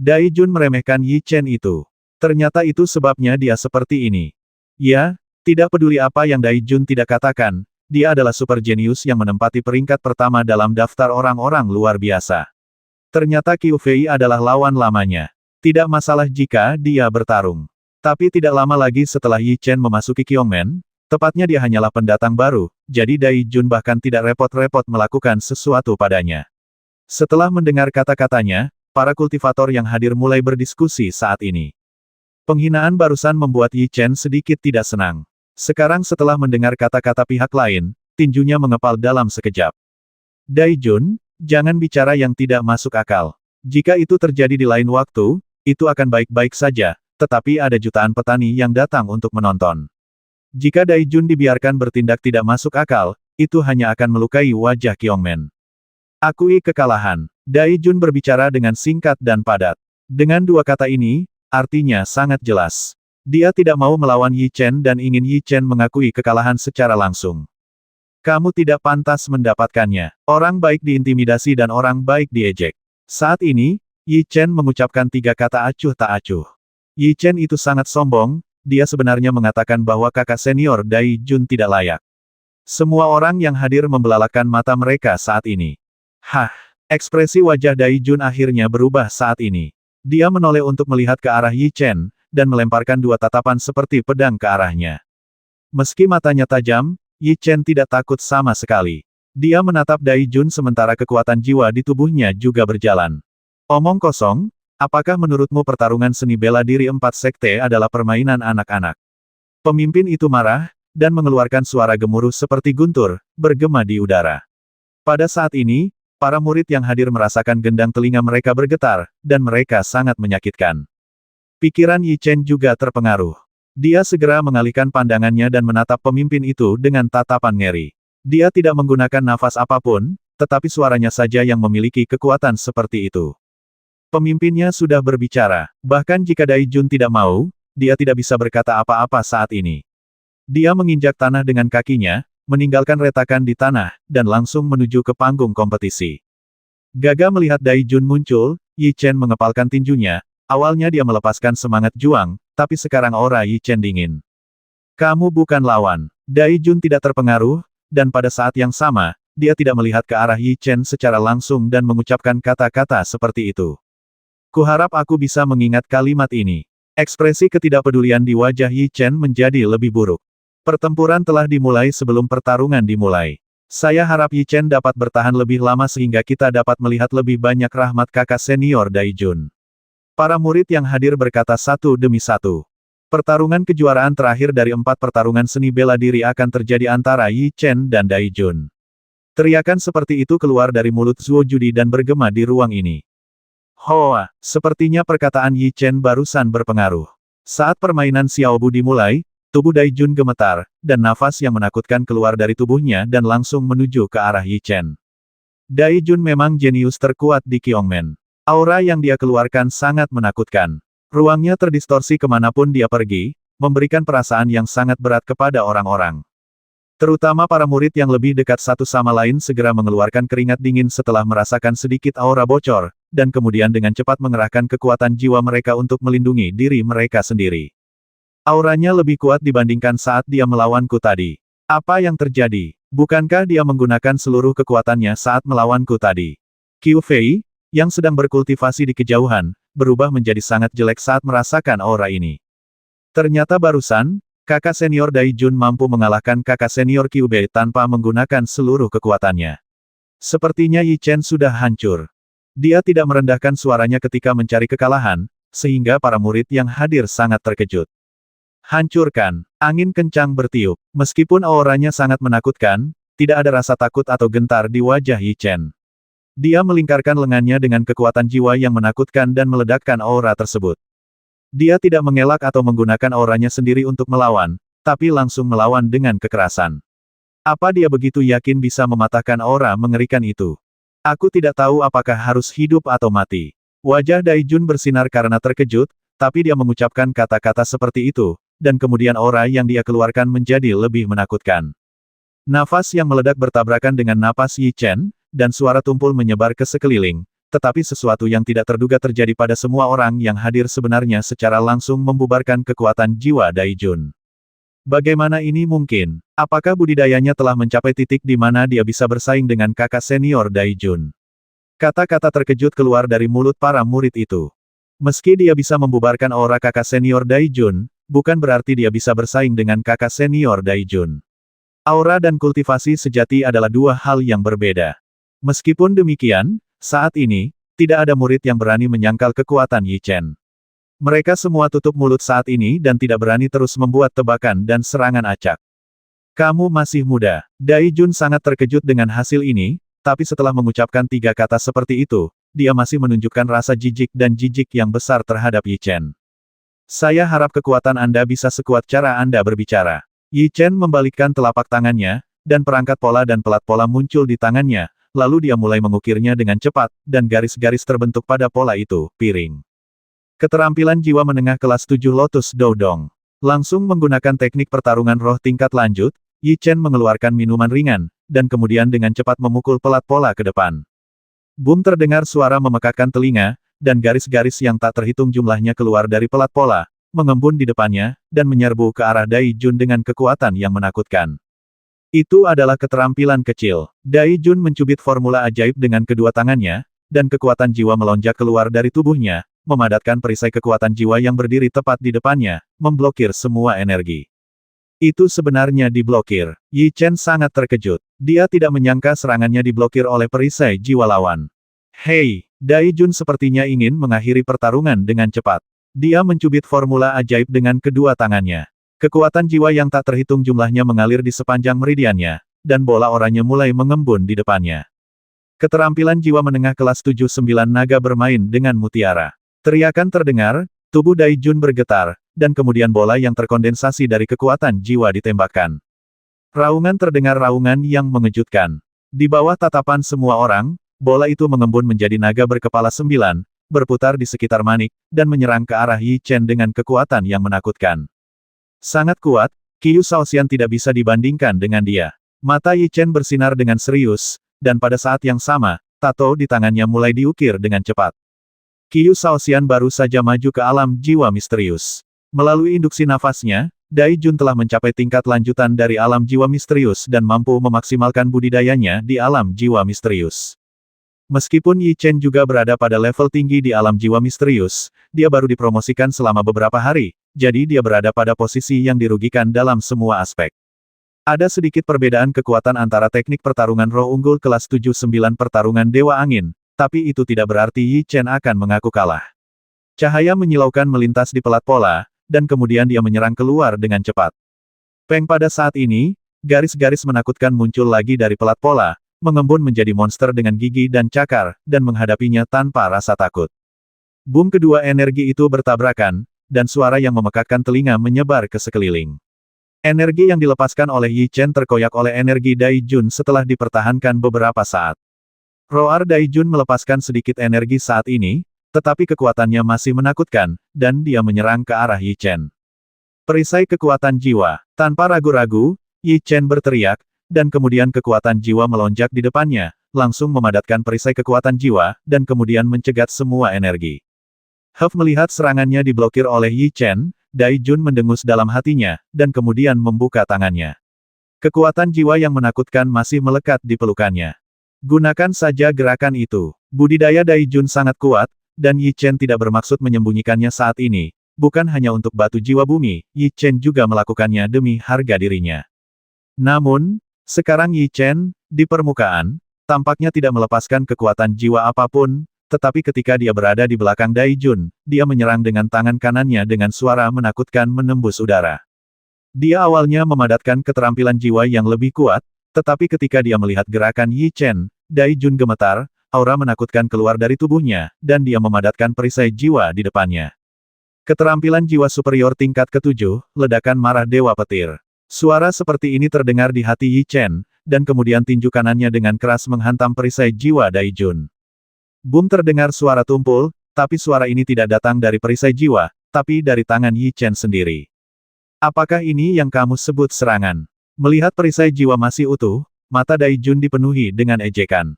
Dai Jun meremehkan Yi Chen itu. Ternyata itu sebabnya dia seperti ini. Ya, tidak peduli apa yang Dai Jun tidak katakan, dia adalah super jenius yang menempati peringkat pertama dalam daftar orang-orang luar biasa. Ternyata Qiu Fei adalah lawan lamanya. Tidak masalah jika dia bertarung. Tapi tidak lama lagi setelah Yi Chen memasuki Qiongmen, tepatnya dia hanyalah pendatang baru, jadi Dai Jun bahkan tidak repot-repot melakukan sesuatu padanya. Setelah mendengar kata-katanya, para kultivator yang hadir mulai berdiskusi saat ini. Penghinaan barusan membuat Yi Chen sedikit tidak senang. Sekarang setelah mendengar kata-kata pihak lain, tinjunya mengepal dalam sekejap. Dai Jun, jangan bicara yang tidak masuk akal. Jika itu terjadi di lain waktu, itu akan baik-baik saja, tetapi ada jutaan petani yang datang untuk menonton. Jika Dai Jun dibiarkan bertindak tidak masuk akal, itu hanya akan melukai wajah Qiongmen. Akui kekalahan. Dai Jun berbicara dengan singkat dan padat. Dengan dua kata ini, artinya sangat jelas. Dia tidak mau melawan Yi Chen dan ingin Yi Chen mengakui kekalahan secara langsung. Kamu tidak pantas mendapatkannya. Orang baik diintimidasi dan orang baik diejek. Saat ini, Yi Chen mengucapkan tiga kata acuh tak acuh. Yi Chen itu sangat sombong, dia sebenarnya mengatakan bahwa kakak senior Dai Jun tidak layak. Semua orang yang hadir membelalakan mata mereka saat ini. Hah, ekspresi wajah Dai Jun akhirnya berubah saat ini. Dia menoleh untuk melihat ke arah Yi Chen, dan melemparkan dua tatapan seperti pedang ke arahnya. Meski matanya tajam, Yi Chen tidak takut sama sekali. Dia menatap Dai Jun sementara kekuatan jiwa di tubuhnya juga berjalan. Omong kosong, apakah menurutmu pertarungan seni bela diri 4 sekte adalah permainan anak-anak? Pemimpin itu marah, dan mengeluarkan suara gemuruh seperti guntur, bergema di udara. Pada saat ini, para murid yang hadir merasakan gendang telinga mereka bergetar, dan mereka sangat menyakitkan. Pikiran Yi Chen juga terpengaruh. Dia segera mengalihkan pandangannya dan menatap pemimpin itu dengan tatapan ngeri. Dia tidak menggunakan nafas apapun, tetapi suaranya saja yang memiliki kekuatan seperti itu. Pemimpinnya sudah berbicara, bahkan jika Dai Jun tidak mau, dia tidak bisa berkata apa-apa saat ini. Dia menginjak tanah dengan kakinya, meninggalkan retakan di tanah, dan langsung menuju ke panggung kompetisi. Gagah melihat Dai Jun muncul, Yi Chen mengepalkan tinjunya. Awalnya dia melepaskan semangat juang, tapi sekarang aura Yi Chen dingin. Kamu bukan lawan. Dai Jun tidak terpengaruh, dan pada saat yang sama, dia tidak melihat ke arah Yi Chen secara langsung dan mengucapkan kata-kata seperti itu. Kuharap aku bisa mengingat kalimat ini. Ekspresi ketidakpedulian di wajah Yi Chen menjadi lebih buruk. Pertempuran telah dimulai sebelum pertarungan dimulai. Saya harap Yi Chen dapat bertahan lebih lama sehingga kita dapat melihat lebih banyak rahmat kakak senior Dai Jun. Para murid yang hadir berkata satu demi satu. Pertarungan kejuaraan terakhir dari 4 pertarungan seni bela diri akan terjadi antara Yi Chen dan Dai Jun. Teriakan seperti itu keluar dari mulut Zuo Judi dan bergema di ruang ini. Hoa, sepertinya perkataan Yi Chen barusan berpengaruh. Saat permainan Xiaobu dimulai, tubuh Dai Jun gemetar, dan nafas yang menakutkan keluar dari tubuhnya dan langsung menuju ke arah Yi Chen. Dai Jun memang jenius terkuat di Kyongmen. Aura yang dia keluarkan sangat menakutkan. Ruangnya terdistorsi kemanapun dia pergi, memberikan perasaan yang sangat berat kepada orang-orang. Terutama para murid yang lebih dekat satu sama lain segera mengeluarkan keringat dingin setelah merasakan sedikit aura bocor, dan kemudian dengan cepat mengerahkan kekuatan jiwa mereka untuk melindungi diri mereka sendiri. Auranya lebih kuat dibandingkan saat dia melawanku tadi. Apa yang terjadi? Bukankah dia menggunakan seluruh kekuatannya saat melawanku tadi? Qiu Fei, yang sedang berkultivasi di kejauhan, berubah menjadi sangat jelek saat merasakan aura ini. Ternyata barusan, kakak senior Dai Jun mampu mengalahkan kakak senior Qiu Bei tanpa menggunakan seluruh kekuatannya. Sepertinya Yi Chen sudah hancur. Dia tidak merendahkan suaranya ketika mencari kekalahan, sehingga para murid yang hadir sangat terkejut. Hancurkan. Angin kencang bertiup. Meskipun auranya sangat menakutkan, tidak ada rasa takut atau gentar di wajah Yi Chen. Dia melingkarkan lengannya dengan kekuatan jiwa yang menakutkan dan meledakkan aura tersebut. Dia tidak mengelak atau menggunakan auranya sendiri untuk melawan, tapi langsung melawan dengan kekerasan. Apa dia begitu yakin bisa mematahkan aura mengerikan itu? Aku tidak tahu apakah harus hidup atau mati. Wajah Dai Jun bersinar karena terkejut, tapi dia mengucapkan kata-kata seperti itu, dan kemudian aura yang dia keluarkan menjadi lebih menakutkan. Nafas yang meledak bertabrakan dengan napas Yi Chen, dan suara tumpul menyebar ke sekeliling, tetapi sesuatu yang tidak terduga terjadi pada semua orang yang hadir sebenarnya secara langsung membubarkan kekuatan jiwa Dai Jun. Bagaimana ini mungkin? Apakah budidayanya telah mencapai titik di mana dia bisa bersaing dengan kakak senior Dai Jun? Kata-kata terkejut keluar dari mulut para murid itu. Meski dia bisa membubarkan aura kakak senior Dai Jun, bukan berarti dia bisa bersaing dengan kakak senior Dai Jun. Aura dan kultivasi sejati adalah dua hal yang berbeda. Meskipun demikian, saat ini, tidak ada murid yang berani menyangkal kekuatan Yi Chen. Mereka semua tutup mulut saat ini dan tidak berani terus membuat tebakan dan serangan acak. Kamu masih muda. Dai Jun sangat terkejut dengan hasil ini, tapi setelah mengucapkan 3 kata seperti itu, dia masih menunjukkan rasa jijik dan jijik yang besar terhadap Yi Chen. Saya harap kekuatan Anda bisa sekuat cara Anda berbicara. Yi Chen membalikkan telapak tangannya, dan perangkat pola dan pelat pola muncul di tangannya, lalu dia mulai mengukirnya dengan cepat, dan garis-garis terbentuk pada pola itu, piring. Keterampilan jiwa menengah kelas 7 Lotus Doudong. Langsung menggunakan teknik pertarungan roh tingkat lanjut, Yi Chen mengeluarkan minuman ringan, dan kemudian dengan cepat memukul pelat pola ke depan. Boom, terdengar suara memekakkan telinga, dan garis-garis yang tak terhitung jumlahnya keluar dari pelat pola, mengembun di depannya, dan menyerbu ke arah Dai Jun dengan kekuatan yang menakutkan. Itu adalah keterampilan kecil. Dai Jun mencubit formula ajaib dengan kedua tangannya, dan kekuatan jiwa melonjak keluar dari tubuhnya, memadatkan perisai kekuatan jiwa yang berdiri tepat di depannya, memblokir semua energi. Itu sebenarnya diblokir. Yi Chen sangat terkejut. Dia tidak menyangka serangannya diblokir oleh perisai jiwa lawan. Hei, Dai Jun sepertinya ingin mengakhiri pertarungan dengan cepat. Dia mencubit formula ajaib dengan kedua tangannya. Kekuatan jiwa yang tak terhitung jumlahnya mengalir di sepanjang meridiannya, dan bola oranye mulai mengembun di depannya. Keterampilan jiwa menengah kelas 7-9 naga bermain dengan mutiara. Teriakan terdengar, tubuh Dai Jun bergetar, dan kemudian bola yang terkondensasi dari kekuatan jiwa ditembakkan. Raungan terdengar raungan yang mengejutkan. Di bawah tatapan semua orang, bola itu mengembun menjadi naga berkepala 9, berputar di sekitar Manik, dan menyerang ke arah Yi Chen dengan kekuatan yang menakutkan. Sangat kuat, Qiu Shaoxian tidak bisa dibandingkan dengan dia. Mata Yi Chen bersinar dengan serius, dan pada saat yang sama, tato di tangannya mulai diukir dengan cepat. Qiu Shaoxian baru saja maju ke alam jiwa misterius. Melalui induksi nafasnya, Dai Jun telah mencapai tingkat lanjutan dari alam jiwa misterius dan mampu memaksimalkan budidayanya di alam jiwa misterius. Meskipun Yi Chen juga berada pada level tinggi di alam jiwa misterius, dia baru dipromosikan selama beberapa hari, jadi dia berada pada posisi yang dirugikan dalam semua aspek. Ada sedikit perbedaan kekuatan antara teknik pertarungan roh unggul kelas 7-9 pertarungan Dewa Angin, tapi itu tidak berarti Yi Chen akan mengaku kalah. Cahaya menyilaukan melintas di pelat pola, dan kemudian dia menyerang keluar dengan cepat. Peng pada saat ini, garis-garis menakutkan muncul lagi dari pelat pola, mengembun menjadi monster dengan gigi dan cakar, dan menghadapinya tanpa rasa takut. Boom kedua energi itu bertabrakan, dan suara yang memekakkan telinga menyebar ke sekeliling. Energi yang dilepaskan oleh Yi Chen terkoyak oleh energi Dai Jun setelah dipertahankan beberapa saat. Roar Dai Jun melepaskan sedikit energi saat ini, tetapi kekuatannya masih menakutkan, dan dia menyerang ke arah Yi Chen. Perisai kekuatan jiwa. Tanpa ragu-ragu, Yi Chen berteriak, dan kemudian kekuatan jiwa melonjak di depannya, langsung memadatkan perisai kekuatan jiwa, dan kemudian mencegat semua energi. Huff melihat serangannya diblokir oleh Yi Chen, Dai Jun mendengus dalam hatinya, dan kemudian membuka tangannya. Kekuatan jiwa yang menakutkan masih melekat di pelukannya. Gunakan saja gerakan itu. Budidaya Dai Jun sangat kuat, dan Yi Chen tidak bermaksud menyembunyikannya saat ini. Bukan hanya untuk batu jiwa bumi, Yi Chen juga melakukannya demi harga dirinya. Namun, sekarang Yi Chen, di permukaan, tampaknya tidak melepaskan kekuatan jiwa apapun, tetapi ketika dia berada di belakang Dai Jun, dia menyerang dengan tangan kanannya dengan suara menakutkan menembus udara. Dia awalnya memadatkan keterampilan jiwa yang lebih kuat, tetapi ketika dia melihat gerakan Yi Chen, Dai Jun gemetar, aura menakutkan keluar dari tubuhnya, dan dia memadatkan perisai jiwa di depannya. Keterampilan jiwa superior tingkat ke-7, ledakan marah Dewa Petir. Suara seperti ini terdengar di hati Yi Chen, dan kemudian tinju kanannya dengan keras menghantam perisai jiwa Dai Jun. Boom terdengar suara tumpul, tapi suara ini tidak datang dari perisai jiwa, tapi dari tangan Yi Chen sendiri. Apakah ini yang kamu sebut serangan? Melihat perisai jiwa masih utuh, mata Dai Jun dipenuhi dengan ejekan.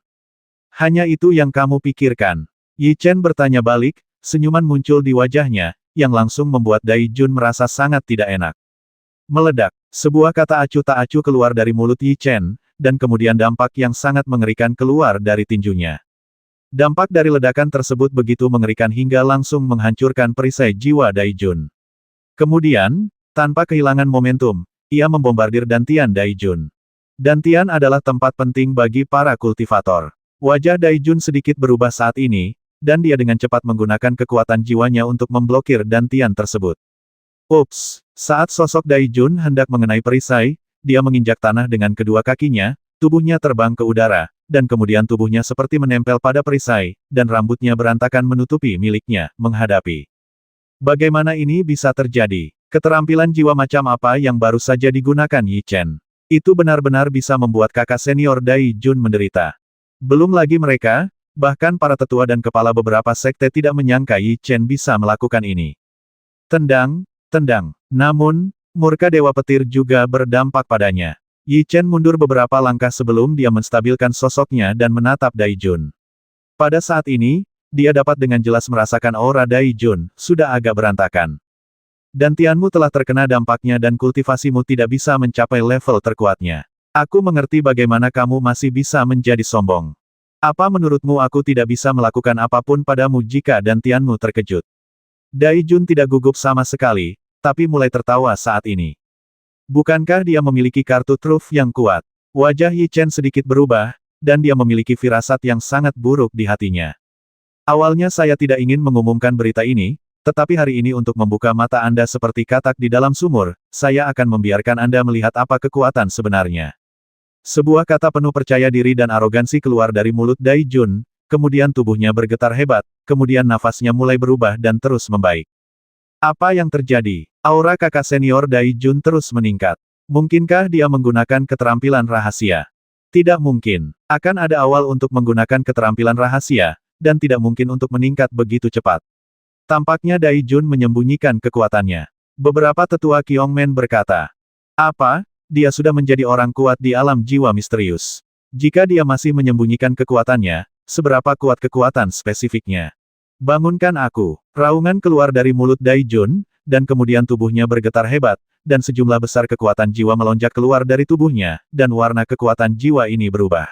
Hanya itu yang kamu pikirkan? Yi Chen bertanya balik, senyuman muncul di wajahnya, yang langsung membuat Dai Jun merasa sangat tidak enak. Meledak, sebuah kata acuh tak acuh keluar dari mulut Yi Chen, dan kemudian dampak yang sangat mengerikan keluar dari tinjunya. Dampak dari ledakan tersebut begitu mengerikan hingga langsung menghancurkan perisai jiwa Dai Jun. Kemudian, tanpa kehilangan momentum, ia membombardir dantian Dai Jun. Dantian adalah tempat penting bagi para kultivator. Wajah Dai Jun sedikit berubah saat ini, dan dia dengan cepat menggunakan kekuatan jiwanya untuk memblokir dantian tersebut. Ups! Saat sosok Dai Jun hendak mengenai perisai, dia menginjak tanah dengan kedua kakinya, tubuhnya terbang ke udara, dan kemudian tubuhnya seperti menempel pada perisai, dan rambutnya berantakan menutupi miliknya, menghadapi. Bagaimana ini bisa terjadi? Keterampilan jiwa macam apa yang baru saja digunakan Yi Chen? Itu benar-benar bisa membuat kakak senior Dai Jun menderita. Belum lagi mereka, bahkan para tetua dan kepala beberapa sekte tidak menyangka Yi Chen bisa melakukan ini. Tendang, tendang. Namun, murka Dewa Petir juga berdampak padanya. Yi Chen mundur beberapa langkah sebelum dia menstabilkan sosoknya dan menatap Dai Jun. Pada saat ini, dia dapat dengan jelas merasakan aura Dai Jun, sudah agak berantakan. Dantianmu telah terkena dampaknya dan kultivasimu tidak bisa mencapai level terkuatnya. Aku mengerti bagaimana kamu masih bisa menjadi sombong. Apa menurutmu aku tidak bisa melakukan apapun padamu jika dantianmu terkejut? Dai Jun tidak gugup sama sekali, tapi mulai tertawa saat ini. Bukankah dia memiliki kartu truf yang kuat? Wajah Yi Chen sedikit berubah, dan dia memiliki firasat yang sangat buruk di hatinya. Awalnya saya tidak ingin mengumumkan berita ini, tetapi hari ini untuk membuka mata Anda seperti katak di dalam sumur, saya akan membiarkan Anda melihat apa kekuatan sebenarnya. Sebuah kata penuh percaya diri dan arogansi keluar dari mulut Dai Jun, kemudian tubuhnya bergetar hebat, kemudian nafasnya mulai berubah dan terus membaik. Apa yang terjadi? Aura kakak senior Dai Jun terus meningkat. Mungkinkah dia menggunakan keterampilan rahasia? Tidak mungkin. Akan ada awal untuk menggunakan keterampilan rahasia, dan tidak mungkin untuk meningkat begitu cepat. Tampaknya Dai Jun menyembunyikan kekuatannya. Beberapa tetua Kyongmen berkata, apa? Dia sudah menjadi orang kuat di alam jiwa misterius. Jika dia masih menyembunyikan kekuatannya, seberapa kuat kekuatan spesifiknya? Bangunkan aku. Raungan keluar dari mulut Dai Jun, dan kemudian tubuhnya bergetar hebat, dan sejumlah besar kekuatan jiwa melonjak keluar dari tubuhnya, dan warna kekuatan jiwa ini berubah.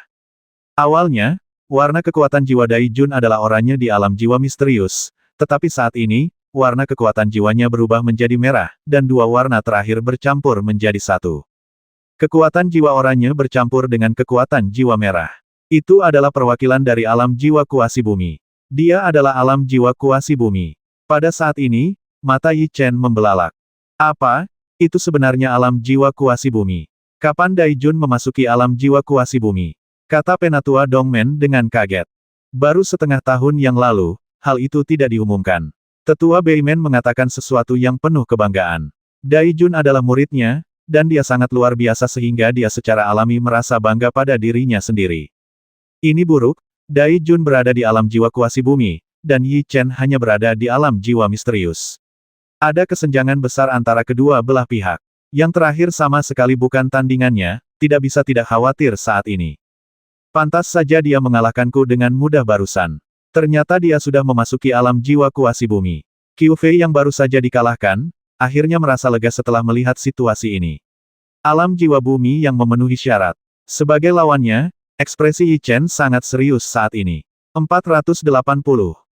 Awalnya, warna kekuatan jiwa Dai Jun adalah oranye di alam jiwa misterius, tetapi saat ini, warna kekuatan jiwanya berubah menjadi merah, dan dua warna terakhir bercampur menjadi satu. Kekuatan jiwa oranye bercampur dengan kekuatan jiwa merah. Itu adalah perwakilan dari alam jiwa kuasi bumi. Dia adalah alam jiwa kuasi bumi. Pada saat ini, mata Yi Chen membelalak. Apa? Itu sebenarnya alam jiwa kuasi bumi. Kapan Dai Jun memasuki alam jiwa kuasi bumi? Kata Penatua Dongmen dengan kaget. Baru setengah tahun yang lalu, hal itu tidak diumumkan. Tetua Beimen mengatakan sesuatu yang penuh kebanggaan. Dai Jun adalah muridnya, dan dia sangat luar biasa sehingga dia secara alami merasa bangga pada dirinya sendiri. Ini buruk, Dai Jun berada di alam jiwa kuasi bumi, dan Yi Chen hanya berada di alam jiwa misterius. Ada kesenjangan besar antara kedua belah pihak. Yang terakhir sama sekali bukan tandingannya, tidak bisa tidak khawatir saat ini. Pantas saja dia mengalahkanku dengan mudah barusan. Ternyata dia sudah memasuki alam jiwa kuasi bumi. Qiu Fei yang baru saja dikalahkan, akhirnya merasa lega setelah melihat situasi ini. Alam jiwa bumi yang memenuhi syarat. Sebagai lawannya, ekspresi Yi Chen sangat serius saat ini. 480.